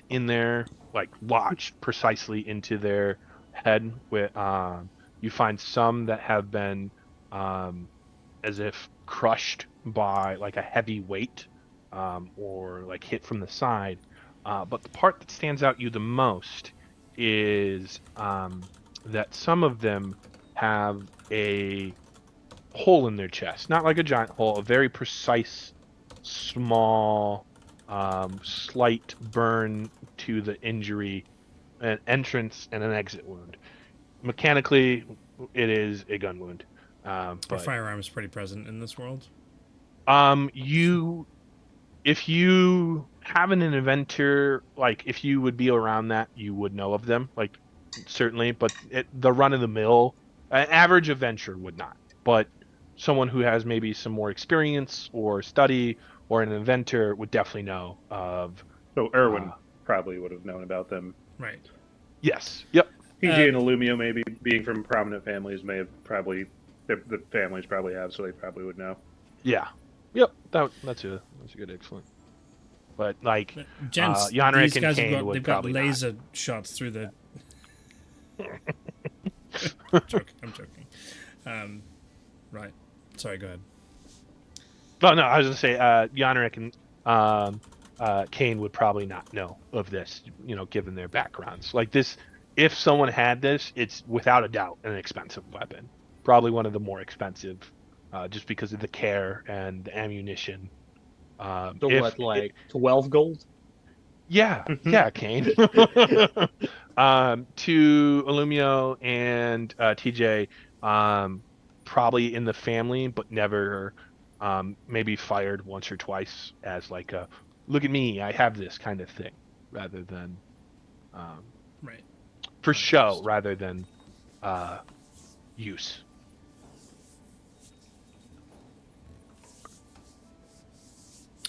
in there, like lodged precisely into their head. With you find some that have been as if crushed by like a heavy weight, or like hit from the side. But the part that stands out you the most is that some of them have a hole in their chest, not like a giant hole, a very precise, small, slight burn to the injury, an entrance and an exit wound. Mechanically, it is a gun wound. Our But firearm is pretty present in this world. you if you have an inventor, like if you would be around that, you would know of them, like certainly. But the run of the mill, an average adventurer would not. But someone who has maybe some more experience or study or an inventor would definitely know of. So Erwin Uh, probably would have known about them. Right. yes. Yep. PJ and Illumio, maybe being from prominent families, may have probably the families probably have, so they probably would know. Yeah. Yep. That's a good excellent. But like Gents, Yanrick these and guys Kane would they've got probably not. laser shots through the... I'm joking. Right. Sorry, go ahead. Oh no, I was gonna say Yanrick and Kane would probably not know of this, given their backgrounds. Like this, if someone had this, it's without a doubt an expensive weapon. Probably one of the more expensive, just because of the care and the ammunition. So what, like 12 gold? Yeah, Kane. To Illumio and TJ, probably in the family, but never, maybe fired once or twice as like a look at me, I have this kind of thing, rather than Right. for show, rather than use.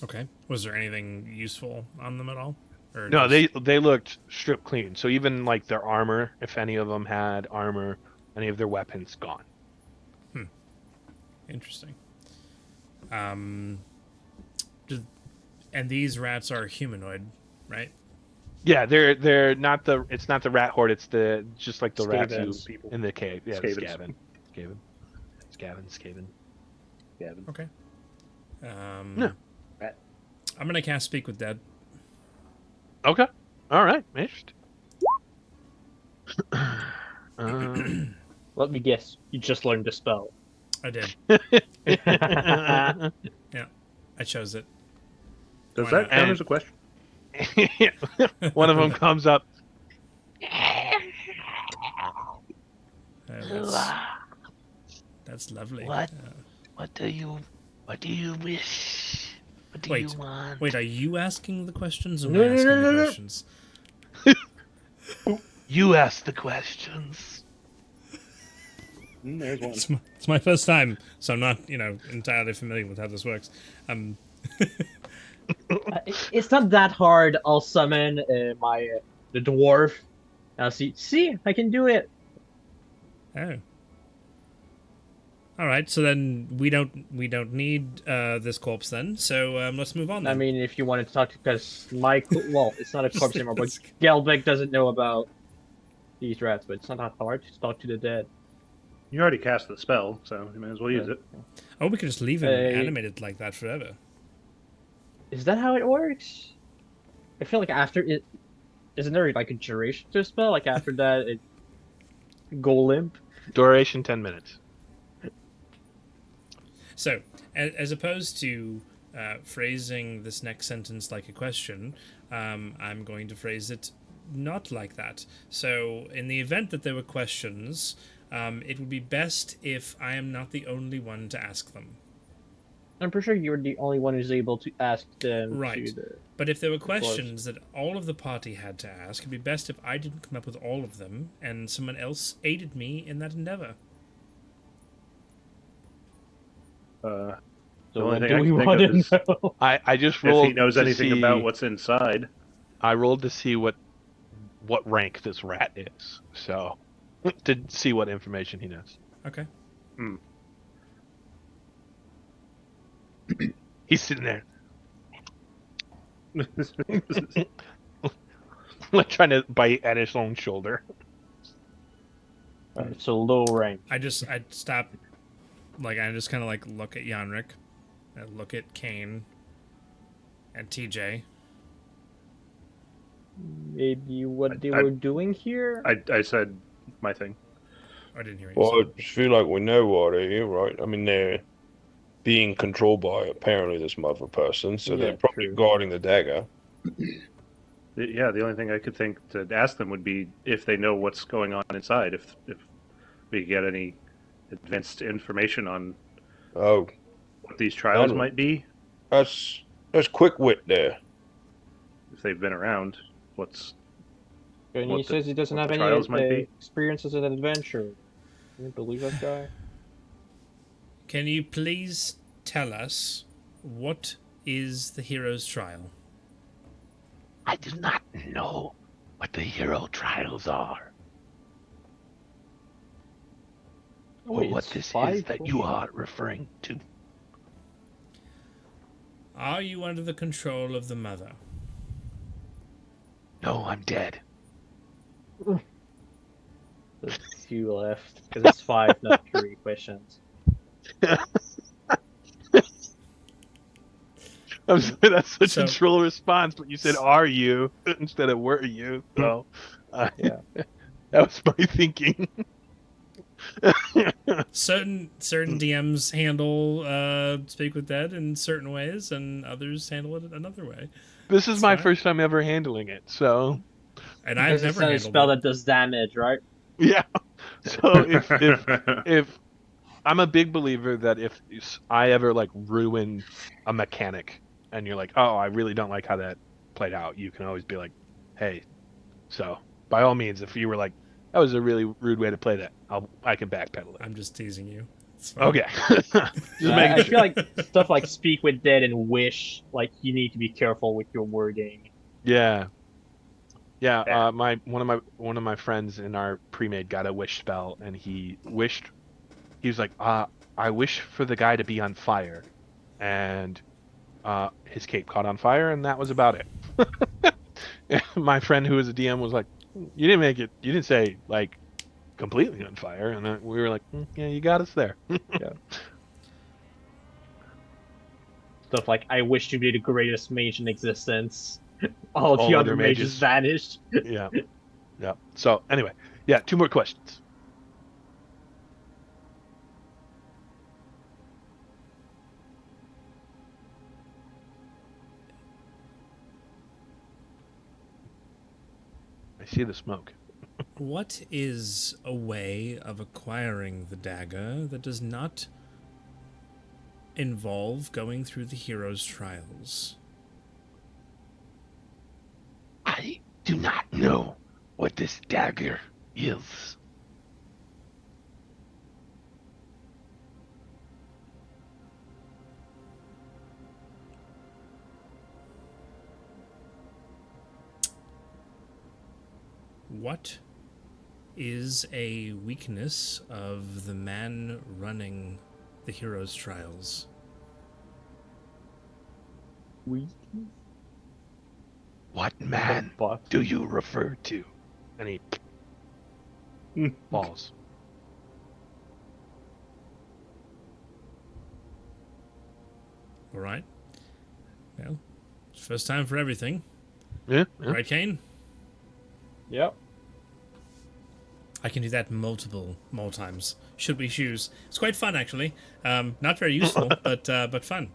Okay. Was there anything useful on them at all? Or No, just- they looked stripped clean. So even like their armor, if any of them had armor, any of their weapons gone. Interesting. Did And these rats are humanoid, right? Yeah, they're not the. It's not the rat horde. It's just like the rats who Skavens. People. in the cave. Yeah, the Skavens. Skaven. Gavin. Okay. Yeah. I'm gonna cast Speak with Dead. Okay. All right. Interesting. Let me guess. You just learned the spell. I did. I Yeah, I chose it. Does Why that not? count as a question? One of them comes up. That's lovely. What? What do you wish? What do you want? Wait, are you asking the questions or am No, I no, asking no, the no, no. questions? You ask the questions. There's one. It's my first time, so I'm not, entirely familiar with how this works. It's not that hard. I'll summon the dwarf. I'll see, I can do it. Oh. All right, so then we don't need this corpse then. So let's move on. I Then. mean, if you wanted to talk to, because well, it's not a corpse anymore, but Gelbeck doesn't know about these rats, but it's not that hard to talk to the dead. You already cast the spell, so you might as well use it. Oh, we could just leave him animated like that forever. Is that how it works? I feel like after it, isn't there like a duration to a spell? Like after that, it go limp. Duration 10 minutes. So, as opposed to phrasing this next sentence like a question, I'm going to phrase it not like that. So, in the event that there were questions, it would be best if I am not the only one to ask them. I'm pretty sure you're the only one who's able to ask them. Right. To the... But if there were questions that all of the party had to ask, it'd be best if I didn't come up with all of them and someone else aided me in that endeavor. The So only what thing do I we can think want of is to know? I just rolled. if he knows to anything see, about what's inside. I rolled to see what rank this rat is. So to see what information he knows. Okay. He's sitting there, like trying to bite at his own shoulder. Alright, so low rank. I'd stop, I just kind of look at Yanrick, look at Kane, and TJ. Maybe what they I- were doing here? I said my thing. I didn't hear you. Well, I just feel like we know why they're here, right? I mean, they're being controlled by apparently this mother person, so Yeah, they're probably true. guarding the dagger. Yeah, the only thing I could think to ask them would be if they know what's going on inside. If we get any advanced information on Oh, what these trials Done. might be, that's quick wit there. if they've been around, what's And what he the- says he doesn't what have the any trials might be. experience as an adventurer. Can you believe that guy? Can you please tell us what is the hero's trial? I do not know what the hero trials are. Or Wait, what it's this is 5 that you are referring to. Are you under the control of the mother? No, I'm dead. There's 2 left. Because it's 5, not 3 questions. I'm sorry, that's such So- a troll response, but you said "are you" instead of "were you." So, Yeah. that was my thinking. Certain DMs handle Speak with Dead in certain ways, and others handle it another way. This is It's my fine. first time ever handling it, so And I've Because never it's not a handled spell it. that does damage, right? yeah. So if I'm a big believer that if I ever ruin a mechanic, and you're like, oh, I really don't like how that played out, you can always be like, hey. So by all means, if you were like, that was a really rude way to play that, I can backpedal it. I'm just teasing you. It's fine. Okay. Just making I sure. feel like stuff like speak with dead and wish, you need to be careful with your wording. Yeah. Yeah, Yeah. one of my friends in our pre-made got a wish spell, and he was like, I wish for the guy to be on fire, and his cape caught on fire, and that was about it. My friend who was a DM was like, "You didn't make it. You didn't say like completely on fire," and we were like, "Yeah, you got us there." Stuff like, I wish to be the greatest mage in existence. All the All other other mages mages. vanished. Yeah, yeah. So anyway, yeah, 2 more questions. I see the smoke. What is a way of acquiring the dagger that does not involve going through the hero's trials? I do not know what this dagger is. What is a weakness of the man running the hero's trials? What man Fuck. do you refer to? And he falls. All right. Well, it's first time for everything. Yeah. Yeah. Right, Kane? Yep. I can do that multiple more times. Should we choose? It's quite fun, actually. Not very useful, but fun.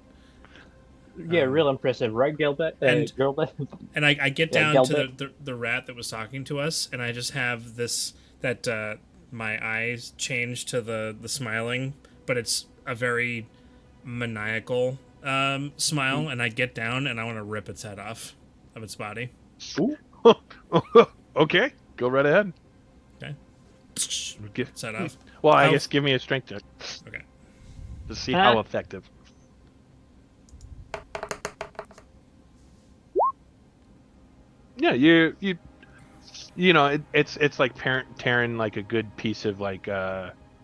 Yeah, real impressive, right, Gilbert? and- Gilbert? And I get Yeah, down to Gelbit. the rat that was talking to us, and I just have this that my eyes change to the smiling, but it's a very maniacal smile, and I get down and I want to rip its head off of its body. Okay, go right ahead. Okay. Give- Its head off. Well, I How- guess give me a strength check Okay. to see how effective. Yeah, you know it's like tearing like a good piece of like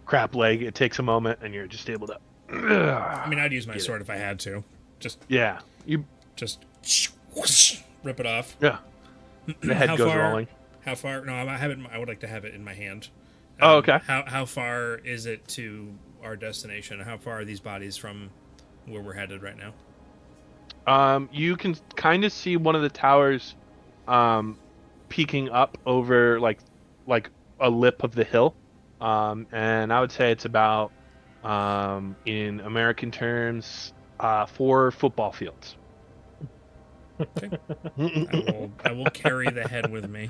crab leg. It takes a moment, and you're just able to. I mean, I'd use my Get it. sword if I had to. Just Yeah, you. just rip it off. Yeah, the head How goes far- rolling. How far? No, I have it. I would like to have it in my hand. Oh, okay. How far is it to our destination? How far are these bodies from where we're headed right now? You can kind of see one of the towers, peeking up over like a lip of the hill, and I would say it's about, in American terms, 4 football fields. I will carry the head with me.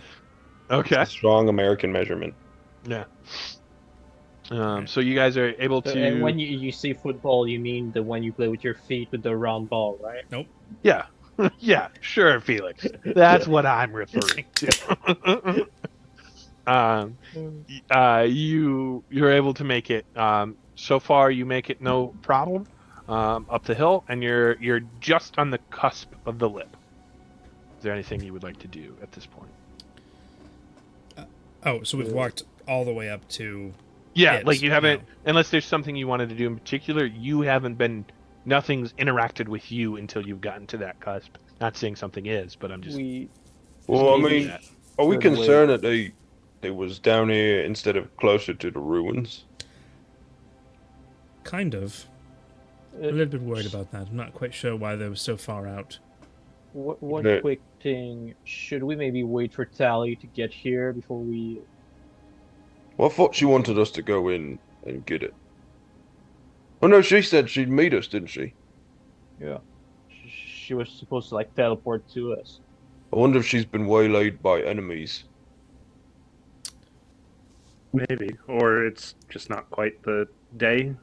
Okay. A strong American measurement. Yeah. So you guys are able So, to. and when you say football, you mean the one you play with your feet with the round ball, right? Nope. Yeah. Yeah, sure, Felix. That's what I'm referring to. You're able to make it. So far, you make it no problem up the hill, and you're just on the cusp of the lip. Is there anything you would like to do at this point? Oh, so we've walked all the way up to. Yeah, It, like you haven't, no. unless there's something you wanted to do in particular. You haven't been. Nothing's interacted with you until you've gotten to that cusp. Not saying something is, but I'm just. Well, I stating mean, that. are we Good way. concerned that they was down here instead of closer to the ruins? Kind of. A little bit worried about that. I'm not quite sure why they were so far out. One The- quick thing: should we maybe wait for Tally to get here before we? Well, I thought she wanted us to go in and get it. Oh no, she said she'd meet us, didn't she? Yeah. She was supposed to like teleport to us. I wonder if she's been waylaid by enemies. Maybe, or it's just not quite the day.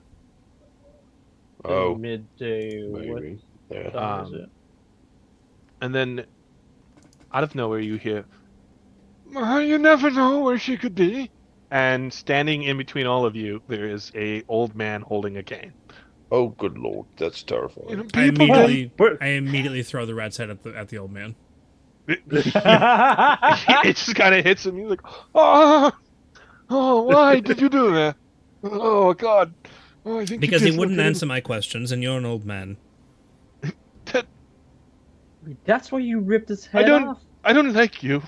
Oh, Midday. maybe. Yeah. What time is it? And then, out of nowhere, you hear, "You never know where she could be." And standing in between all of you, there is a old man holding a cane. Oh, good lord, that's terrifying. You know, I people immediately throw the rat's head at the old man. it just kind of hits him. He's like, "Oh, why did you do that? Oh God, oh, I think you Because he wouldn't dislocated answer my questions, and you're an old man. That's why you ripped his I head don't. off. I don't like you.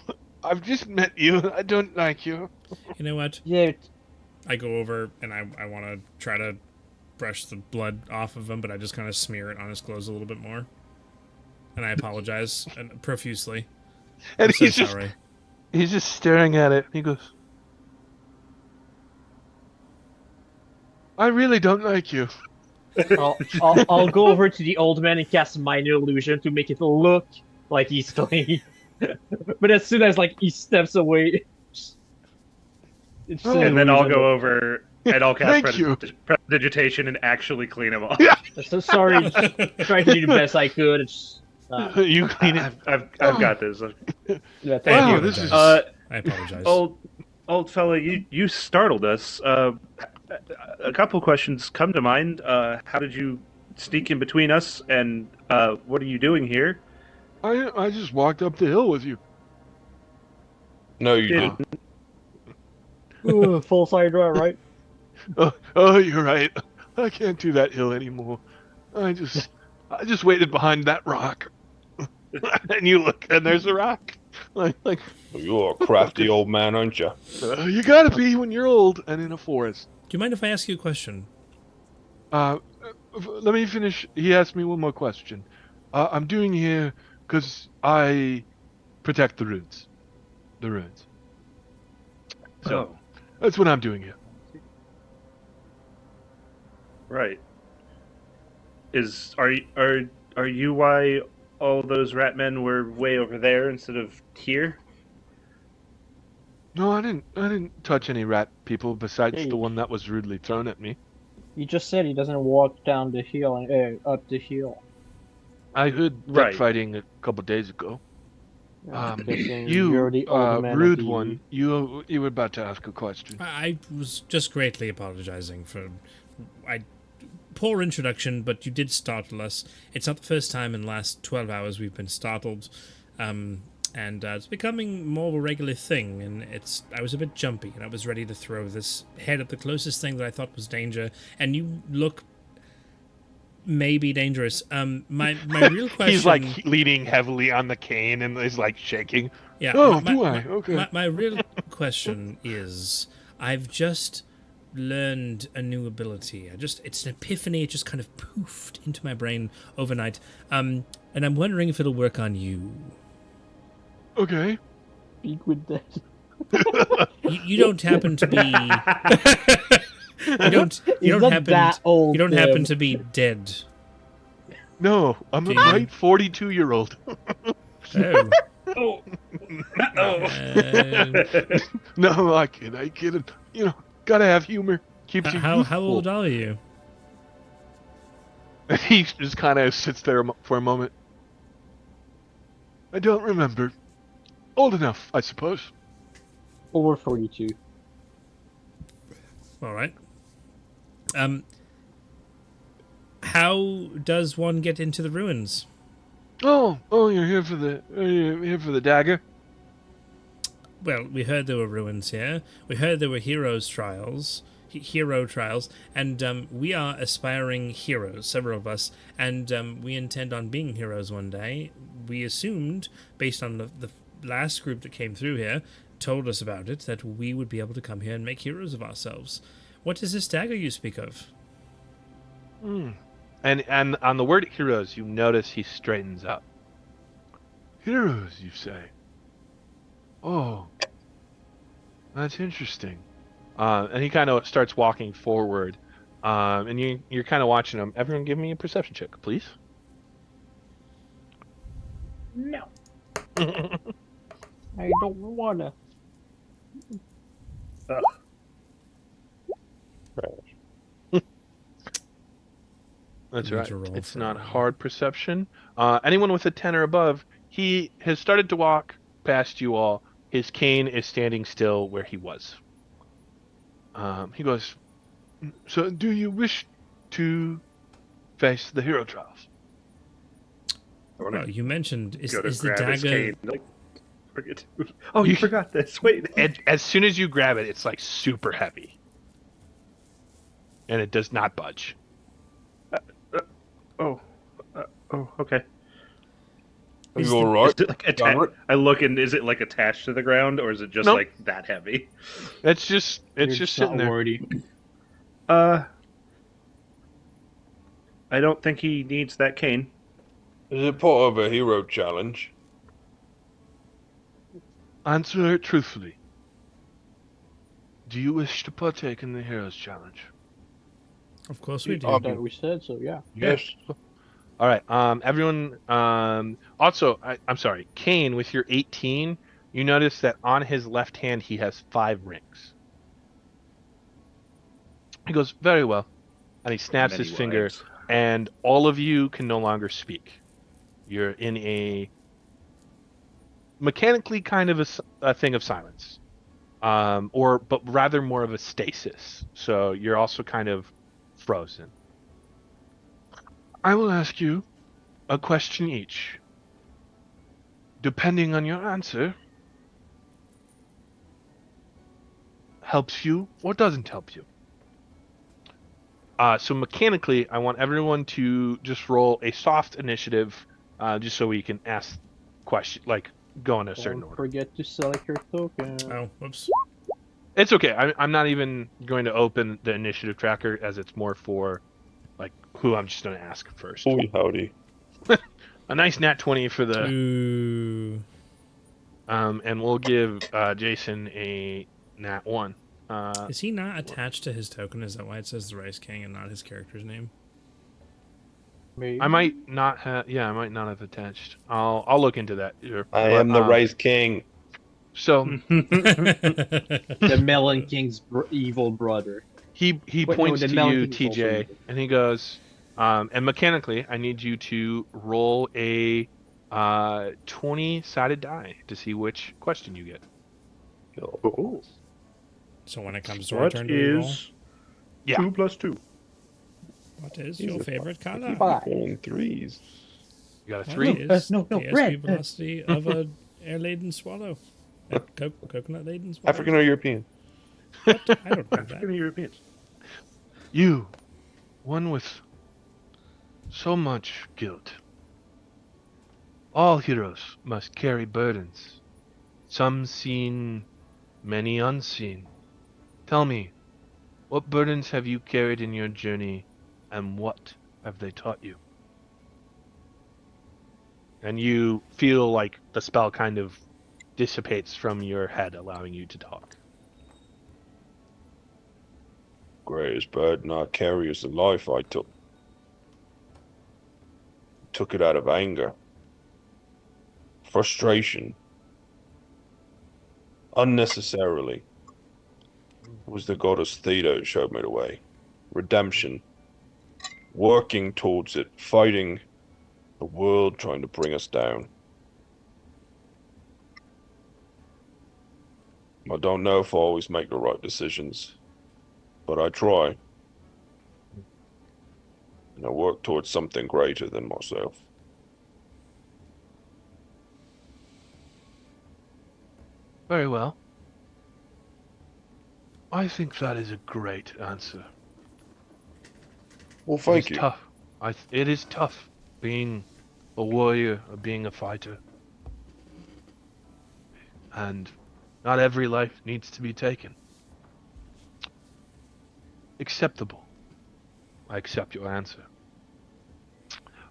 I've just met you. I don't like you. You know what? Yeah, I go over and I want to try to brush the blood off of him, but I just kind of smear it on his clothes a little bit more. And I apologize and profusely. And I'm so he's just sorry. he's just staring at it. He goes, I really don't like you. I'll go over to the old man and cast minor illusion to make it look like he's clean. But as soon as like he steps away, it's just an And then I'll illusion. go over and I'll cast Thank you. prestidigitation and actually clean him off. So sorry, just trying to do the best I could. It's You clean it. I've got this. yeah, thank Wow, you. this is- I apologize. Old fella, you startled us. A couple questions come to mind. How did you sneak in between us, and what are you doing here? I just walked up the hill with you. No, you Didn't. didn't. Ooh, full side draw, right? Oh, you're right. I can't do that hill anymore. I just waited behind that rock. And you look, and there's a rock. Like You're a crafty old man, aren't you? you gotta be when you're old and in a forest. Do you mind if I ask you a question? Let me finish. He asked me one more question. I'm doing here because I protect the runes. The runes. So that's what I'm doing here. Right. Are you why all those rat men were way over there instead of here? No, I didn't touch any rat people besides Hey. the one that was rudely thrown at me. You just said he doesn't walk down the hill and up the hill. I heard that Right. fighting a couple days ago. Guessing You, you're the old man of rude the- one, you were about to ask a question. I was just greatly apologizing for... Poor introduction, but you did startle us. It's not the first time in the last 12 hours we've been startled. And it's becoming more of a regular thing, and I was a bit jumpy, and I was ready to throw this head at the closest thing that I thought was danger, and you look maybe dangerous. My real question... He's like leaning heavily on the cane and is like shaking. Yeah. Oh, do I? Okay. My real question is, I've just learned a new ability. It's an epiphany. It just kind of poofed into my brain overnight. And I'm wondering if it'll work on you. Okay. Speak with that. You don't happen to be. you don't He's not happen. that old. You don't happen to be dead. No, I'm a Do you- bright 42-year-old. Oh. Oh. No, I kid. You know, gotta have humor. Keeps you How youthful. old are you? He just kind of sits there for a moment. I don't remember. Old enough, I suppose. Over 42. All right. How does one get into the ruins? Oh, you're here for the dagger. Well, we heard there were ruins here. We heard there were heroes trials, hero trials, and we are aspiring heroes, several of us, and we intend on being heroes one day. We assumed, based on the last group that came through here, told us about it, that we would be able to come here and make heroes of ourselves. What is this dagger you speak of? And on the word heroes, you notice he straightens up. Heroes, you say? Oh, that's interesting. And he kind of starts walking forward, and you're kind of watching him. Everyone, give me a perception check, please. No. I don't wanna. That's Need right. to roll It's for not it. hard perception. Anyone with a 10 or above, he has started to walk past you all. His cane is standing still where he was. He goes, so do you wish to face the hero trials? Well, you mentioned, is the grab his dagger... cane. Like, forget. Oh, you forgot this. Wait. And as soon as you grab it, it's like super heavy. And it does not budge. Oh, okay. Are Is you all the- right? Is it like Gunrick? I look and is it like attached to the ground, or is it just Nope. like that heavy? It's just You're just just sitting not there. worthy. I don't think he needs that cane. Is it part of a hero challenge? Answer it truthfully. Do you wish to partake in the Heroes Challenge? Of course we Oh, do. That we said so. Yeah. Yes. All right. Everyone. Also, I'm sorry, Kane. With your 18, you notice that on his left hand he has 5 rings. He goes, very well, and he snaps Many his finger, wives. and all of you can no longer speak. You're in a mechanically kind of a thing of silence, but rather more of a stasis. So you're also kind of frozen. I will ask you a question each. Depending on your answer, helps you or doesn't help you. So mechanically, I want everyone to just roll a soft initiative, just so we can ask question, like go in a certain Don't order. forget to select your token. Oh, whoops. It's okay. I'm not even going to open the initiative tracker as it's more for like who I'm just going to ask first. Boy, howdy. A nice nat 20 for the Ooh. and we'll give Jason a nat 1. Is he not attached to his token? Is that why it says the Rice King and not his character's name? Maybe. I might not have. Yeah, I might not have attached. I'll look into that. Here. I But, am the Rice King. So The Melon King's evil brother. he Wait, no, points the to Melon you, King is also TJ, evil. and he goes, and mechanically, I need you to roll a 20-sided die to see which question you get. Oh. So when it comes to our What turn, do we roll? is Yeah. 2 plus 2? What is These your are favorite color? Five. Rolling threes. You got a What 3. is no, the red. SV velocity of a air-laden swallow? A coconut-laden swallow? African or European? What? I don't know African that. Europeans. You, one with so much guilt. All heroes must carry burdens. Some seen, many unseen. Tell me, what burdens have you carried in your journey, and what have they taught you? And you feel like the spell kind of dissipates from your head, allowing you to talk. Greatest burden I carry is the life I took. Took it out of anger, frustration, unnecessarily. It was the goddess Theta who showed me the way. Redemption, working towards it, fighting the world trying to bring us down. I don't know if I always make the right decisions, but I try. And I work towards something greater than myself. Very well. I think that is a great answer. Well, It is thank you. tough. It is tough being a warrior or being a fighter. And not every life needs to be taken. Acceptable. I accept your answer.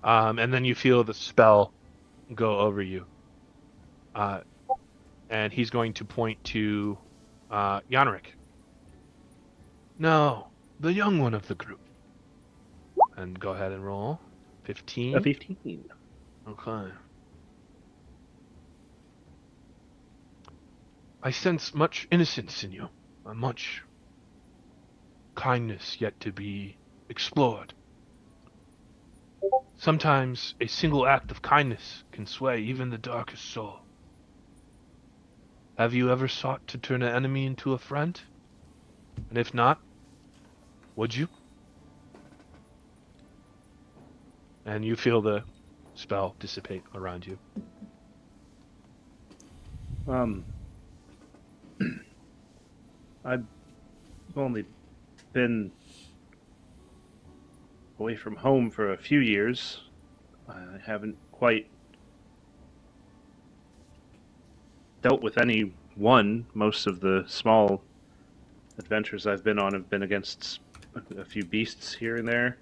And then you feel the spell go over you. And he's going to point to Yanrick. No, the young one of the group. And go ahead and roll. 15. A 15. Okay. I sense much innocence in you, and much kindness yet to be explored. Sometimes a single act of kindness can sway even the darkest soul. Have you ever sought to turn an enemy into a friend? And if not, would you? And you feel the spell dissipate around you. I've only been away from home for a few years. I haven't quite dealt with any one. Most of the small adventures I've been on have been against a few beasts here and there.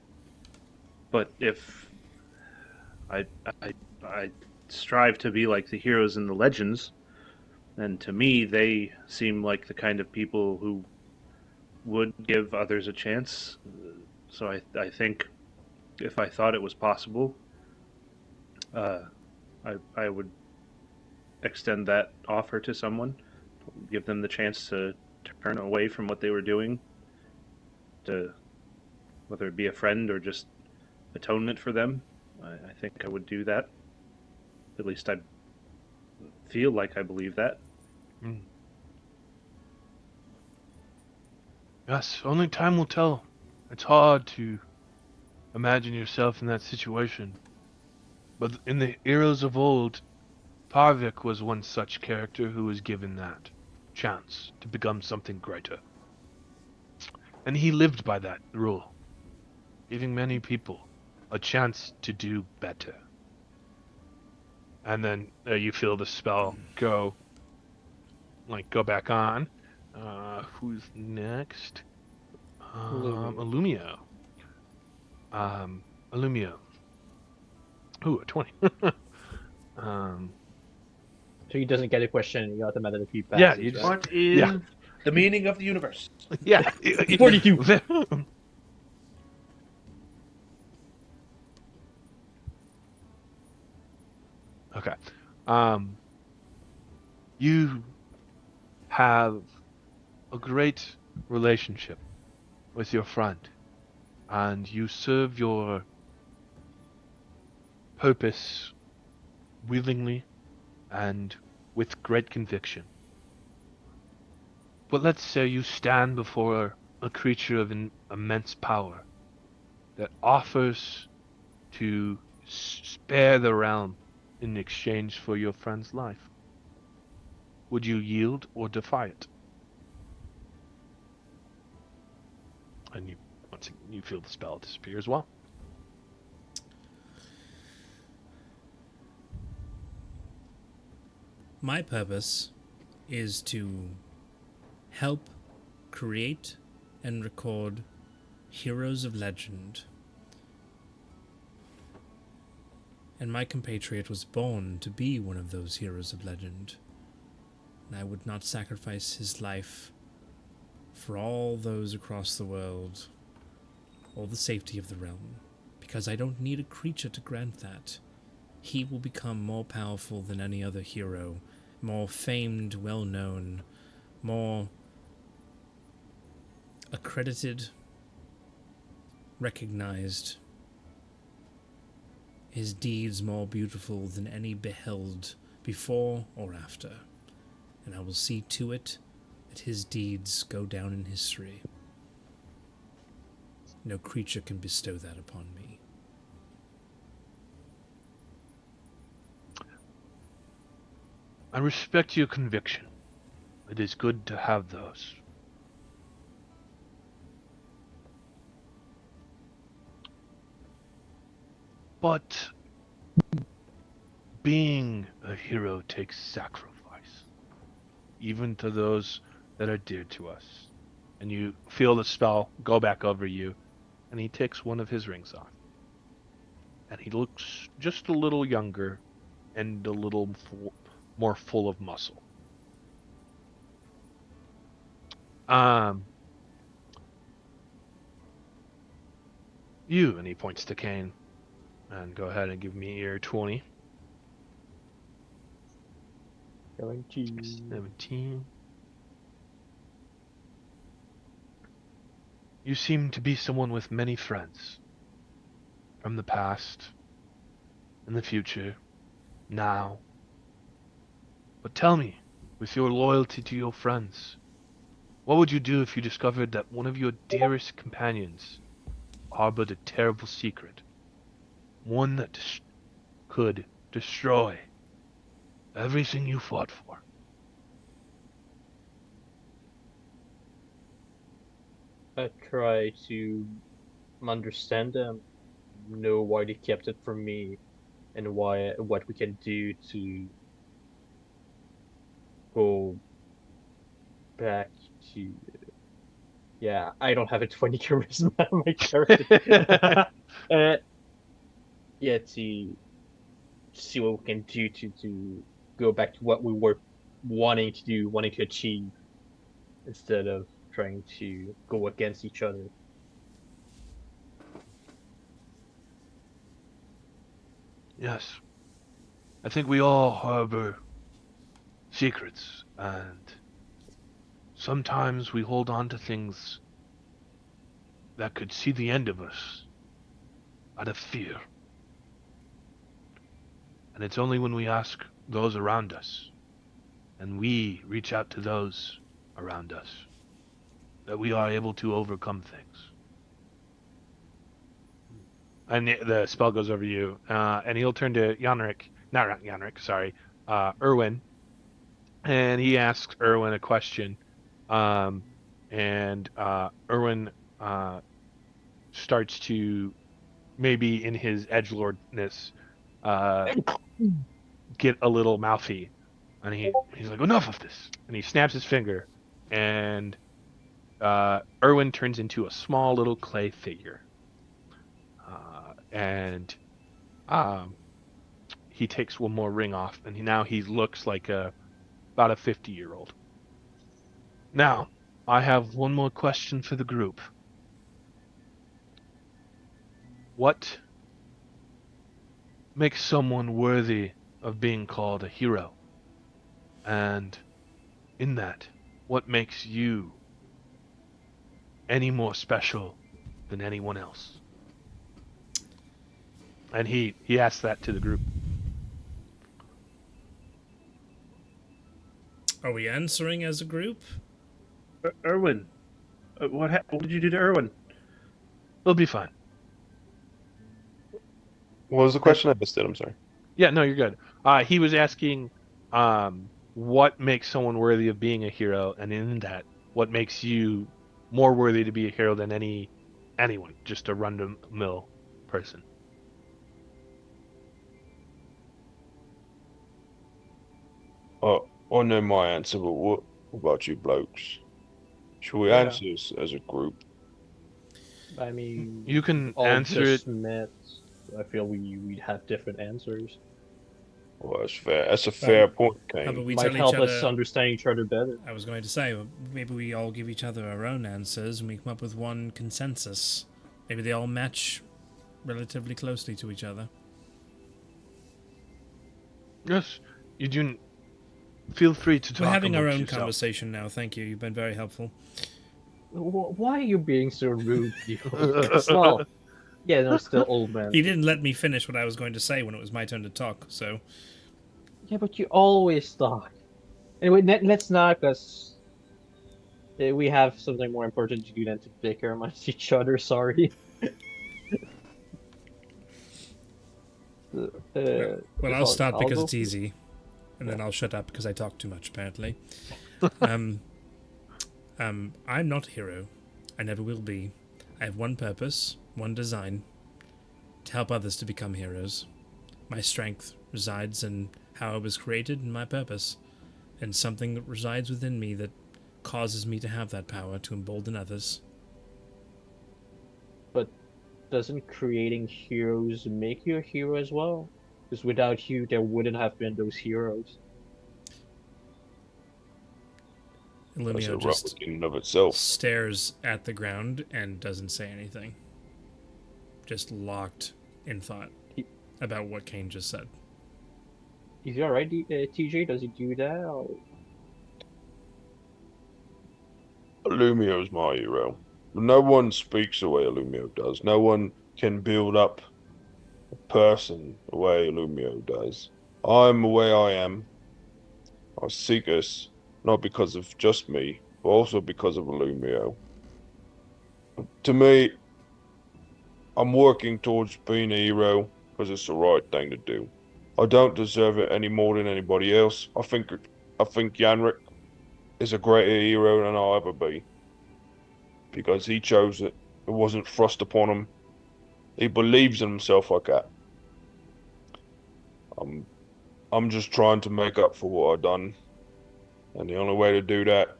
But if I, I strive to be like the heroes in the legends, and to me, they seem like the kind of people who would give others a chance. So I think if I thought it was possible, uh, I would extend that offer to someone, give them the chance to turn away from what they were doing, to whether it be a friend or just atonement for them. I think I would do that. At least I feel like I believe that. Mm. Yes, only time will tell. It's hard to imagine yourself in that situation. But in the heroes of old, Parvik was one such character who was given that chance to become something greater. And he lived by that rule, giving many people a chance to do better. And then you feel the spell go back on. Who's next? Illumio. Illumio. Ooh, a 20. um, So he doesn't get a question. He automatically yeah, passes. you just, Right? What is yeah, the meaning of the universe? yeah. 42. Okay. You have a great relationship with your friend, and you serve your purpose willingly and with great conviction. But let's say you stand before a creature of immense power that offers to spare the realm in exchange for your friend's life. Would you yield or defy it? And once again, you feel the spell disappear as well. My purpose is to help create and record heroes of legend. And my compatriot was born to be one of those heroes of legend. And I would not sacrifice his life for all those across the world, or the safety of the realm, because I don't need a creature to grant that. He will become more powerful than any other hero, more famed, well-known, more accredited, recognized, his deeds more beautiful than any beheld before or after, and I will see to it that his deeds go down in history. No creature can bestow that upon me. I respect your conviction. It is good to have those. But being a hero takes sacrifice, even to those that are dear to us. And you feel the spell go back over you, and he takes one of his rings off. And he looks just a little younger and a little more full of muscle. And he points to Kane, and go ahead and give me your 20. 17. You seem to be someone with many friends. From the past, in the future, now. But tell me, with your loyalty to your friends, what would you do if you discovered that one of your dearest companions harbored a terrible secret? One that could destroy everything you fought for. I try to understand them, know why they kept it from me, and what we can do to go back to. Yeah, I don't have a 20 charisma on my character. uh, yeah, to see what we can do to go back to what we were wanting to do, wanting to achieve, instead of trying to go against each other. Yes, I think we all harbor secrets, and sometimes we hold on to things that could see the end of us out of fear. And it's only when we ask those around us and we reach out to those around us that we are able to overcome things. And the spell goes over you, and he'll turn to Yanrick, not Yanrick, sorry, Erwin, and he asks Erwin a question, um, and Erwin starts to maybe in his edgelordness uh, get a little mouthy, and he's like, "Enough of this!" And he snaps his finger, and Erwin turns into a small little clay figure, and um, he takes one more ring off, and now he looks like about a 50-year-old. Now, I have one more question for the group. What makes someone worthy of being called a hero? And in that, what makes you any more special than anyone else? And he asked that to the group. Are we answering as a group? Erwin, what did you do to Erwin? It'll be fine. What was the question? I missed it. I'm sorry. Yeah, no, you're good. He was asking, what makes someone worthy of being a hero, and in that, what makes you more worthy to be a hero than anyone, just a run-of-the-mill person. I know my answer, but what about you blokes? Should we Yeah. answer this as a group? I mean, You can all answer it. just met. I feel we'd have different answers. Well, that's fair. That's a fair point, How about Kane. we Might tell each help us other? understand each other better. I was going to say, maybe we all give each other our own answers and we come up with one consensus. Maybe they all match relatively closely to each other. Yes, you do. Feel free to talk We're having our amongst own yourself. conversation now. Thank you. You've been very helpful. Why are you being so rude, you? Well, yeah, no, still old man. He didn't let me finish what I was going to say when it was my turn to talk, so... Yeah, but you always talk. Anyway, let's not, because we have something more important to do than to bicker amongst each other. Sorry. Well, I'll start because go it's easy, and then I'll shut up because I talk too much, apparently. I'm not a hero. I never will be. I have one purpose, one design, to help others to become heroes. My strength resides in how I was created and my purpose, and something that resides within me that causes me to have that power to embolden others. But doesn't creating heroes make you a hero as well? Because without you, there wouldn't have been those heroes. That's Illumio heroic just in and of itself. stares at the ground and doesn't say anything. Just locked in thought about what Kane just said. Is he alright, TJ? Does he do that? Or... Lumio's my hero. No one speaks the way Lumio does. No one can build up a person the way Lumio does. I'm the way I am. I seek us not because of just me, but also because of Lumio. To me, I'm working towards being a hero because it's the right thing to do. I don't deserve it any more than anybody else. I think Yanrick is a greater hero than I'll ever be because he chose it. It wasn't thrust upon him. He believes in himself like that. I'm just trying to make up for what I've done. And the only way to do that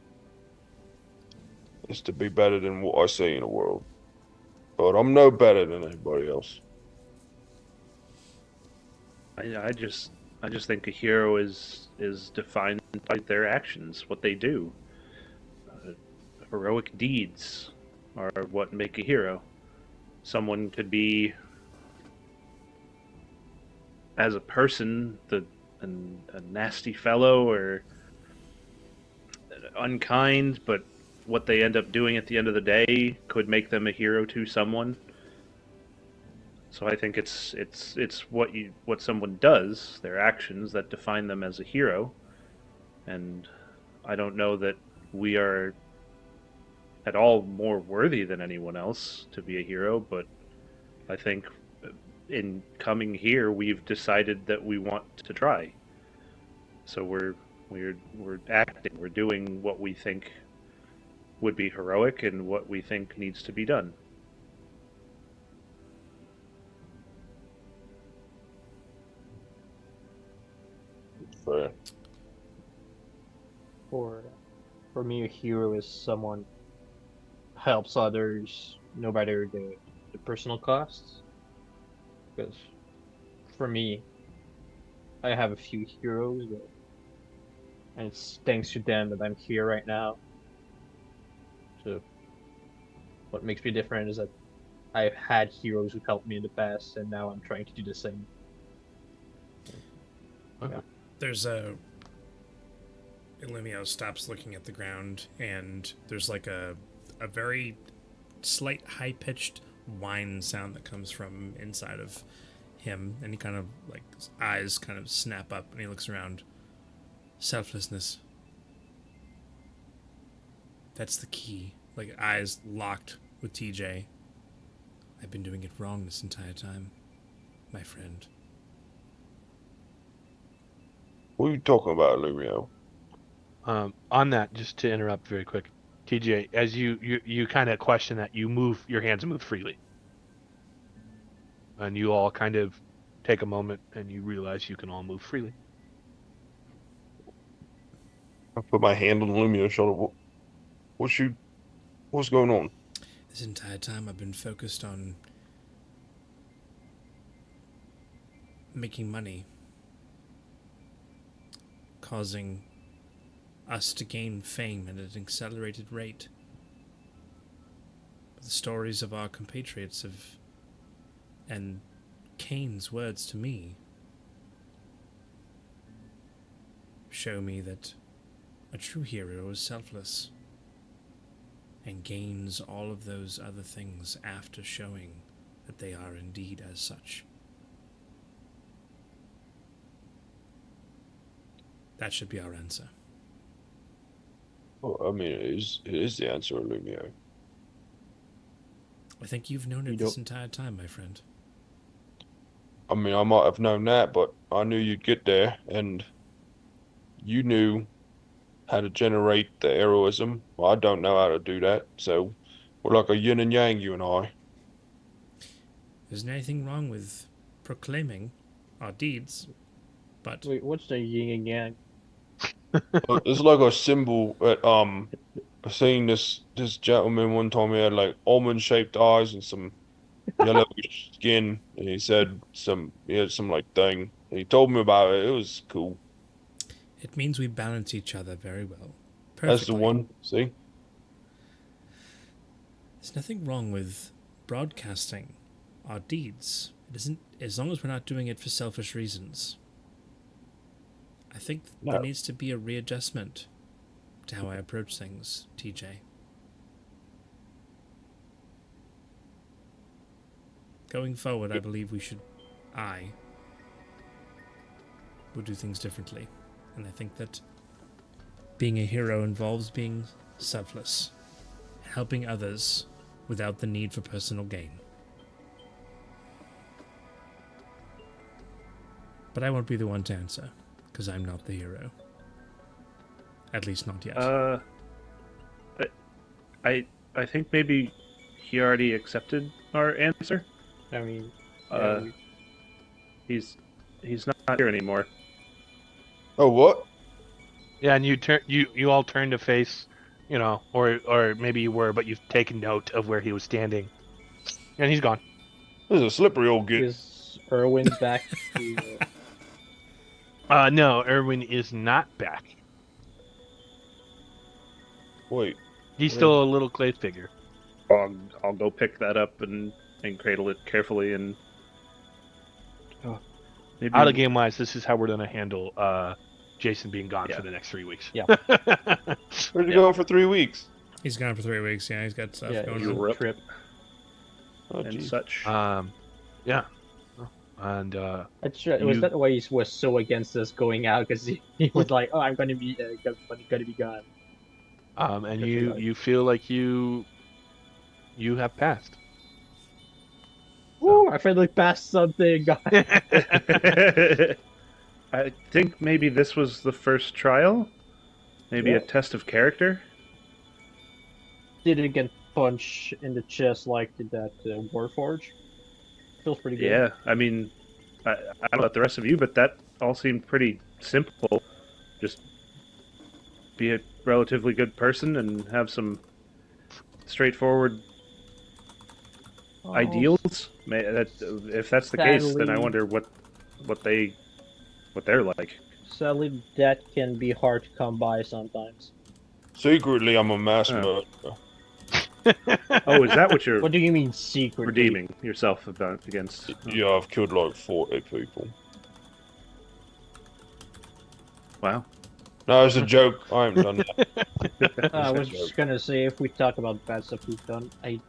is to be better than what I see in the world. But I'm no better than anybody else. I just think a hero is defined by their actions, what they do. Uh, Heroic deeds are what make a hero. Someone could be, as a person, a nasty fellow or unkind, but what they end up doing at the end of the day could make them a hero to someone. So I think it's what someone does, their actions, that define them as a hero. And I don't know that we are at all more worthy than anyone else to be a hero, but I think in coming here we've decided that we want to try. So we're acting, we're doing what we think would be heroic and what we think needs to be done. Fair. For for me, a hero is someone who helps others, no matter the personal costs. Because for me, I have a few heroes, and it's thanks to them that I'm here right now. So what makes me different is that I've had heroes who helped me in the past, and now I'm trying to do the same. Okay. There's a. Illumio stops looking at the ground, and there's like a very slight high pitched whine sound that comes from inside of him, and he kind of like his eyes kind of snap up, and he looks around. Selflessness. That's the key. Like eyes locked with TJ. I've been doing it wrong this entire time, my friend. What are you talking about, Lumio? On that, just to interrupt very quick, TJ, as you kind of question that, your hands move freely, and you all kind of take a moment and you realize you can all move freely. I put my hand on Lumio's shoulder. What's going on? This entire time I've been focused on making money, causing us to gain fame at an accelerated rate. But the stories of our compatriots and Kane's words to me show me that a true hero is selfless and gains all of those other things after showing that they are indeed as such. That should be our answer. Well, I mean, it is the answer, Lumio. I think you've known it this entire time, my friend. I mean, I might have known that, but I knew you'd get there, and you knew how to generate the heroism. Well, I don't know how to do that, so we're like a yin and yang, you and I. There's anything wrong with proclaiming our deeds, but Wait, what's the yin and yang? It's like a symbol that I seen this gentleman one time. He had like almond shaped eyes and some yellowish skin, and he had some like thing. And he told me about it. It was cool. it means we balance each other very well. Perfectly. That's the one. See? There's nothing wrong with broadcasting our deeds. It isn't, as long as we're not doing it for selfish reasons. I think there needs to be a readjustment to how I approach things, TJ. Going forward, I believe I would do things differently. And I think that being a hero involves being selfless, helping others without the need for personal gain. But I won't be the one to answer, because I'm not the hero. At least not yet. I think maybe he already accepted our answer. I mean, he's not here anymore. Oh, what? Yeah, and you all turn to face, or maybe you were, but you've taken note of where he was standing, and he's gone. This is a slippery old git. Is Erwin back to? No, Erwin is not back. Wait, He's still a little clay figure. I'll go pick that up and cradle it carefully and maybe Out of game wise, this is how we're gonna handle Jason being gone Yeah. for the next 3 weeks. Yeah. where'd you go for 3 weeks? He's gone for 3 weeks. Yeah, he's got stuff Yeah, going he's on. on Europe. trip. Oh, and geez. such. Yeah, and Was that why he was so against us going out? Because he was like, "Oh, I'm gonna be gone." and you feel like you have passed. Ooh, I finally passed something. I think maybe this was the first trial. Maybe Yeah. a test of character. Didn't get punched in the chest like that Warforge. Feels pretty good. Yeah, I mean, I don't know about the rest of you, but that all seemed pretty simple. Just be a relatively good person and have some straightforward Oh, ideals. If that's the case, then I sadly- wonder what they're like. Sadly, that can be hard to come by sometimes. Secretly, I'm a mass Oh. murderer. Oh, is that what you're What do you mean secret? redeeming yourself against? Yeah, I've killed like 40 people. Wow. No, it's a joke. I haven't done that. I was just gonna say, if we talk about bad stuff we've done, I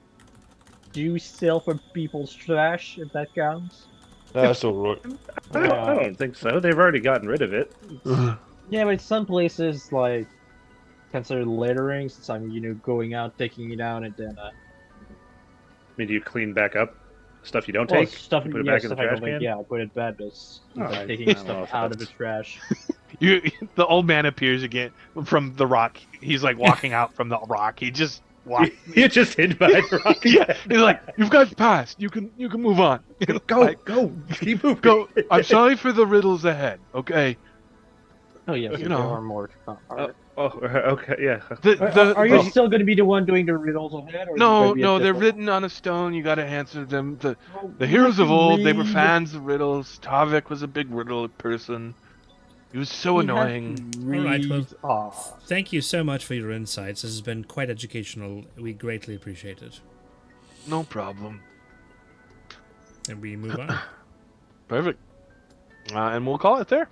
do steal from people's trash, if that counts. That's all right. I don't think so. They've already gotten rid of it. Yeah, but some places, like, consider littering, since I'm, going out, taking it out, and then, I mean, do you clean back up stuff you don't well, take? stuff, You put it yeah, back in the stuff I trash don't think, can? yeah, I put it bad, but it's Oh, like I taking don't know stuff if out of the that's- trash. The old man appears again from the rock. He's like walking out from the rock. He just walks. You just hid behind the rock. Yeah, he's like, "You've got passed. You can move on. Go, Like, go, keep moving. go. I'm sorry for the riddles ahead. Okay. Oh, yes, You there know. are more to come. Alright. Oh, okay, yeah. Are you still going to be the one doing the riddles ahead? Or is it No, gonna be a no, they're different written on a stone. You got to answer them. The one? heroes of You old, they were read. fans of riddles. Tavik was a big riddle person. He was so You have annoying. to All right, well, read. Aw. Thank you so much for your insights. This has been quite educational. We greatly appreciate it. No problem. And we move on. Perfect. And we'll call it there.